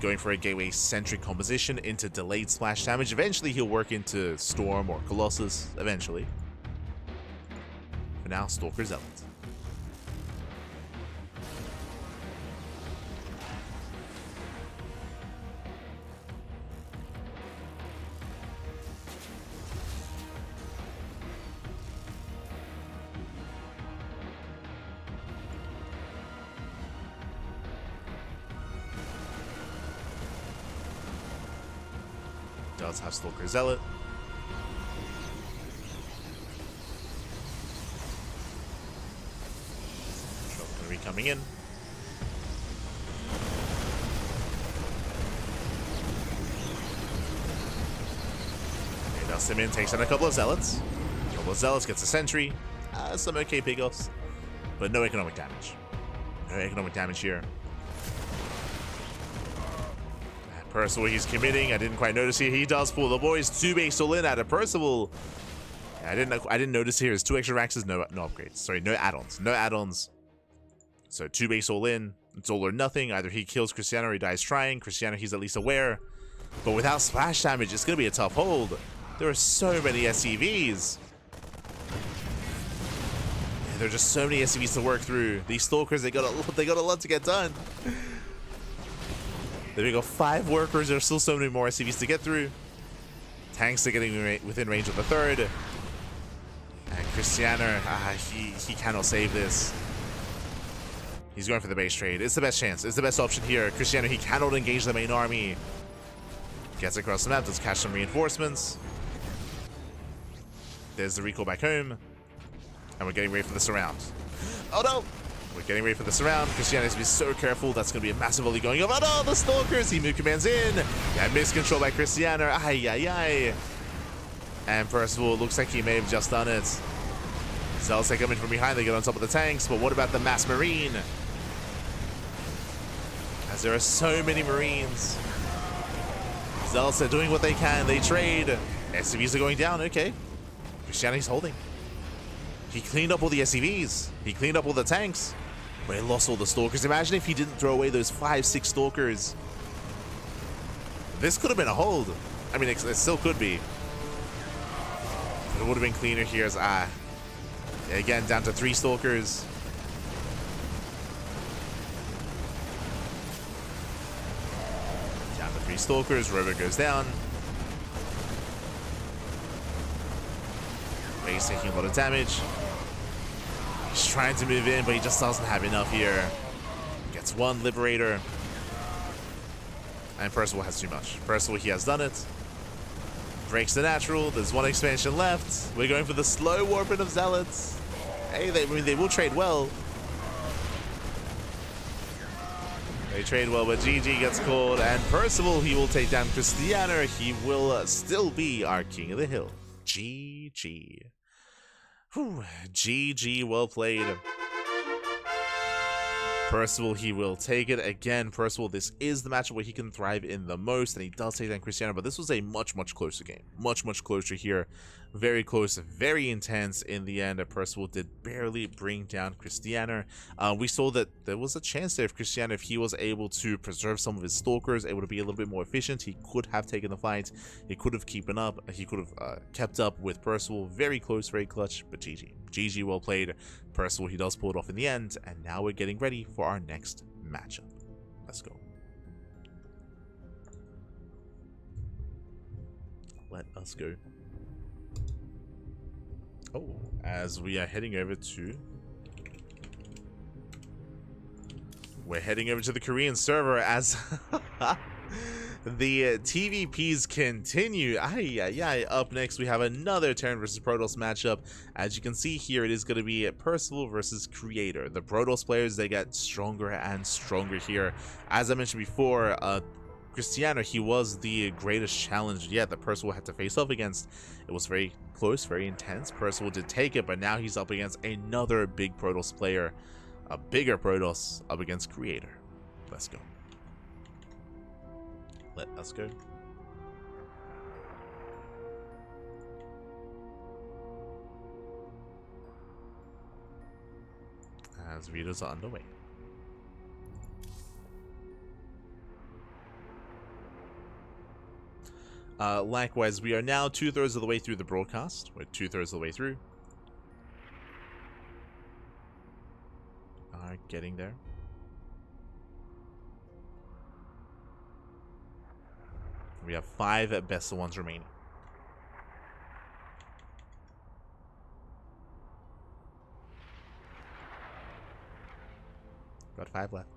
Going for a gateway-centric composition into delayed splash damage. Eventually, he'll work into Storm or Colossus. Eventually. For now, Stalker Zealot. Does have Stalker Zealot. Drop gonna be coming in. Okay, does him in, takes on a couple of Zealots. A couple of Zealots, gets a Sentry. Some okay pickoffs, but no economic damage. No economic damage here. Percival, he's committing. I didn't quite notice here. He does pull the boys. 2 base all in out of Percival. Yeah, I didn't notice here. His 2 extra Raxes, no upgrades. Sorry, no add-ons. No add-ons. So 2 base all in. It's all or nothing. Either he kills Krystianer or he dies trying. Krystianer, he's at least aware. But without splash damage, it's gonna be a tough hold. There are so many SCVs. Yeah, there are just so many SCVs to work through. These Stalkers, they got a lot to get done. There we go, 5 workers. There's still so many more SCVs to get through. Tanks are getting within range of the 3rd. And Krystianer, he cannot save this. He's going for the base trade. It's the best chance. It's the best option here. Krystianer, he cannot engage the main army. Gets across the map, does catch some reinforcements. There's the recall back home. And we're getting ready for the surround. Oh no! We're getting ready for the surround. Krystianer has to be so careful. That's going to be a massive volley going up. Oh no, the Stalkers! He move commands in. Yeah, miscontrol by Krystianer. Ay, ay, ay. And Percival, looks like he may have just done it. Zealots take coming from behind. They get on top of the tanks. But what about the mass Marine? As there are so many Marines. Zealots are doing what they can. They trade. SCVs are going down. Okay. Krystianer's holding. He cleaned up all the SCVs. He cleaned up all the tanks. But he lost all the Stalkers. Imagine if he didn't throw away those 5-6 Stalkers. This could have been a hold. I mean, it still could be. But it would have been cleaner here as again, down to 3 Stalkers. Down to 3 Stalkers. Rover goes down. He's taking a lot of damage. He's trying to move in, but he just doesn't have enough here. Gets 1 Liberator. And Percival has too much. Percival, he has done it. Breaks the natural. There's 1 expansion left. We're going for the slow warping of Zealots. Hey, they will trade well. They trade well, but GG gets called. And Percival, he will take down Krystianer. He will still be our King of the Hill. GG. Whew. GG, well played. Percival, he will take it again. Percival, this is the matchup where he can thrive in the most, and he does take down Krystianer, but this was a much closer game. Much closer here. Very close, very intense in the end. Percival did barely bring down Krystianer. We saw that there was a chance there if Krystianer, if he was able to preserve some of his Stalkers, able to be a little bit more efficient, he could have taken the fight. He could have kept up with Percival. Very close, very clutch, but GG. GG, well played. Percival, he does pull it off in the end, and now we're getting ready for our next matchup. Let's go. Let us go. Oh, as we are heading over to... We're heading over to the Korean server as... The TVPs continue. Up next, we have another Terran versus Protoss matchup. As you can see here, it is going to be Percival versus Creator. The Protoss players, they get stronger and stronger here. As I mentioned before, Krystianer, he was the greatest challenge yet that Percival had to face off against. It was very close, very intense. Percival did take it, but now he's up against another big Protoss player, a bigger Protoss up against Creator. Let's go. Let us go. As videos are underway. Likewise, we are now 2/3 of the way through the broadcast. We're 2/3 of the way through. Getting there. We have 5 best of ones remaining. Got 5 left.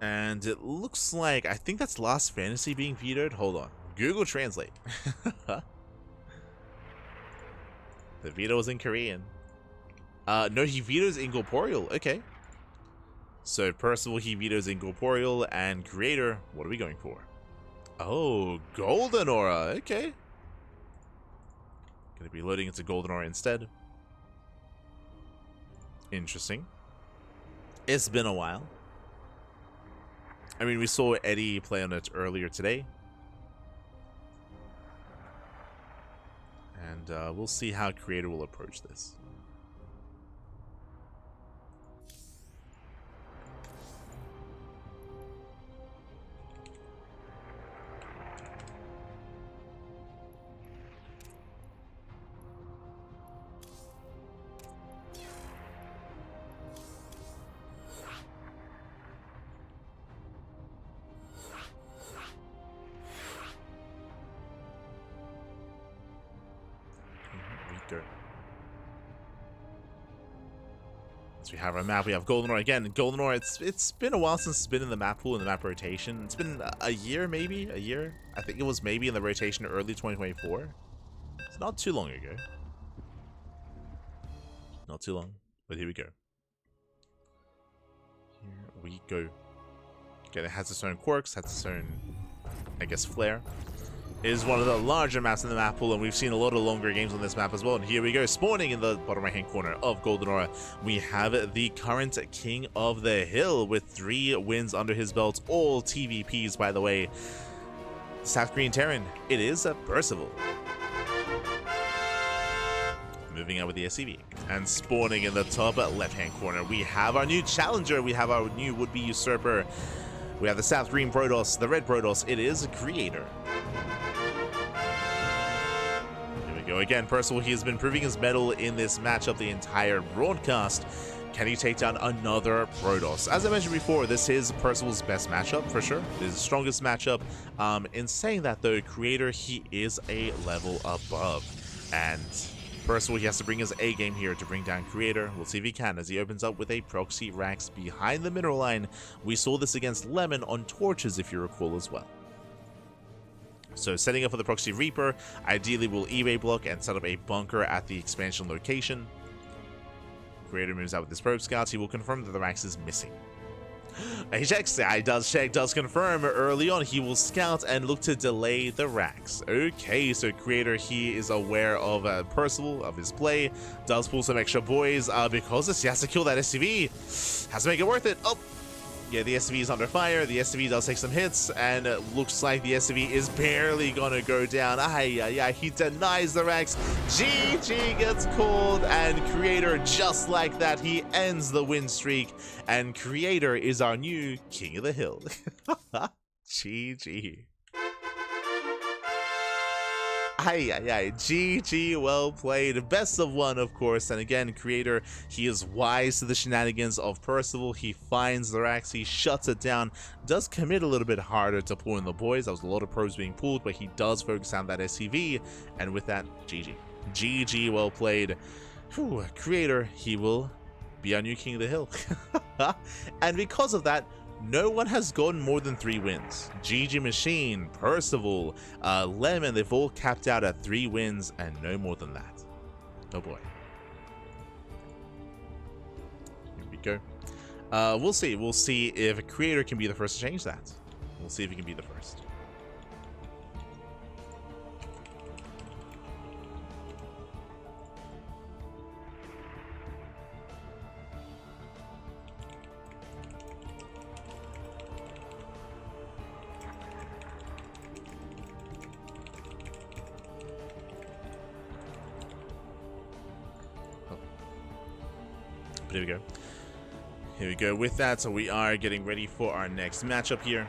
And it looks like, I think that's Lost Fantasy being vetoed. Hold on. Google Translate. The veto was in Korean. No, he vetoes Incorporeal. Okay. So Percival, he vetoes Incorporeal, and Creator, what are we going for? Oh, Golden Aura. Okay. Gonna be loading into Golden Aura instead. Interesting. It's been a while. I mean, we saw Eddie play on it earlier today. And we'll see how Creator will approach this. So we have our map. We have Golden Aura again. Golden Aura, it's been a while since it's been in the map pool and the map rotation. It's been a year, maybe a year. I think it was maybe in the rotation early 2024. It's not too long ago. Not too long, but here we go. Here we go. Again, it has its own quirks, has its own, I guess, flair. It is one of the larger maps in the map pool, and we've seen a lot of longer games on this map as well. And here we go, spawning in the bottom right hand corner of Golden Aura, we have the current King of the Hill with 3 wins under his belt, all TVPs, by the way. South Korean Terran, it is Percival. Moving out with the SCV. And spawning in the top left hand corner, we have our new challenger, we have our new would-be usurper. We have the South Green Protoss, the Red Protoss, it is Creator. Go again. Percival, he has been proving his mettle in this matchup the entire broadcast. Can he take down another Protoss? As I mentioned before, this is Percival's best matchup for sure. It is the strongest matchup. In saying that though, Creator, he is a level above, and Percival, he has to bring his A game here to bring down Creator. We'll see if he can as he opens up with a proxy Rax behind the mineral line. We saw this against Lemon on Torches, if you recall as well. So setting up for the Proxy Reaper, ideally we'll eBay block and set up a bunker at the expansion location. Creator moves out with his probe scouts. He will confirm that the Rax is missing. He checks. He does check, does confirm early on. He will scout and look to delay the Rax. Okay, so Creator, he is aware of Percival, of his play. Does pull some extra boys because he has to kill that SCV. Has to make it worth it. Oh! Yeah, the SCV is under fire. The SCV does take some hits, and it looks like the SCV is barely gonna go down. He denies the Rax. GG gets called, and Creator, just like that, he ends the win streak, and Creator is our new King of the Hill. GG. GG, well played. Best of 1, of course. And again, Creator, he is wise to the shenanigans of Percival. He finds the Rax, he shuts it down, does commit a little bit harder to pull in the boys. There was a lot of probes being pulled, but he does focus on that SCV, and with that, GG. GG, well played. Whew, Creator, he will be our new king of the hill. And because of that, no one has gotten more than 3 wins. GgMaChine, Percival, Lemon, they've all capped out at 3 wins and no more than that. Oh boy. Here we go. We'll see. We'll see if a Creator can be the first to change that. We'll see if he can be the first. Here we go. Here we go with that. So we are getting ready for our next matchup here.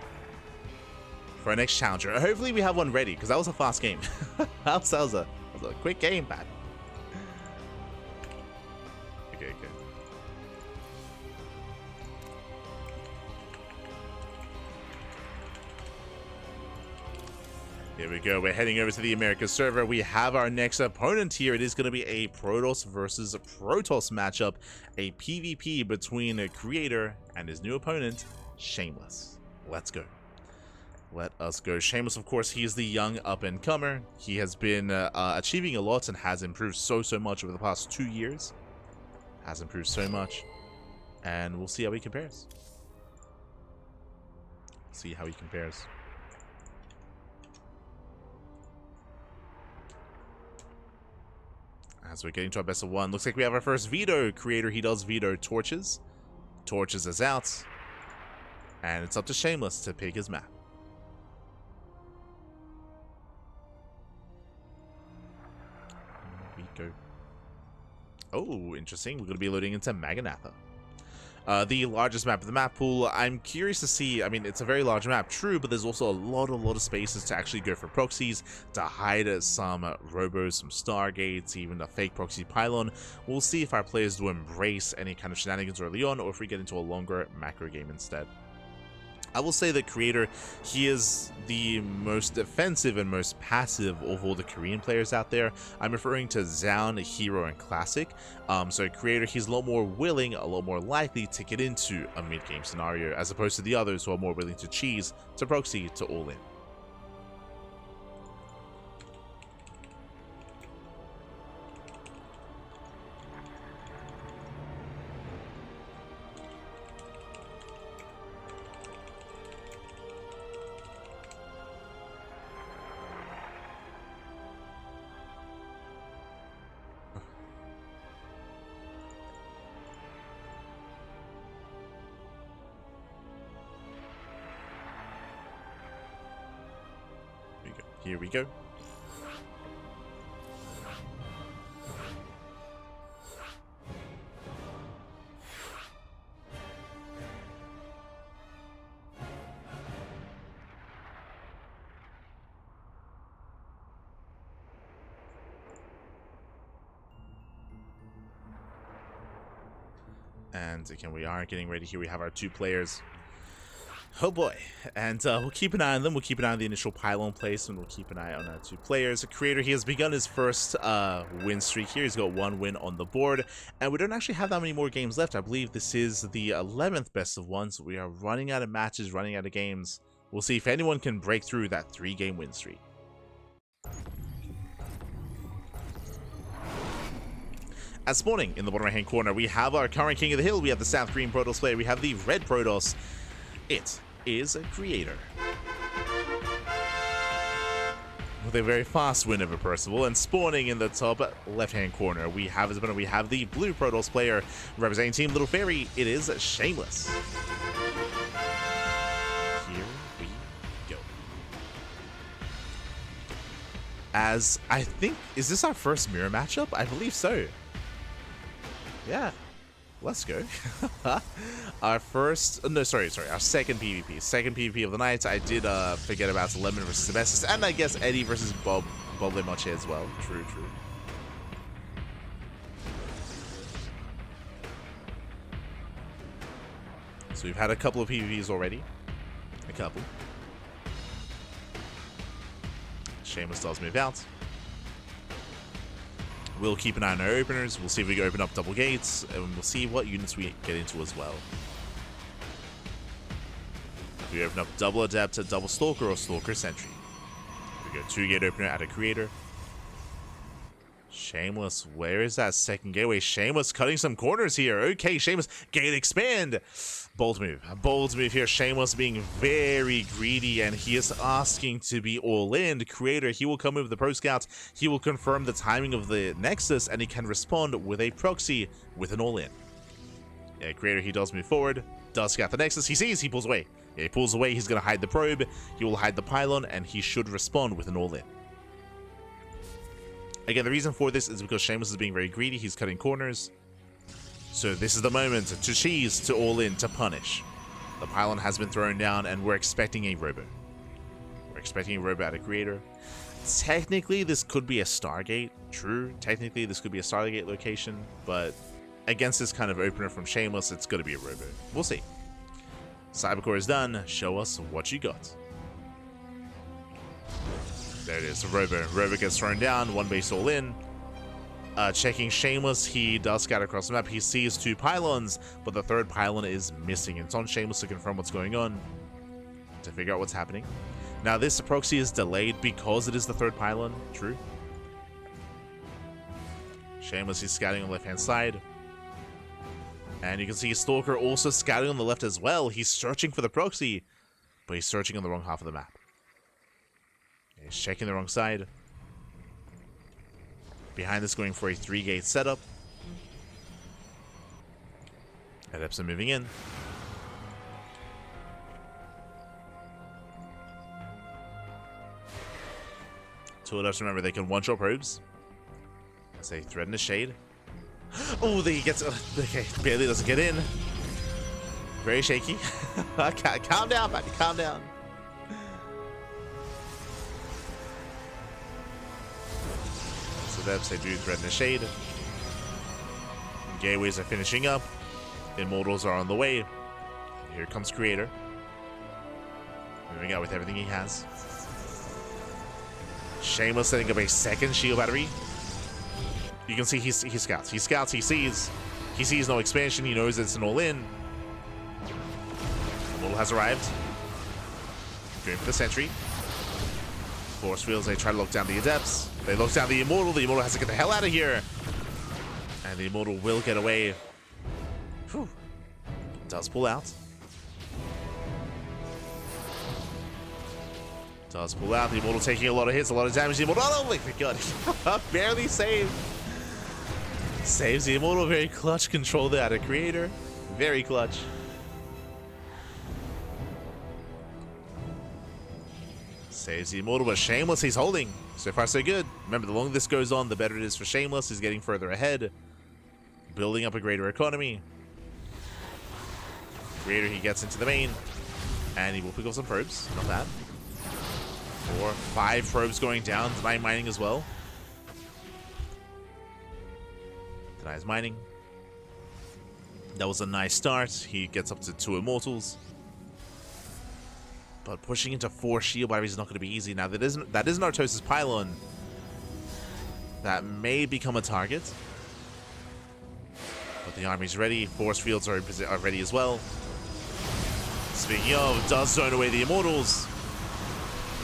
For our next challenger. Hopefully we have one ready, because that was a fast game. that was a quick game, Pat. Okay. Here we go. We're heading over to the Americas server. We have our next opponent here. It is going to be a Protoss versus Protoss matchup. A PvP between a Creator and his new opponent, Shameless. Let's go. Let us go. Shameless, of course, he is the young up-and-comer. He has been achieving a lot and has improved so much over the past 2 years. Has improved so much. And we'll see how he compares. See how he compares. As we're getting to our best of 1, looks like we have our first veto. Creator, he does veto torches. Torches is out. And it's up to Shameless to pick his map. Here we go. Oh, interesting. We're going to be loading into Maganatha. The largest map of the map pool. I'm curious to see, I mean, it's a very large map, true, but there's also a lot of spaces to actually go for proxies, to hide some robos, some stargates, even a fake proxy pylon. We'll see if our players do embrace any kind of shenanigans early on, or if we get into a longer macro game instead. I will say that Creator, he is the most defensive and most passive of all the Korean players out there. I'm referring to Zaun, Hero, and Classic. So Creator, he's a lot more willing, a lot more likely to get into a mid-game scenario, as opposed to the others who are more willing to cheese, to proxy, to all-in. Here we go. And again, we are getting ready here. We have our 2 players. Oh boy, and we'll keep an eye on them. We'll keep an eye on the initial pylon place, and we'll keep an eye on our 2 players. Creator, he has begun his first win streak here. He's got 1 win on the board, and we don't actually have that many more games left. I believe this is the 11th best of 1, so we are running out of matches, running out of games. We'll see if anyone can break through that 3-game win streak. At spawning in the bottom right-hand corner, we have our current king of the hill. We have the South Green Protoss player. We have the red Protoss. It is a Creator. With a very fast win over Percival, and spawning in the top left-hand corner, we have the blue Protoss player representing Team Little Fairy. It is Shameless. Here we go. As I think, is this our first mirror matchup? I believe so. Yeah. Let's go. Our first, no, sorry, our second PvP. Second PvP of the night. I did forget about Lemon versus Sebesdes, and I guess Eddie versus BobLeMoche as well. True. So we've had a couple of PvPs already. A couple. Shameless does move out. We'll keep an eye on our openers. We'll see if we can open up double gates, and we'll see what units we get into as well. If we open up double Adept, double Stalker, or Stalker Sentry. We go 2-gate opener at a Creator. Shameless, where is that second gateway? Shameless cutting some corners here. Okay, Shameless, gate expand. Bold move. Bold move here. Shameless being very greedy, and he is asking to be all in. Creator, he will come over the Pro Scout. He will confirm the timing of the Nexus, and he can respond with a proxy with an all in. Yeah, Creator, he does move forward. Does scout the Nexus. He sees, he pulls away. Yeah, he pulls away. He's going to hide the probe. He will hide the pylon, and he should respond with an all in. Again, the reason for this is because Shameless is being very greedy. He's cutting corners. So this is the moment to cheese, to all in, to punish. The pylon has been thrown down, and we're expecting a robo. We're expecting a robo at a Creator. Technically, this could be a Stargate. True. Technically, this could be a Stargate location. But against this kind of opener from Shameless, it's going to be a robo. We'll see. Cybercore is done. Show us what you got. There it is, Robo. Robo gets thrown down, one base all in. Checking Shameless, he does scout across the map. He sees 2 pylons, but the 3rd pylon is missing. It's on Shameless to confirm what's going on, to figure out what's happening. Now, this proxy is delayed because it is the 3rd pylon. True. Shameless, he's scouting on the left-hand side. And you can see Stalker also scouting on the left as well. He's searching for the proxy, but he's searching on the wrong half of the map. He's checking the wrong side. Behind this, going for a 3-gate setup. Adepts are moving in. Two Adepts, remember, they can one-shot probes. As they threaten the shade. Oh, he gets... okay, barely doesn't get in. Very shaky. Calm down, buddy, calm down. They do threaten the shade. Gateways are finishing up. Immortals are on the way. Here comes Creator. Moving out with everything he has. Shameless setting up a 2nd shield battery. You can see he scouts. He scouts, he sees. He sees no expansion. He knows it's an all-in. Immortal has arrived. Going for the sentry. Force fields, they try to lock down the Adepts. They lock down the Immortal. The Immortal has to get the hell out of here. And the Immortal will get away. Whew. Does pull out. Does pull out. The Immortal taking a lot of hits, a lot of damage. The Immortal, oh my god. Barely saved. Saves the Immortal. Very clutch control there at a Creator. Very clutch. Saves the Immortal, but Shameless, he's holding. So far, so good. Remember, the longer this goes on, the better it is for Shameless. He's getting further ahead. Building up a greater economy. Creator, he gets into the main. And he will pick up some probes. Not bad. 4, 5 probes going down. Deny mining as well. Denies mining. That was a nice start. He gets up to 2 Immortals. But pushing into 4 shield batteries is not going to be easy. Now, that is Nartosis pylon. That may become a target. But the army's ready. Force fields are ready as well. Speaking of, does zone away the Immortals.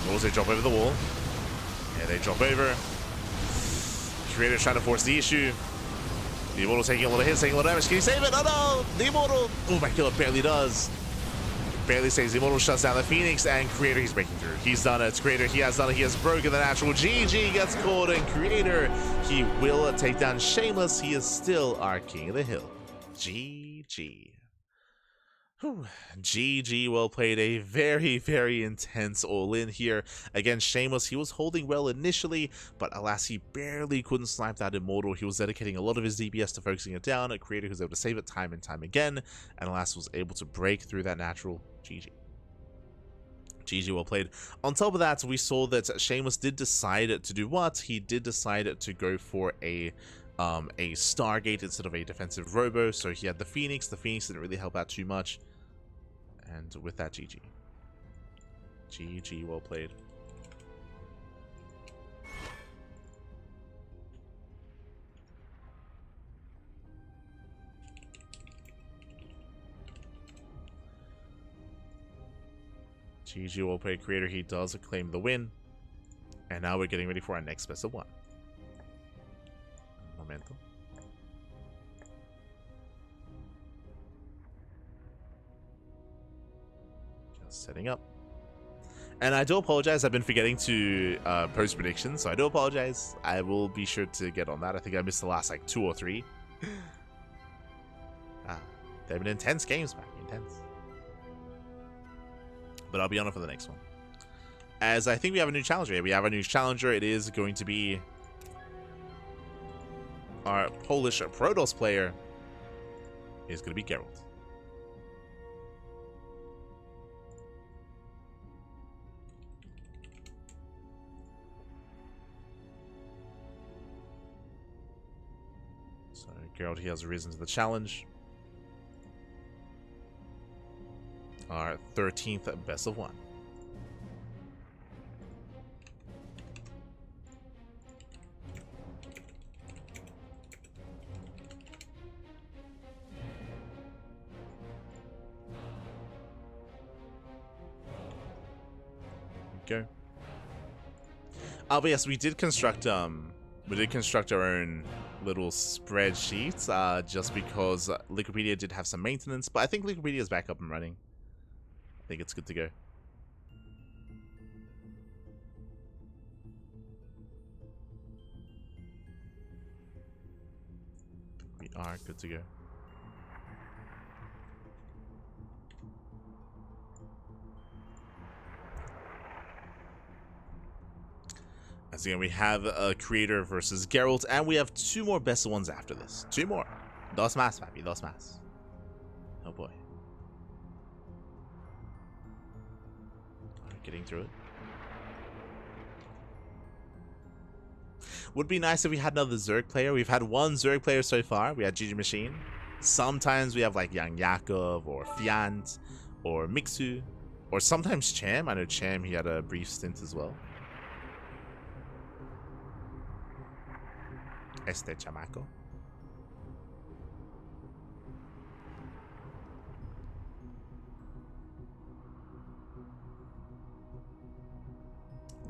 Immortals, they drop over the wall. Yeah, they drop over. Creator's trying to force the issue. The Immortal taking a lot of hits, taking a lot of damage. Can he save it? Oh no! The Immortal! Oh my god, barely does. Barely saves. The Immortal shuts down the Phoenix, and Creator, he's breaking through. He's done it. Creator, he has done it. He has broken the natural. GG gets caught, and Creator, he will take down Shameless. He is still our king of the hill. GG. Whew. GG, well played. A very, very intense all-in here. Again, Shameless, he was holding well initially, but alas, he barely couldn't snipe that Immortal. He was dedicating a lot of his DPS to focusing it down. A Creator who was able to save it time and time again, and alas, was able to break through that natural. GG. GG, well played. On top of that, we saw that Shameless did decide to do what? He did decide to go for a Stargate instead of a defensive Robo, so he had the Phoenix. The Phoenix didn't really help out too much. And with that, GG. GG, well played. GG will play creator. He does claim the win. And now we're getting ready for our next best of one. Momento. Just setting up. And I do apologize. I've been forgetting to post predictions, so I do apologize. I will be sure to get on that. I think I missed the last like 2 or 3. They've been intense games, man. Intense. But I'll be on it for the next one. As I think we have a new challenger here. We have a new challenger. It is going to be our Polish Protoss player. Is going to be Gerald. So Gerald, he has risen to the challenge. Our 13th best of one. Go. But yes, we did construct our own little spreadsheet just because Wikipedia did have some maintenance, but I think Wikipedia is back up and running. I think it's good to go. We are good to go. As again, we have a creator versus Gerald, and we have 2 more best of ones after this. 2 more. Dos más, papi. Dos más. Oh boy. Getting through it. Would be nice if we had another Zerg player. We've had 1 Zerg player so far. We had GgMaChine. Sometimes we have like Young Yakov or Fiant or Mixu or sometimes Cham. I know Cham, he had a brief stint as well. Este chamaco.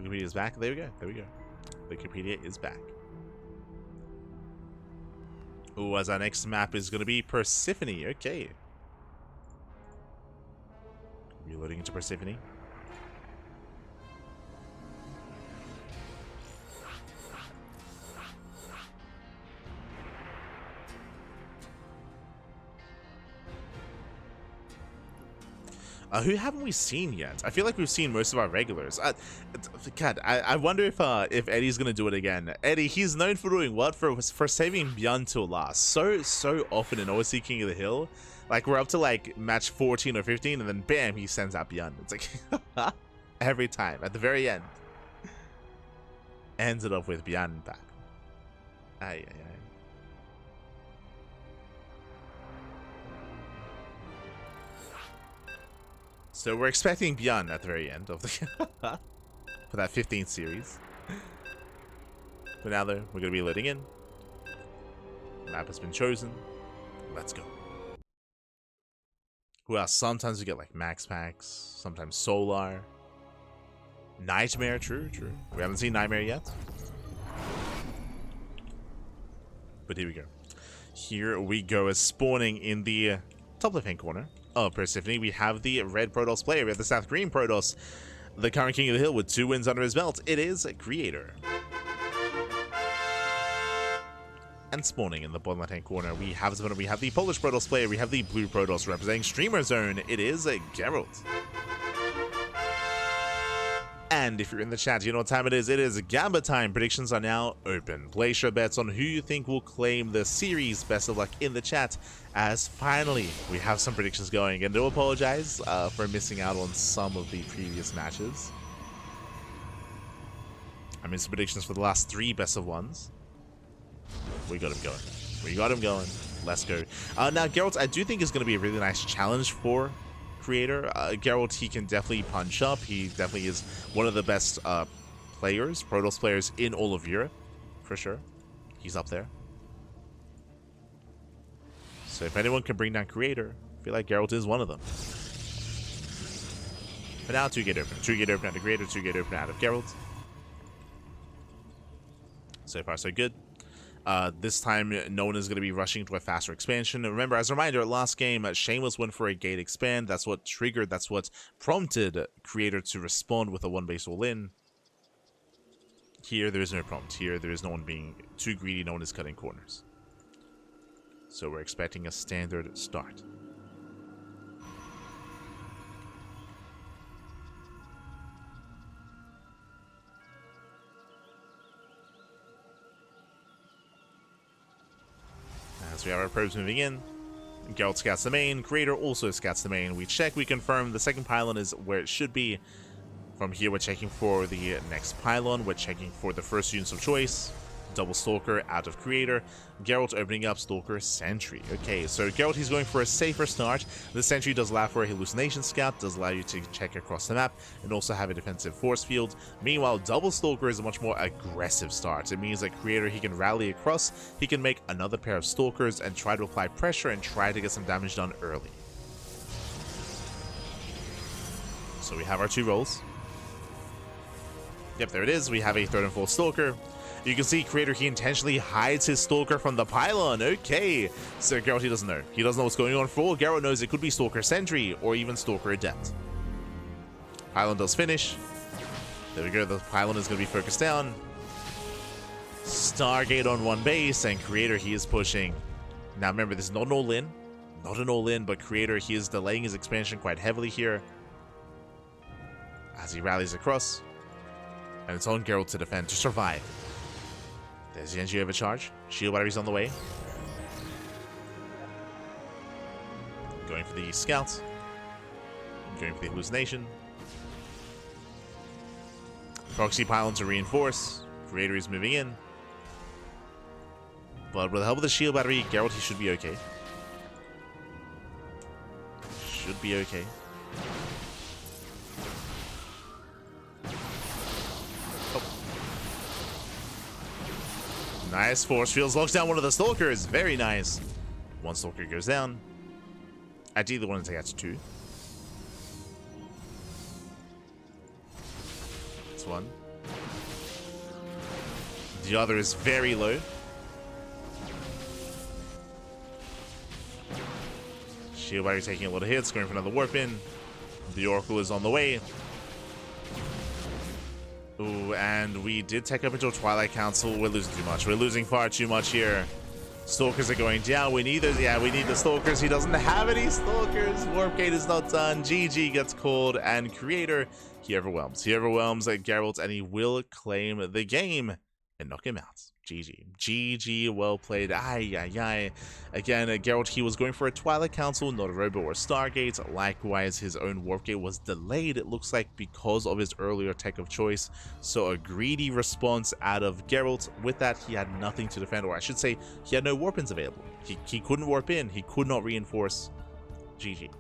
Wikipedia is back. There we go. There we go. Wikipedia is back. Oh, as our next map is going to be Persephone. Okay. Reloading into Persephone. Who haven't we seen yet? I feel like we've seen most of our regulars. God, I wonder if Eddie's gonna do it again. Eddie, he's known for doing what? For saving ByuN till last. So often in OSC King of the Hill. Like, we're up to like match 14 or 15, and then bam, he sends out ByuN. It's like every time at the very end. Ends it off with ByuN back. Ay. So we're expecting ByuN at the very end of the for that 15th series. But now though, we're gonna be letting in. Map has been chosen. Let's go. Who else? Sometimes we get like Max Packs, sometimes Solar. Nightmare, true. We haven't seen Nightmare yet. But here we go. Here we go as spawning in the top left-hand corner of Persephone. We have the red Protoss player. We have the South Green Protoss, the current King of the Hill with 2 wins under his belt. It is Creator. And spawning in the bottom left-hand corner, we have the Polish Protoss player. We have the blue Protoss representing Streamer Zone. It is Gerald. And if you're in the chat, you know what time it is. It is Gamba time. Predictions are now open. Place your bets on who you think will claim the series. Best of luck in the chat, as finally we have some predictions going. And do apologize for missing out on some of the previous matches. I missed predictions for the last 3 best of ones. We got him going. Let's go. Now, Gerald, I do think is going to be a really nice challenge for Creator. Gerald, he can definitely punch up. He definitely is one of the best players, Protoss players in all of Europe, for sure. He's up there. So if anyone can bring down Creator, I feel like Gerald is one of them. But now 2-gate opener. 2-gate opener out of Creator, 2-gate opener out of Gerald. So far, so good. This time, no one is going to be rushing to a faster expansion. Remember, as a reminder, last game, Shameless went for a gate expand. That's what triggered, that's what prompted Creator to respond with a 1-base all-in. Here, there is no prompt. Here, there is no one being too greedy. No one is cutting corners. So we're expecting a standard start. As we have our probes moving in, Gerald scouts the main, Creator also scouts the main. We check, we confirm the second pylon is where it should be. From here, we're checking for the next pylon, we're checking for the first units of choice. Double Stalker out of Creator. Gerald opening up Stalker Sentry. Okay, so Gerald, he's going for a safer start. The Sentry does allow for a hallucination scout, does allow you to check across the map, and also have a defensive force field. Meanwhile, Double Stalker is a much more aggressive start. It means that Creator, he can rally across, he can make another pair of Stalkers and try to apply pressure and try to get some damage done early. So we have our 2 rolls. Yep, there it is. We have a 3rd and 4th Stalker. You can see Creator, he intentionally hides his Stalker from the pylon. Okay, so Gerald, he doesn't know. He doesn't know what's going on. For all Gerald knows, it could be Stalker Sentry or even Stalker Adept. Pylon does finish. There we go. The pylon is going to be focused down. Stargate on 1 base, and Creator, he is pushing. Now remember, this is not an all-in. Not an all-in, but Creator, he is delaying his expansion quite heavily here as he rallies across. And it's on Gerald to defend, to survive. There's the energy overcharge. Shield batteries on the way. Going for the scouts. Going for the hallucination. Proxy pylon to reinforce. Creator is moving in. But with the help of the shield battery, Gerald, he should be okay. Should be okay. Nice. Force fields locks down one of the Stalkers. Very nice. 1 Stalker goes down. Ideally, the one to catch 2. That's 1. The other is very low. Shield battery taking a lot of hits, going for another warp in. The Oracle is on the way. Ooh, and we did take up into a Twilight Council. We're losing too much. We're losing far too much here. Stalkers are going down. We need those. Yeah, we need the Stalkers. He doesn't have any Stalkers. Warp Gate is not done. GG gets called, and Creator, he overwhelms. He overwhelms Gerald, and he will claim the game and knock him out. GG. GG, well played. Ay, ay, ay. Again, Gerald, he was going for a Twilight Council, not a Robo or Stargate. Likewise, his own Warp Gate was delayed, it looks like, because of his earlier tech of choice. So a greedy response out of Gerald. With that, he had nothing to defend, or I should say, he had no warp-ins available. He couldn't warp in. He could not reinforce. GG.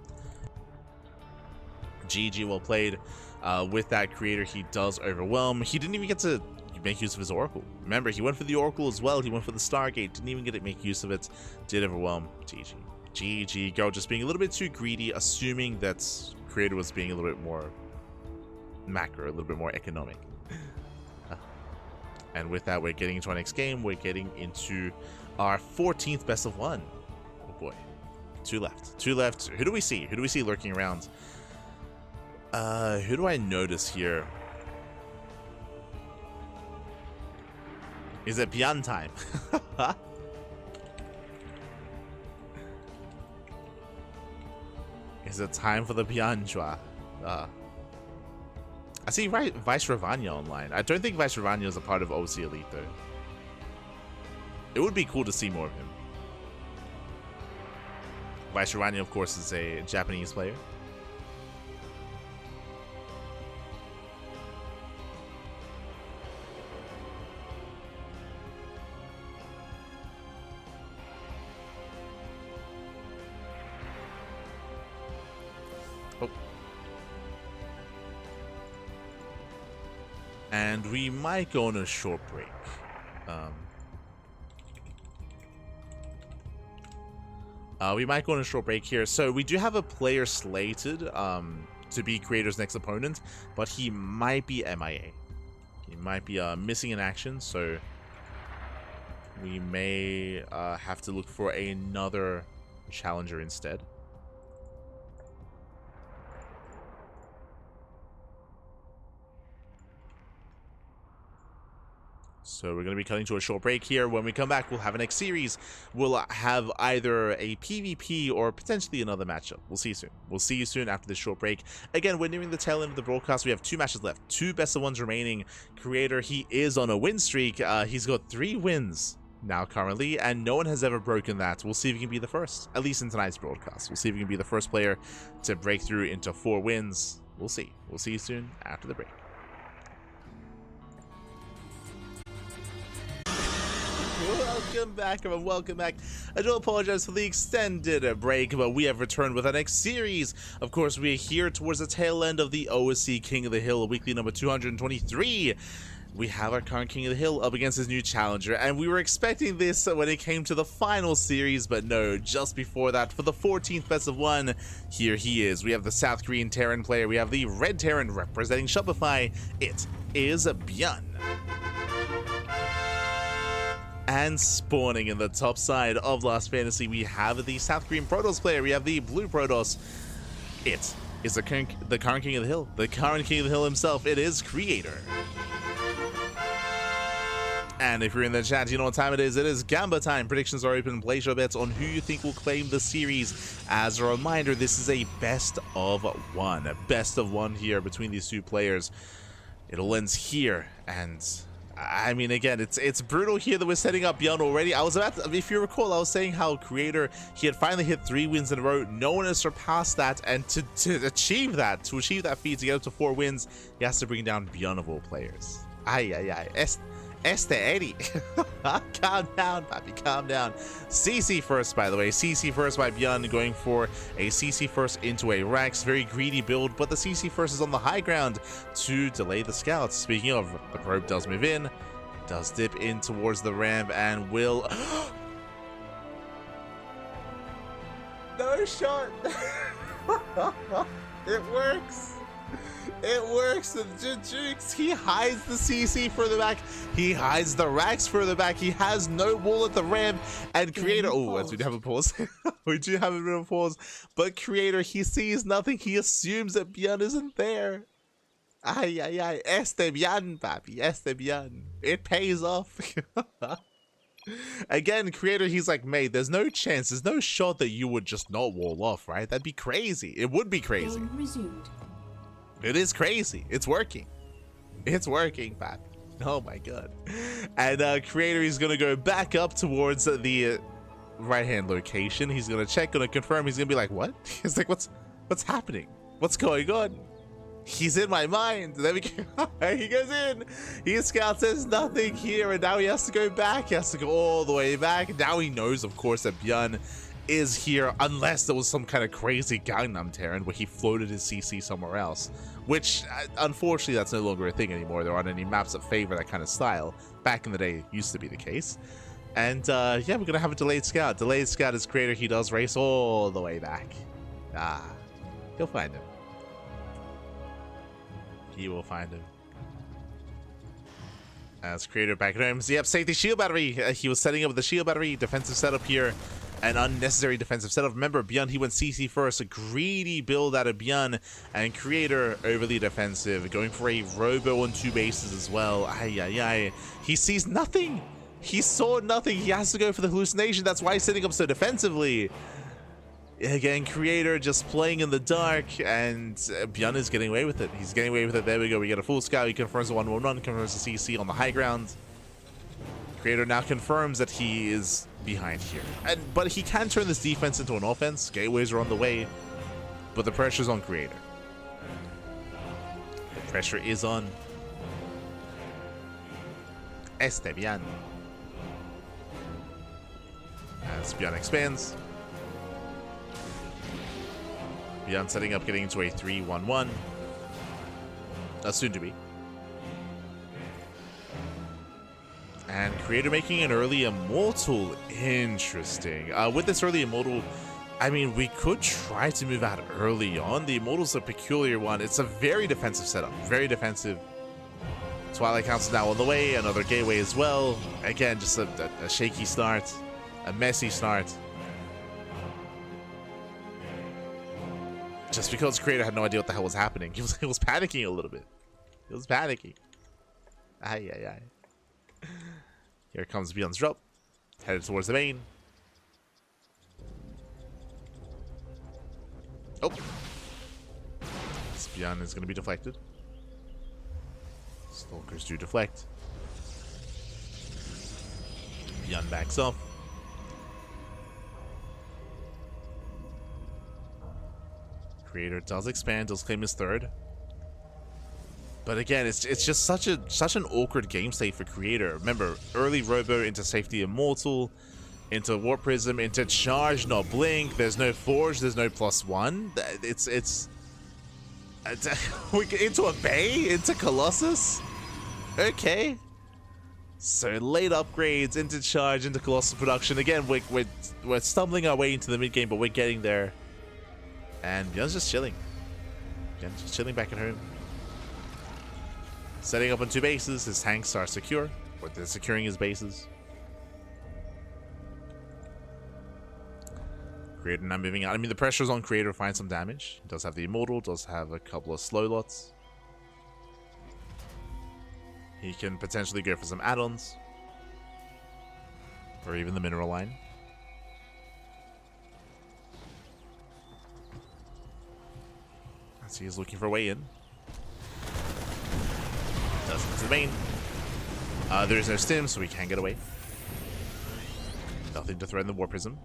GG, well played. With that, Creator, he does overwhelm. He didn't even get to make use of his Oracle. Remember, he went for the Oracle as well. He went for the Stargate. Didn't even get to make use of it. Did overwhelm. GG. GG. Gerald just being a little bit too greedy, assuming that Creator was being a little bit more macro, a little bit more economic. And with that, we're getting into our next game. We're getting into our 14th best of 1. Oh boy. 2 left. 2 left. Who do we see? Who do we see lurking around? Who do I notice here? Is it ByuN time? Is it time for the ByuN Chua? I see Vice Ravanya online. I don't think Vice Ravanya is a part of OSC Eilte though. It would be cool to see more of him. Vice Ravanya, of course, is a Japanese player. And we might go on a short break. We might go on a short break here. So we do have a player slated to be Creator's next opponent, but he might be MIA. He might be missing in action, so we may have to look for another challenger instead. So we're going to be cutting to a short break here. When we come back, we'll have a next series. We'll have either a PvP or potentially another matchup. We'll see you soon. We'll see you soon after this short break. Again, we're nearing the tail end of the broadcast. We have 2 matches left. 2 best of 1s remaining. Creator, he is on a win streak. He's got 3 wins now currently, and no one has ever broken that. We'll see if he can be the first, at least in tonight's broadcast. We'll see if he can be the first player to break through into 4 wins. We'll see. We'll see you soon after the break. Welcome back, everyone. Welcome back. I do apologize for the extended break, but we have returned with our next series. Of course, we are here towards the tail end of the OSC King of the Hill, weekly number 223. We have our current King of the Hill up against his new challenger, and we were expecting this when it came to the final series, but no, just before that, for the 14th best of 1, here he is. We have the South Korean Terran player, we have the Red Terran representing Shopify. It is ByuN. And spawning in the top side of Last Fantasy, we have the South Korean Protoss player, we have the Blue Protoss. It is the current King of the Hill, the current King of the Hill himself. It is Creator. And if you're in the chat, you know what time it is. It is Gamba time. Predictions are open. Place your bets on who you think will claim the series. As a reminder, this is a best of 1. A best of 1 here between these 2 players. It all ends here, and I mean, again, it's brutal here that we're setting up ByuN already. I was about to, if you recall, I was saying how Creator, he had finally hit 3 wins in a row. No one has surpassed that, and to achieve that feat, to get up to 4 wins, he has to bring down ByuN of all players. Este Eddie. Calm down, papi, calm down. CC first, by the way. CC first by ByuN, going for a CC first into a Rex. Very greedy build, but the CC first is on the high ground to delay the scouts. Speaking of, the probe does move in, does dip in towards the ramp, and will... No shot! It works! It works. He hides the CC further back. He hides the Rax further back. He has no wall at the ramp. And Creator... Oh, we do have a pause. We do have a bit of a pause. But Creator, he sees nothing. He assumes that ByuN isn't there. Este ByuN, papi. Este ByuN. It pays off. Again, Creator, he's like, mate, there's no chance. There's no shot that you would just not wall off, right? That'd be crazy. It would be crazy. It is crazy. It's working. It's working, Pat. Oh my god. And Creator is going to go back up towards the right-hand location. He's going to check, going to confirm. He's going to be like, what? He's like, what's happening? What's going on? He's in my mind. There we go. He goes in. He scouts, there's nothing here, and now he has to go back. He has to go all the way back. Now he knows, of course, that ByuN is here, unless there was some kind of crazy Gangnam Terran where he floated his CC somewhere else, which unfortunately that's no longer a thing anymore. There aren't any maps that favor that kind of style. Back in the day, it used to be the case. And yeah, we're gonna have a delayed scout. Delayed scout is Creator. He does race all the way back. He'll find him. He will find him. As Creator back at home. So yep, safety shield battery. He was setting up the shield battery. Defensive setup here. An unnecessary defensive setup. Remember, ByuN, he went CC first. A greedy build out of ByuN. And Creator overly defensive. Going for a robo on 2 bases as well. He sees nothing. He saw nothing. He has to go for the hallucination. That's why he's sitting up so defensively. Again, Creator just playing in the dark, and ByuN is getting away with it. He's getting away with it. There we go. We get a full scout. He confirms the 1-1-1, confirms the CC on the high ground. Creator now confirms that he is behind here. But he can turn this defense into an offense. Gateways are on the way, but the pressure's on Creator. The pressure is on Este ByuN. As ByuN expands. ByuN setting up, getting into a 3-1-1. Soon to be. And Creator making an early Immortal. Interesting. With this early Immortal, I mean, we could try to move out early on. The Immortal's a peculiar one. It's a very defensive setup. Very defensive. Twilight Council now on the way. Another gateway as well. Again, just a shaky start. A messy start. Just because Creator had no idea what the hell was happening. He was panicking a little bit. He was panicking. Aye, aye, aye. Here comes ByuN's drop. Headed towards the main. Oh. This ByuN is going to be deflected. Stalkers do deflect. ByuN backs off. Creator does expand, does claim his third. But again, it's just such an awkward game state for Creator. Remember, early Robo into Safety Immortal, into Warp Prism, into Charge, not Blink. There's no Forge, there's no +1. It's we get into a Bay, into Colossus. Okay. So late upgrades into Charge, into Colossus production. Again, we're stumbling our way into the mid game, but we're getting there. And ByuN's just chilling. ByuN's just chilling back at home. Setting up on 2 bases. His tanks are secure. Or they're securing his bases. Creator now moving out. I mean, the pressure's on Creator to find some damage. He does have the Immortal. Does have a couple of slow lots. He can potentially go for some add-ons. Or even the mineral line. He is looking for a way in. Does get to the main. There is no stim, so we can get away. Nothing to threaten the Warp Prism.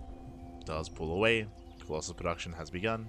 Does pull away. Colossus production has begun.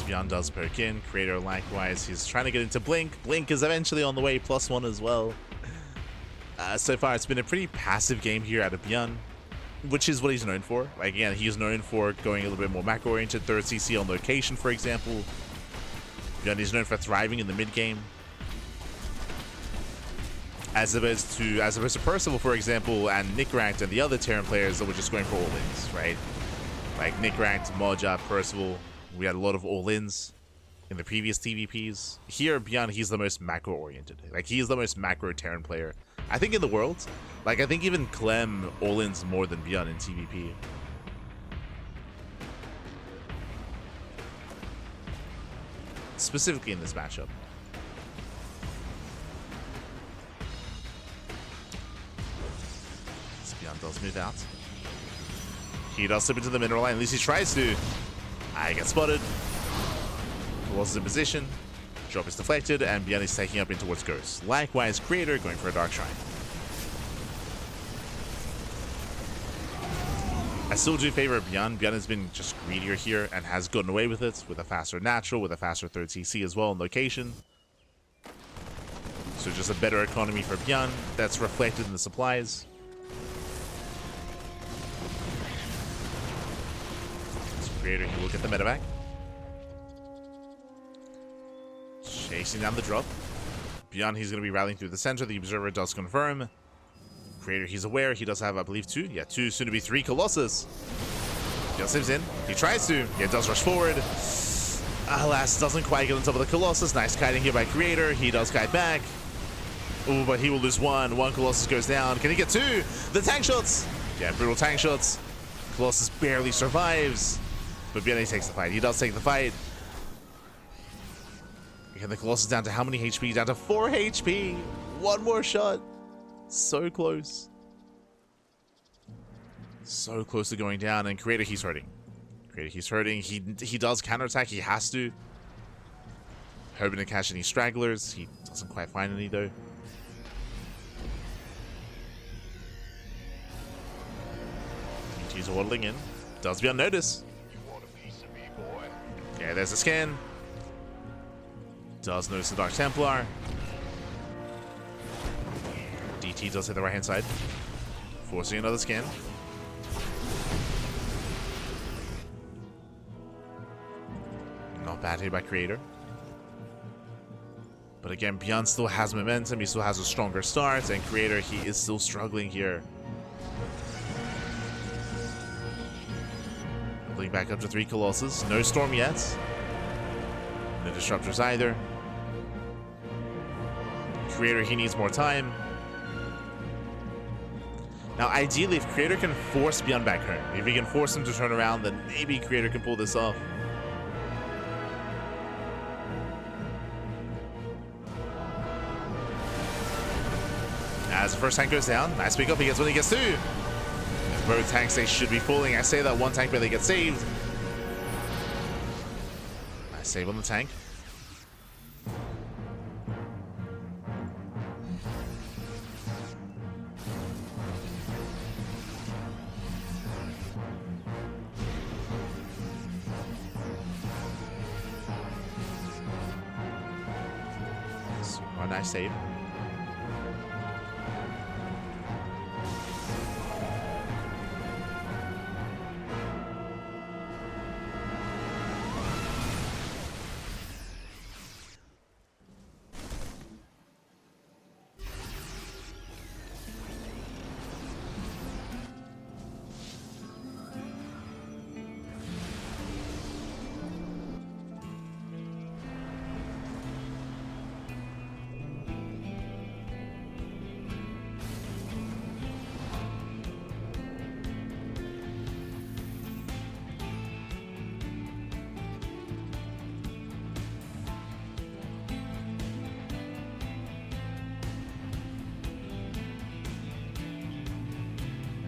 ByuN does poke in. Creator likewise. He's trying to get into Blink. Blink is eventually on the way. +1 as well. So far, it's been a pretty passive game here out of ByuN, which is what he's known for. Like, again, he's known for going a little bit more macro-oriented. 3rd CC on location, for example. ByuN is known for thriving in the mid-game. As opposed to Percival, for example, and Nicoract and the other Terran players that were just going for all-ins, right? Like Nicoract, Moja, Percival. We had a lot of all-ins in the previous TVPs. Here, ByuN, he's the most macro-oriented. Like, he's the most macro Terran player, I think, in the world. Like, I think even Clem all-ins more than ByuN in TVP. Specifically in this matchup. This ByuN does move out. He does slip into the mineral line. At least he tries to. I get spotted. Colossus in position. Drop is deflected, and ByuN is taking up in towards Ghost. Likewise, Creator going for a Dark Shrine. I still do favor ByuN. ByuN has been just greedier here and has gotten away with it, with a faster natural, with a faster 3rd CC as well in location. So just a better economy for ByuN. That's reflected in the supplies. Creator, he will get the medevac. Chasing down the drop. ByuN, he's going to be rallying through the center. The Observer does confirm. Creator, he's aware. He does have, I believe, 2. Yeah, 2, soon to be 3 Colossus. ByuN slips in. He tries to. Yeah, does rush forward. Alas, doesn't quite get on top of the Colossus. Nice kiting here by Creator. He does kite back. Oh, but he will lose 1. 1 Colossus goes down. Can he get 2? The tank shots. Yeah, brutal tank shots. Colossus barely survives. But ByuN takes the fight. He does take the fight. Again, the Colossus down to how many HP? Down to 4 HP. 1 more shot. So close. So close to going down. And Creator, he's hurting. Creator, he's hurting. He does counterattack. He has to. Hoping to catch any stragglers. He doesn't quite find any, though. He's waddling in. Does ByuN notice? Yeah, there's a scan. Does notice the Dark Templar. DT does hit the right-hand side, forcing another scan. Not bad hit by Creator. But again, ByuN still has momentum. He still has a stronger start. And Creator, he is still struggling here. Building back up to 3 Colossus. No Storm yet. No Disruptors either. Creator, he needs more time. Now, ideally, if Creator can force ByuN back home, if he can force him to turn around, then maybe Creator can pull this off. As the first tank goes down, nice pick up, he gets one, he gets 2. And both tanks, they should be falling. I say that one tank barely gets saved. Nice save on the tank. Oh, nice save.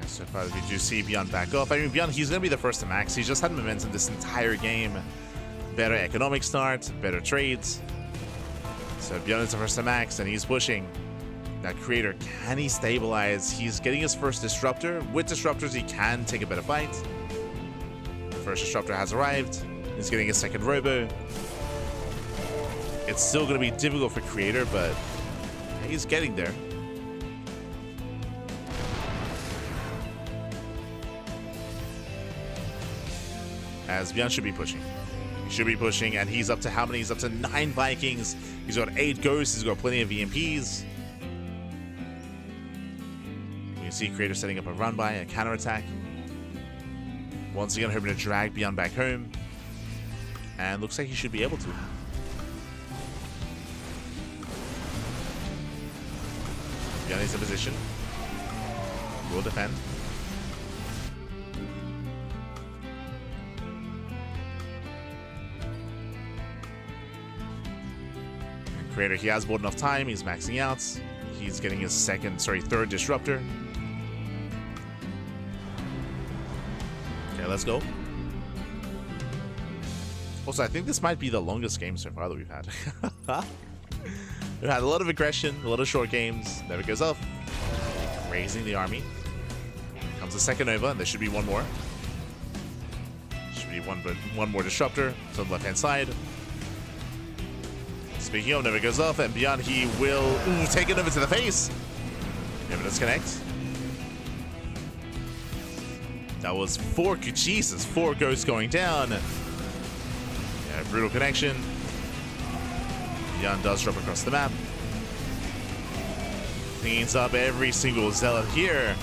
So far, we do see ByuN back up. I mean, ByuN, he's going to be the first to max. He's just had momentum this entire game. Better economic start, better trades. So ByuN is the first to max, and he's pushing. That Creator, can he stabilize? He's getting his first Disruptor. With Disruptors, he can take a better fight. The first Disruptor has arrived. He's getting a second Robo. It's still going to be difficult for Creator, but he's getting there. As ByuN should be pushing. He should be pushing, and he's up to how many? He's up to 9 Vikings. He's got 8 Ghosts. He's got plenty of VMPs. You can see Creator setting up a run by, a counterattack. Once again, hoping to drag ByuN back home. And looks like he should be able to. ByuN is in position. Will defend. Creator, he has bought enough time. He's maxing out. He's getting his third Disruptor. Okay, let's go. Also, I think this might be the longest game so far that we've had. We've had a lot of aggression, a lot of short games. Never goes off. Raising the army. Comes the second Nova, and there should be one more. Should be one more Disruptor. It's on the left-hand side. Speaking of, never goes off, and ByuN, he will take it over to the face. Never does connect. That was 4 Ghosts going down. Yeah, brutal connection. ByuN does drop across the map. Cleans up every single Zealot here.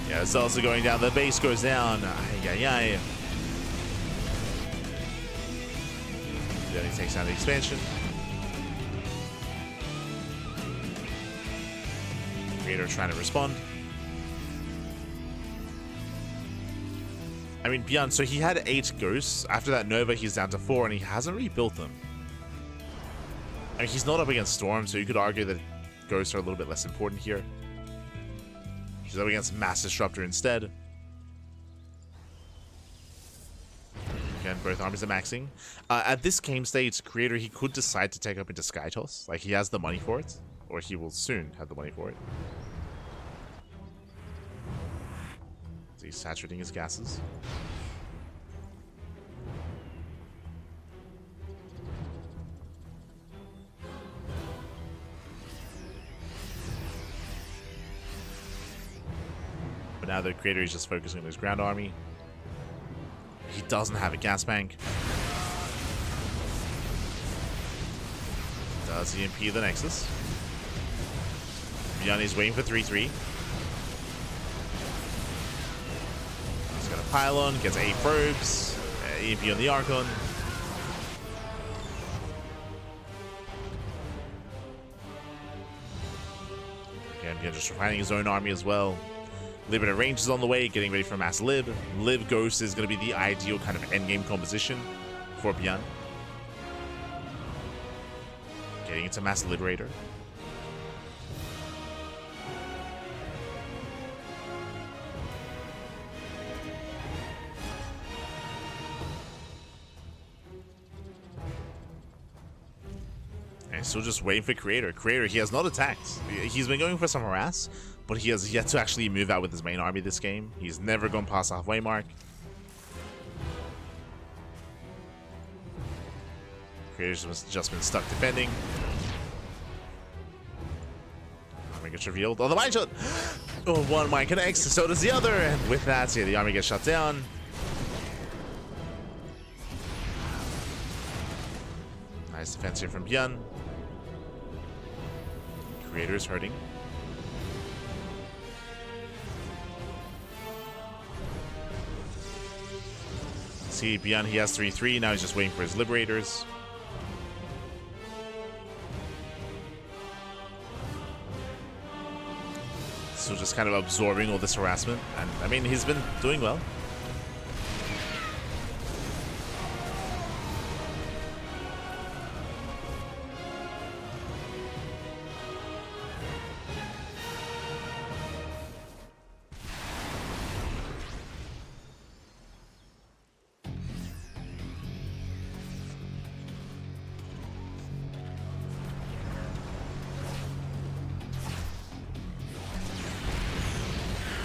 Yeah, Zealots are going down. The base goes down. Ay. Then he takes down the expansion. Creator trying to respond. I mean, ByuN, so he had 8 Ghosts. After that Nova, he's down to 4, and he hasn't rebuilt them. I mean, he's not up against Storm, so you could argue that Ghosts are a little bit less important here. He's up against Mass Disruptor instead. Again, both armies are maxing. At this game stage, Creator, he could decide to take up into Sky Toss. Like, he has the money for it. Or he will soon have the money for it. So He's saturating his gases. But now the creator is just focusing on his ground army. He doesn't have a gas bank. Does EMP the Nexus? ByuN is waiting for 3-3. He's got a pylon, gets 8 probes, EMP on the Archon. Again, ByuN just refining his own army as well. Liberator Range is on the way, getting ready for Mass Lib. Lib Ghost is going to be the ideal kind of endgame composition for ByuN. Getting into Mass Liberator. And still just waiting for Creator. Creator, he has not attacked. He's been going for some harass, but he has yet to actually move out with his main army this game. He's never gone past the halfway mark. Creator's just been stuck defending. Army gets revealed. Oh, the mine shot! Oh, one mine connects, so does the other. And with that, yeah, the army gets shut down. Nice defense here from ByuN. Creator is hurting. See, ByuN, he has 3-3. Now he's just waiting for his Liberators. So just kind of absorbing all this harassment. And, I mean, he's been doing well.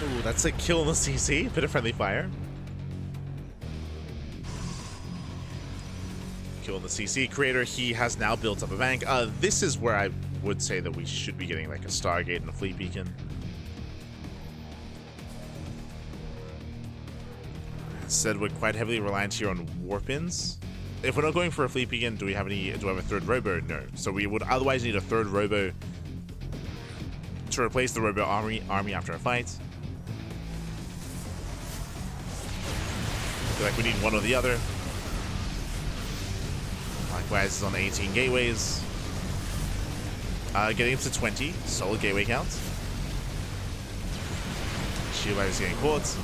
Ooh, that's a kill on the CC. Bit of friendly fire. Kill on the CC. Creator, he has now built up a bank. This is where I would say that we should be getting like a Stargate and a Fleet Beacon. Instead, we're quite heavily reliant here on Warpins. If we're not going for a Fleet Beacon, do we have a third Robo? No. So we would otherwise need a third Robo to replace the Robo army after a fight. I feel like we need one or the other. Likewise, it's on 18 gateways. Getting up to 20. Solid gateway count. Shield is getting caught.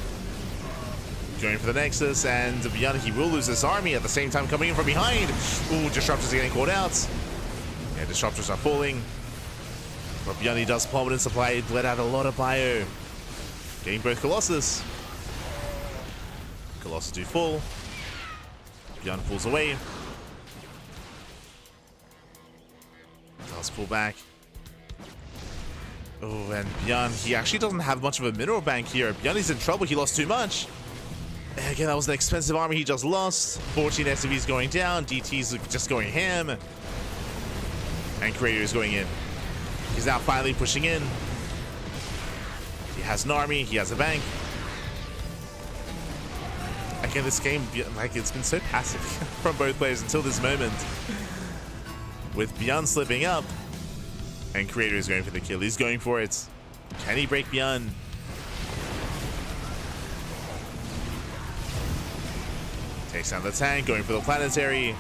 Going for the Nexus, and ByuN, he will lose this army at the same time coming in from behind. Ooh, Disruptors are getting caught out. Yeah, Disruptors are falling. But ByuN, he does Prominent Supply. He bled out a lot of bio. Getting both Colossus. Colossus do fall. ByuN pulls away. Does pull back. Oh, and ByuN, he actually doesn't have much of a mineral bank here. ByuN is in trouble. He lost too much. Again, that was an expensive army he just lost. 14 SCVs going down. DT's just going ham. And Creator is going in. He's now finally pushing in. He has an army. He has a bank. Again, this game, like, it's been so passive from both players until this moment. With ByuN slipping up, and Creator is going for the kill. He's going for it. Can he break ByuN? Takes down the tank, going for the planetary.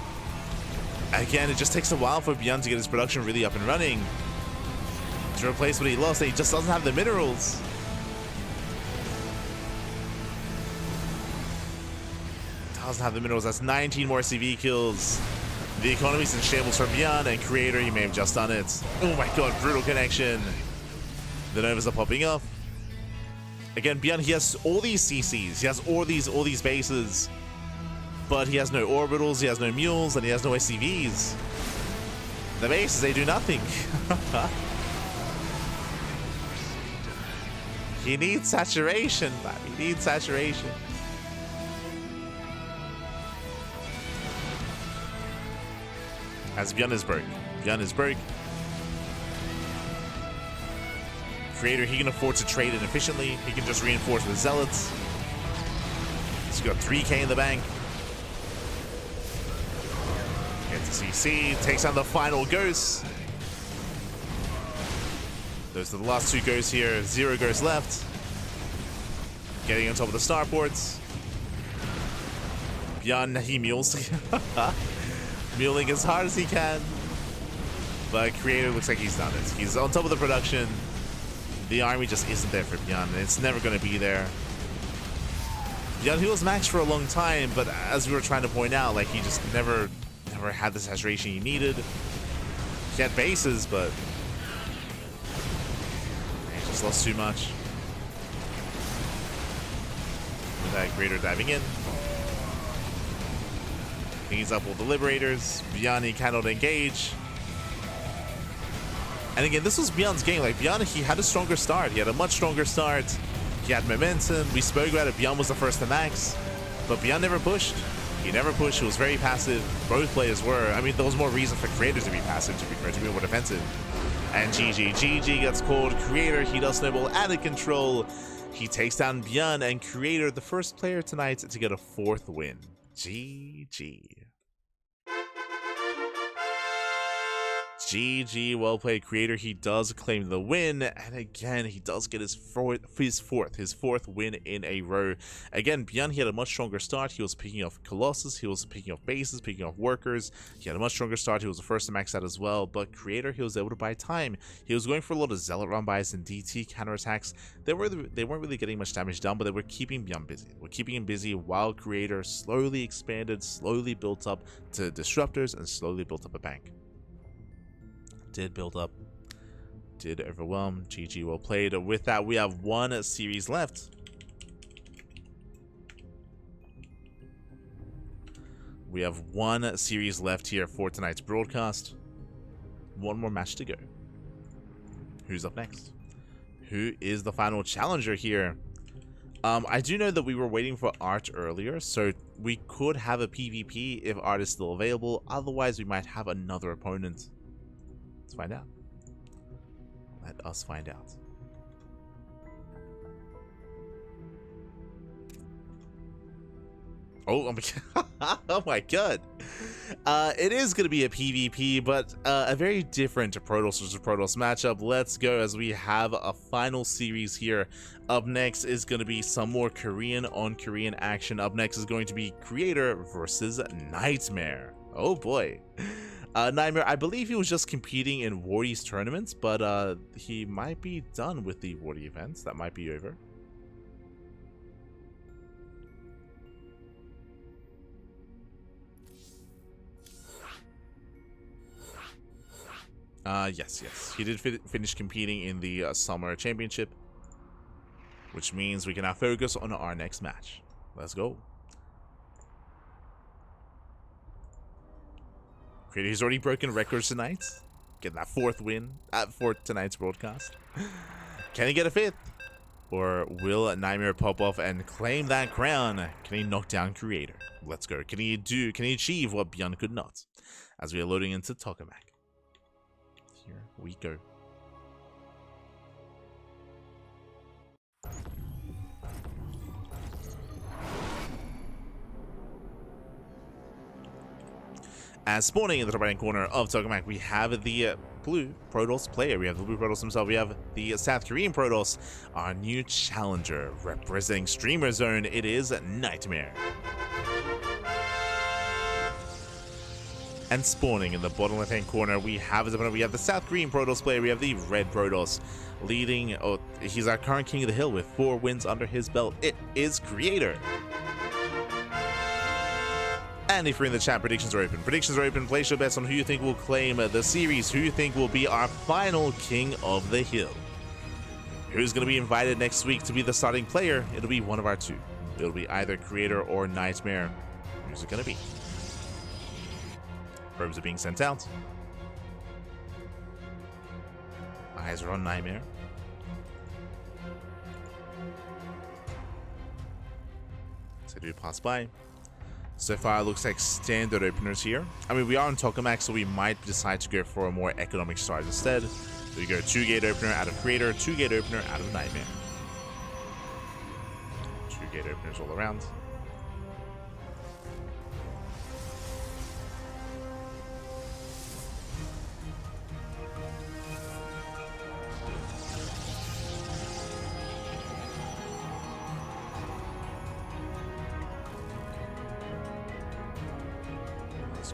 Again, it just takes a while for ByuN to get his production really up and running. To replace what he lost, he just doesn't have the minerals. Doesn't have the minerals. That's 19 more CV kills. The economy's in shambles for ByuN, and Creator, he may have just done it. Oh my god, brutal connection. The Novas are popping off. Again, ByuN, he has all these CCs. He has all these bases. But he has no orbitals, he has no mules, and he has no SCVs. The bases, they do nothing. He needs saturation, but he needs saturation. As ByuN is broke. ByuN is broke. Creator, he can afford to trade it efficiently. He can just reinforce with Zealots. He's got 3k in the bank. Gets a CC, takes out the final ghost. Those are the last 2 ghosts here. 0 ghosts left. Getting on top of the starports. ByuN, he mules. Muling as hard as he can. But Creator looks like he's done it. He's on top of the production. The army just isn't there for ByuN, and it's never going to be there. ByuN, he was maxed for a long time, but as we were trying to point out, like, he just never had the saturation he needed. He had bases, but he just lost too much. With that Creator diving in. He's up all the Liberators. ByuN, he cannot engage. And again, this was ByuN's game. Like, ByuN, he had a stronger start. He had a much stronger start. He had momentum. We spoke about it. ByuN was the first to max. But ByuN never pushed. He never pushed. He was very passive. Both players were. I mean, there was more reason for Creator to be passive, to be fair, to be more defensive. And GG gets called. Creator, he does snowball out of control. He takes down ByuN, and Creator, the first player tonight to get a 4th win. GG. GG, well played, Creator. He does claim the win, and again, he does get his fourth win in a row. Again, ByuN, he had a much stronger start. He was picking off Colossus, he was picking off bases, picking off workers. He had a much stronger start. He was the first to max out as well, but Creator, he was able to buy time. He was going for a lot of Zealot run buys and DT counterattacks. They weren't really getting much damage done, but they were keeping ByuN busy. They were keeping him busy while Creator slowly expanded, slowly built up to disruptors, and slowly built up a bank. Did build up, did overwhelm. GG, well played. With that, we have 1 series left. We have 1 series left here for tonight's broadcast. 1 more match to go. Who's up next? Who is the final challenger here? I do know that we were waiting for Art earlier, so we could have a PvP if Art is still available. Otherwise, we might have another opponent. Let's find out. Let us find out. Oh my god. It is going to be a PvP, but a very different Protoss versus Protoss matchup. Let's go, as we have a final series here. Up next is going to be some more Korean on Korean action. Up next is going to be Creator versus Nightmare. Oh boy. Nightmare, I believe he was just competing in Wardy's tournaments, but he might be done with the Wardy events. That might be over. Yes. He did finish competing in the Summer Championship, which means we can now focus on our next match. Let's go. Creator, he's already broken records tonight. Getting that 4th win for tonight's broadcast. Can he get a 5th? Or will Nightmare pop off and claim that crown? Can he knock down Creator? Let's go. Can he achieve what ByuN could not? As we are loading into Tokamak. Here we go. As spawning in the top right corner of Tokamak, we have the blue Protoss player. We have the blue Protoss himself. We have the South Korean Protoss, our new challenger, representing Streamer Zone. It is Nightmare. And spawning in the bottom left-hand corner, we have the South Korean Protoss player. We have the red Protoss leading. Oh, he's our current king of the hill with 4 wins under his belt. It is Creator. And if you're in the chat, predictions are open. Predictions are open. Place your bets on who you think will claim the series, who you think will be our final king of the hill. Who's going to be invited next week to be the starting player? It'll be one of our 2. It'll be either Creator or Nightmare. Who's it going to be? Probes are being sent out. Eyes are on Nightmare. as I do pass by. So far, it looks like standard openers here. I mean, we are on tokamak, so we might decide to go for a more economic start instead. So we go 2-gate opener out of Creator, 2-gate opener out of Nightmare. 2-gate openers all around.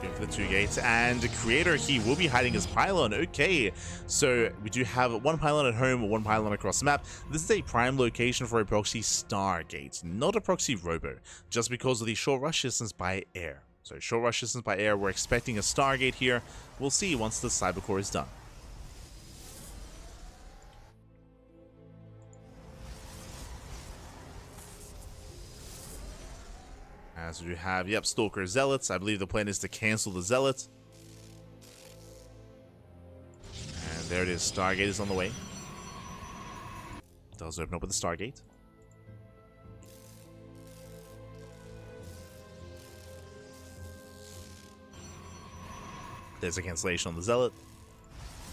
Going for the 2 gates, and the Creator, he will be hiding his pylon. Okay, so we do have 1 pylon at home, 1 pylon across the map. This is a prime location for a proxy Stargate, not a proxy Robo, just because of the short rush distance by air. So short rush distance by air, we're expecting a Stargate here. We'll see once the Cybercore is done. As we have, yep, Stalker Zealots. I believe the plan is to cancel the Zealot. And there it is. Stargate is on the way. Does open up with the Stargate. There's a cancellation on the Zealot,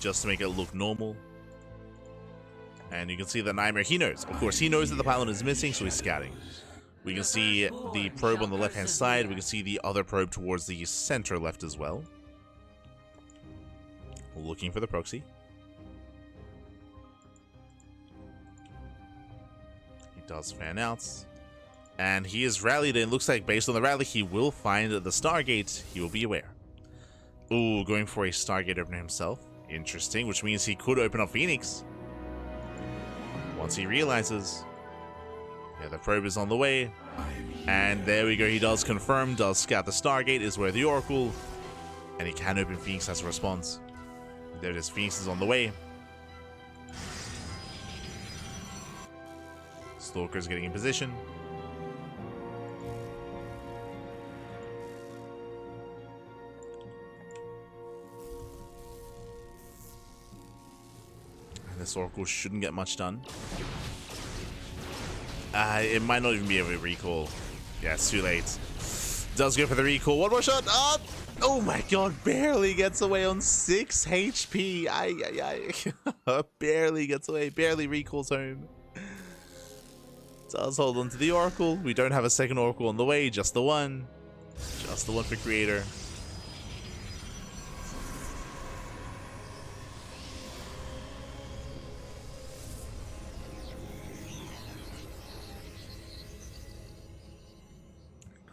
just to make it look normal. And you can see the Nightmare, he knows. Of course, he knows that the pylon is missing, so he's scouting. We can see the probe on the left-hand side. We can see the other probe towards the center left as well. Looking for the proxy. He does fan out. And he is rallied, and it looks like based on the rally, he will find the Stargate. He will be aware. Ooh, going for a Stargate opener himself. Interesting, which means he could open up Phoenix. Once he realizes... Yeah, the probe is on the way. And there we go. He does confirm, does scout the Stargate, is where the Oracle. And he can open Phoenix as a response. There it is. Phoenix is on the way. Stalker's getting in position. And this Oracle shouldn't get much done. It might not even be able to recall. Yeah, it's too late. Does go for the recall. One more shot. Oh my god, barely gets away on 6 HP. Barely gets away. Barely recalls home. Does hold on to the Oracle. We don't have a second Oracle on the way. Just the one. Just the one for Creator.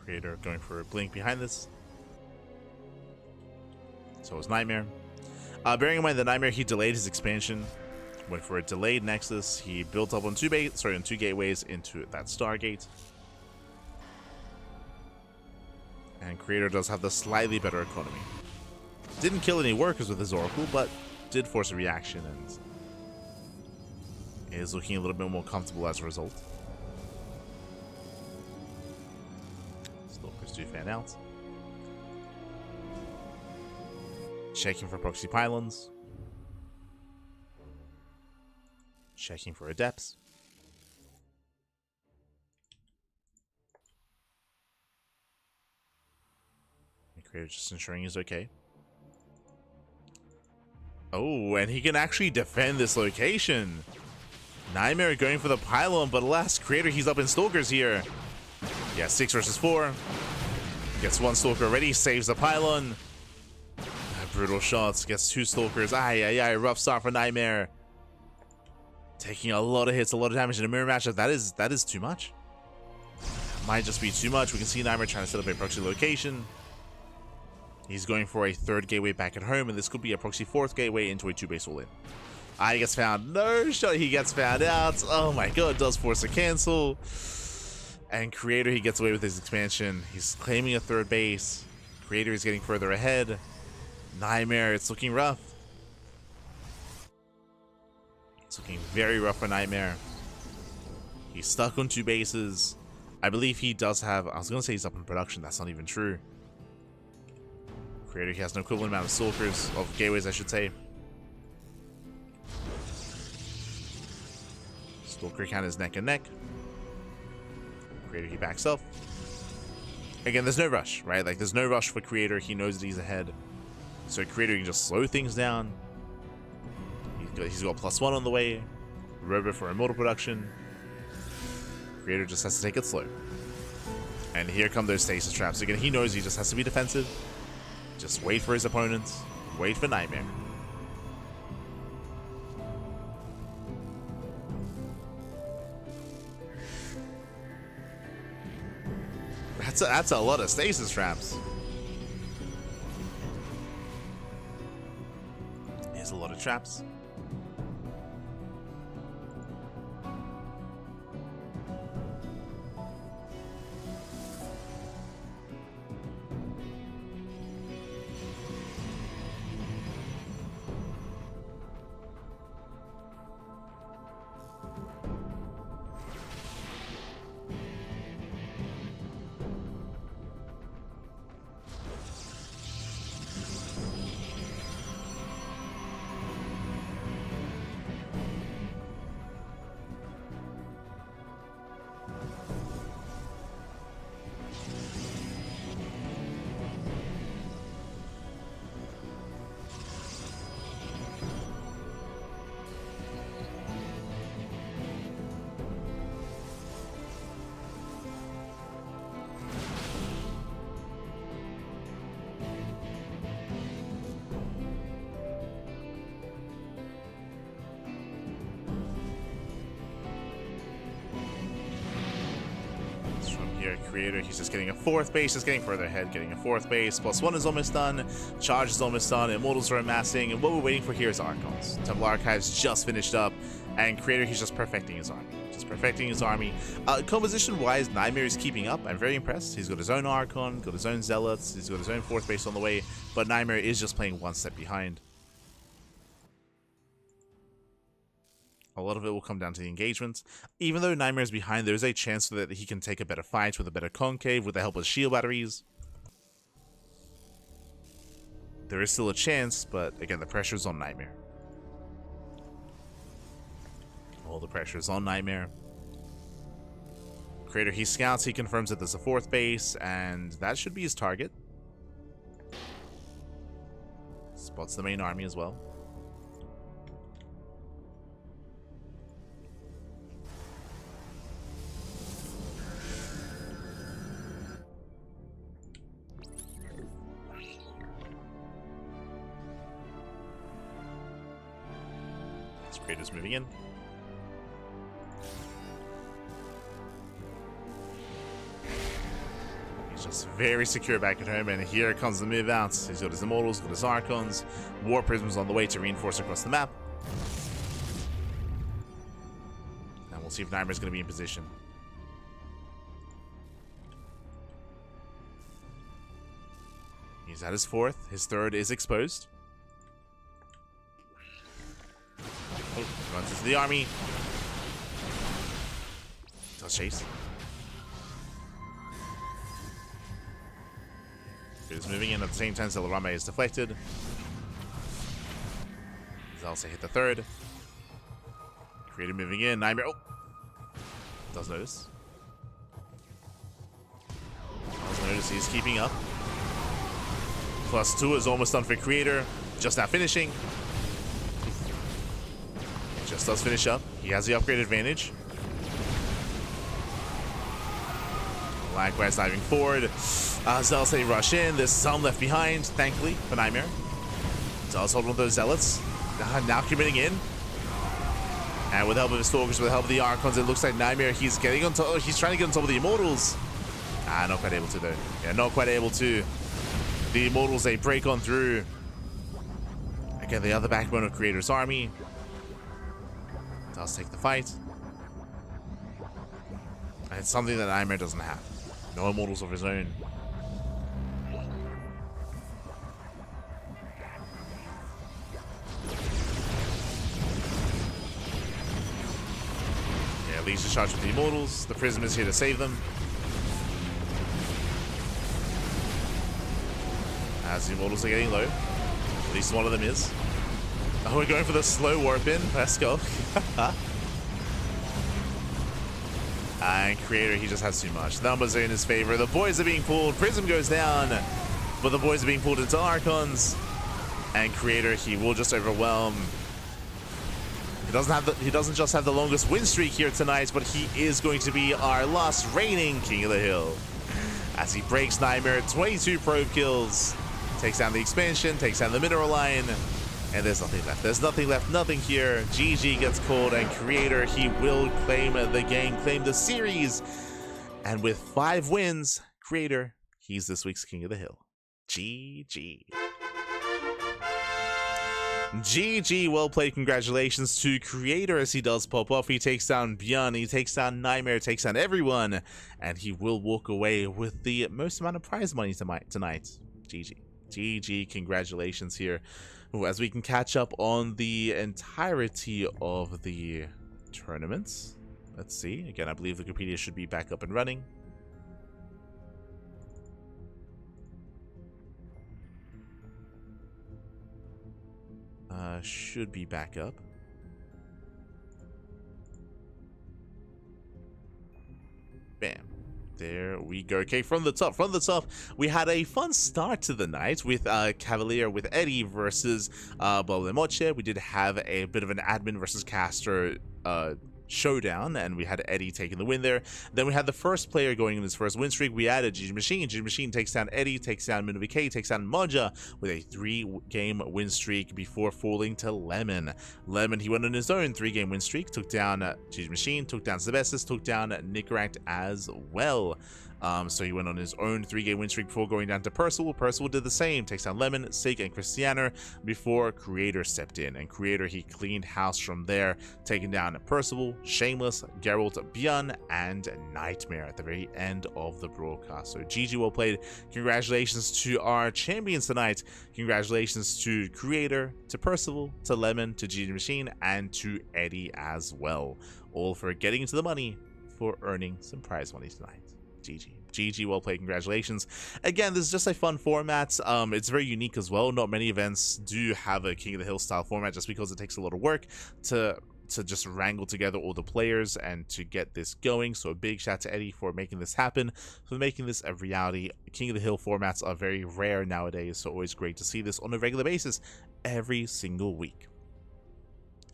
Creator going for a blink behind this. So is Nightmare. Bearing in mind the Nightmare, he delayed his expansion. Went for a delayed Nexus. He built up on 2 gateways into that Stargate. And Creator does have the slightly better economy. Didn't kill any workers with his Oracle, but did force a reaction and is looking a little bit more comfortable as a result. Do fan out. Checking for proxy pylons. Checking for adepts. The Creator just ensuring he's okay. Oh, and he can actually defend this location. Nightmare going for the pylon, but alas, Creator, he's up in Stalkers here. Yeah, 6 versus 4. Gets 1 Stalker already, saves the pylon. Brutal shots, gets 2 Stalkers. Rough start for Nightmare. Taking a lot of hits, a lot of damage in a mirror matchup. That is too much. Might just be too much. We can see Nightmare trying to set up a proxy location. He's going for a 3rd gateway back at home, and this could be a proxy 4th gateway into a 2-base all-in. He gets found. No shot. He gets found out. Oh my god, does force a cancel. And Creator, he gets away with his expansion. He's claiming a 3rd base. Creator is getting further ahead. Nightmare, it's looking rough. It's looking very rough for Nightmare. He's stuck on 2 bases. I believe he does have... I was going to say he's up in production. That's not even true. Creator, he has no equivalent amount of Stalkers. Of gateways, I should say. Stalker count is neck and neck. Creator, he backs up. Again, there's no rush, right? Like, there's no rush for Creator. He knows that he's ahead. So Creator can just slow things down. He's got +1 on the way. Robo for immortal production. Creator just has to take it slow. And here come those stasis traps. Again, he knows he just has to be defensive. Just wait for his opponents. Wait for Nightmare. That's a lot of stasis traps. There's a lot of traps. Creator, he's just getting a 4th base, just getting further ahead, getting a 4th base. +1 is almost done, charge is almost done, immortals are amassing, and what we're waiting for here is Archons. Temple Archives just finished up, and Creator, he's just perfecting his army. Just perfecting his army. Composition-wise, Nightmare is keeping up. I'm very impressed. He's got his own Archon, got his own Zealots, he's got his own 4th base on the way, but Nightmare is just playing one step behind. A lot of it will come down to the engagement. Even though Nightmare is behind, there is a chance that he can take a better fight with a better concave, with the help of shield batteries. There is still a chance, but again, the pressure is on Nightmare. All the pressure is on Nightmare. Creator, he scouts, he confirms that there's a 4th base, and that should be his target. Spots the main army as well. Creator's moving in. He's just very secure back at home, and here comes the move out. He's got his Immortals, got his Archons, War Prisms on the way to reinforce across the map. And we'll see if Nightmare's going to be in position. He's at his 4th, his 3rd is exposed. Oh, runs into the army. Does chase. Is moving in at the same time, Zelarame is deflected. Zalsa hit the 3rd. Creator moving in. Nightmare. Oh! Does notice. Does notice he's keeping up. +2 is almost done for Creator. Just now finishing. Just does finish up. He has the upgrade advantage. Likewise, diving forward. Zealots rush in. There's some left behind, thankfully, for Nightmare. Zealots hold on to those Zealots. Now committing in. And with the help of his Stalkers, with the help of the Archons, it looks like Nightmare, he's getting on top. He's trying to get on top of the Immortals. Not quite able to, though. Yeah, not quite able to. The Immortals, they break on through. Again, the other backbone of Creator's army. Does take the fight. And it's something that Nightmare doesn't have. No Immortals of his own. Yeah, leads to charge with the Immortals. The Prism is here to save them. As the Immortals are getting low. At least one of them is. Oh, we're going for the slow warp in. Let's go. And Creator, he just has too much. Numbers are in his favor. The boys are being pulled. Prism goes down. But the boys are being pulled into Archons. And Creator, he will just overwhelm. He doesn't just have the longest win streak here tonight, but he is going to be our last reigning King of the Hill. As he breaks Nightmare, 22 probe kills. Takes down the expansion, takes down the mineral line. And there's nothing left. There's nothing left, nothing here. GG gets called, and Creator, he will claim the game, claim the series. And with 5 wins, Creator, he's this week's King of the Hill. GG. GG, well played. Congratulations to Creator as he does pop off. He takes down ByuN, he takes down Nightmare, takes down everyone. And he will walk away with the most amount of prize money tonight. GG. GG, congratulations here. Ooh, as we can catch up on the entirety of the tournaments. Let's see. Again, I believe Wikipedia should be back up and running. Should be back up. Bam. There we go. Okay, from the top, we had a fun start to the night with Cavalier with Eddie versus BobLeMoche. We did have a bit of an admin versus caster showdown, and we had Eddie taking the win there. Then we had the first player going in his first win streak. We added GgMaChine. GgMaChine takes down Eddie, takes down MindelVK, takes down Moja with a 3-game win streak before falling to Lemon. Lemon, he went on his own 3-game win streak, took down GgMaChine, took down sebesdes, took down Nicoract as well. So he went on his own 3-game win streak before going down to Percival. Percival did the same, takes down Lemon, Sigge, and Krystianer before Creator stepped in. And Creator, he cleaned house from there, taking down Percival, Shameless, Gerald, ByuN, and Nightmare at the very end of the broadcast. So GG, well played. Congratulations to our champions tonight. Congratulations to Creator, to Percival, to Lemon, to GgMaChine, and to Eddie as well. All for getting into the money for earning some prize money tonight. GG. GG, well played, congratulations. Again, this is just a fun format. It's very unique as well. Not many events do have a King of the Hill style format just because it takes a lot of work to just wrangle together all the players and to get this going. So a big shout out to Eddie for making this happen, for making this a reality. King of the Hill formats are very rare nowadays, so always great to see this on a regular basis every single week.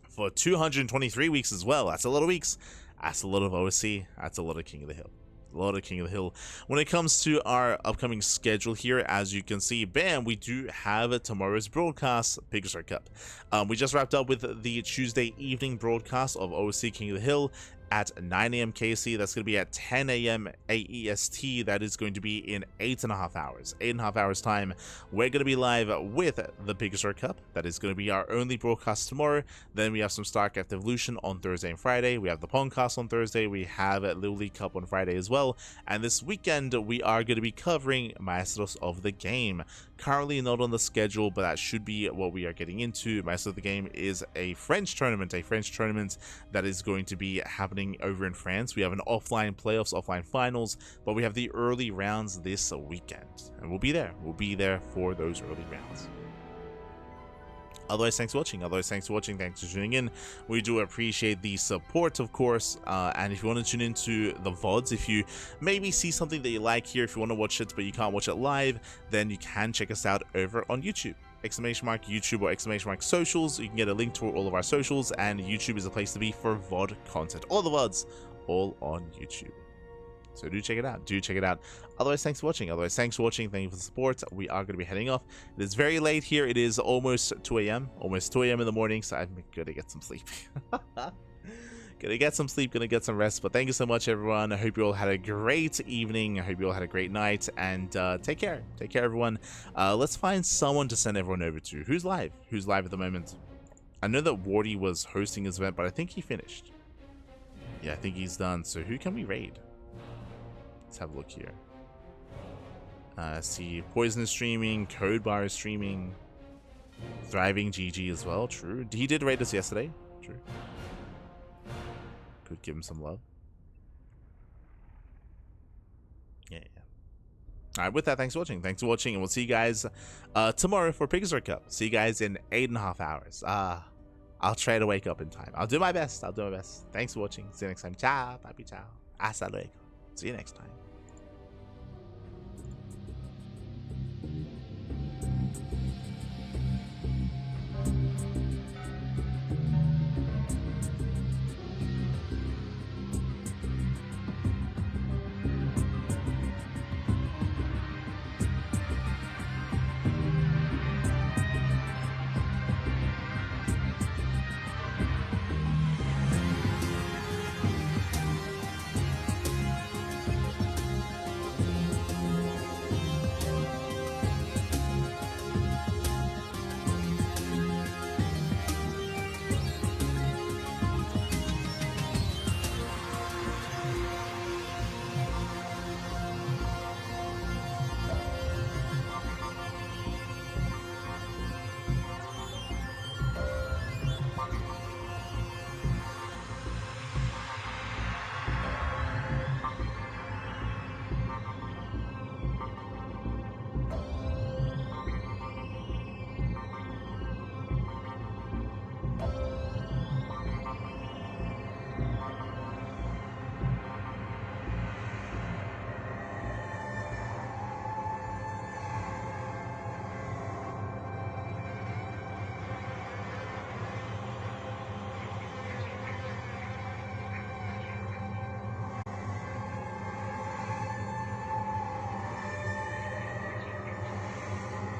For 223 weeks as well. That's a lot of weeks. That's a lot of OSC. That's a lot of King of the Hill. A lot of King of the Hill. When it comes to our upcoming schedule here, as you can see, bam, we do have tomorrow's broadcast, Pigstar Cup. We just wrapped up with the Tuesday evening broadcast of OSC King of the Hill at 9 AM KC. That's going to be at 10 AM AEST. That is going to be in 8.5 hours. 8.5 hours time. We're going to be live with the Pigstar Cup. That is going to be our only broadcast tomorrow. Then we have some StarCraft Evolution on Thursday and Friday. We have the Pongcast on Thursday. We have a Little League Cup on Friday as well. And this weekend, we are going to be covering Maestros of the Game. Currently not on the schedule, but that should be what we are getting into. Maestros of the Game is a French tournament that is going to be happening over in France. We have an offline playoffs, offline finals, but we have the early rounds this weekend, and we'll be there for those early rounds. Otherwise, thanks for watching. Thanks for tuning in. We do appreciate the support, of course. And if you want to tune into the VODs, if you maybe see something that you like here, if you want to watch it but you can't watch it live, then you can check us out over on YouTube. !YouTube or !socials. You can get a link to all of our socials, and YouTube is a place to be for VOD content. All the VODs, all on YouTube. So do check it out. Otherwise, thanks for watching. Thank you for the support. We are going to be heading off. It is very late here. It is almost 2 AM. Almost 2 AM in the morning, so I'm going to get some sleep. Gonna get some sleep, gonna get some rest. But thank you so much, everyone. I hope you all had a great evening. I hope you all had a great night. And take care. Take care, everyone. Let's find someone to send everyone over to. Who's live? Who's live at the moment? I know that Wardy was hosting his event, but I think he finished. Yeah, I think he's done. So who can we raid? Let's have a look here. See, Poison is streaming, Code Bar is streaming, Thriving GG as well. True. He did raid us yesterday. True. Could give him some love. Yeah. Alright, with that, thanks for watching. And we'll see you guys tomorrow for Pigstar Cup. See you guys in 8.5 hours. I'll try to wake up in time. I'll do my best. Thanks for watching. See you next time. Ciao. Papi, ciao. Hasta luego. See you next time.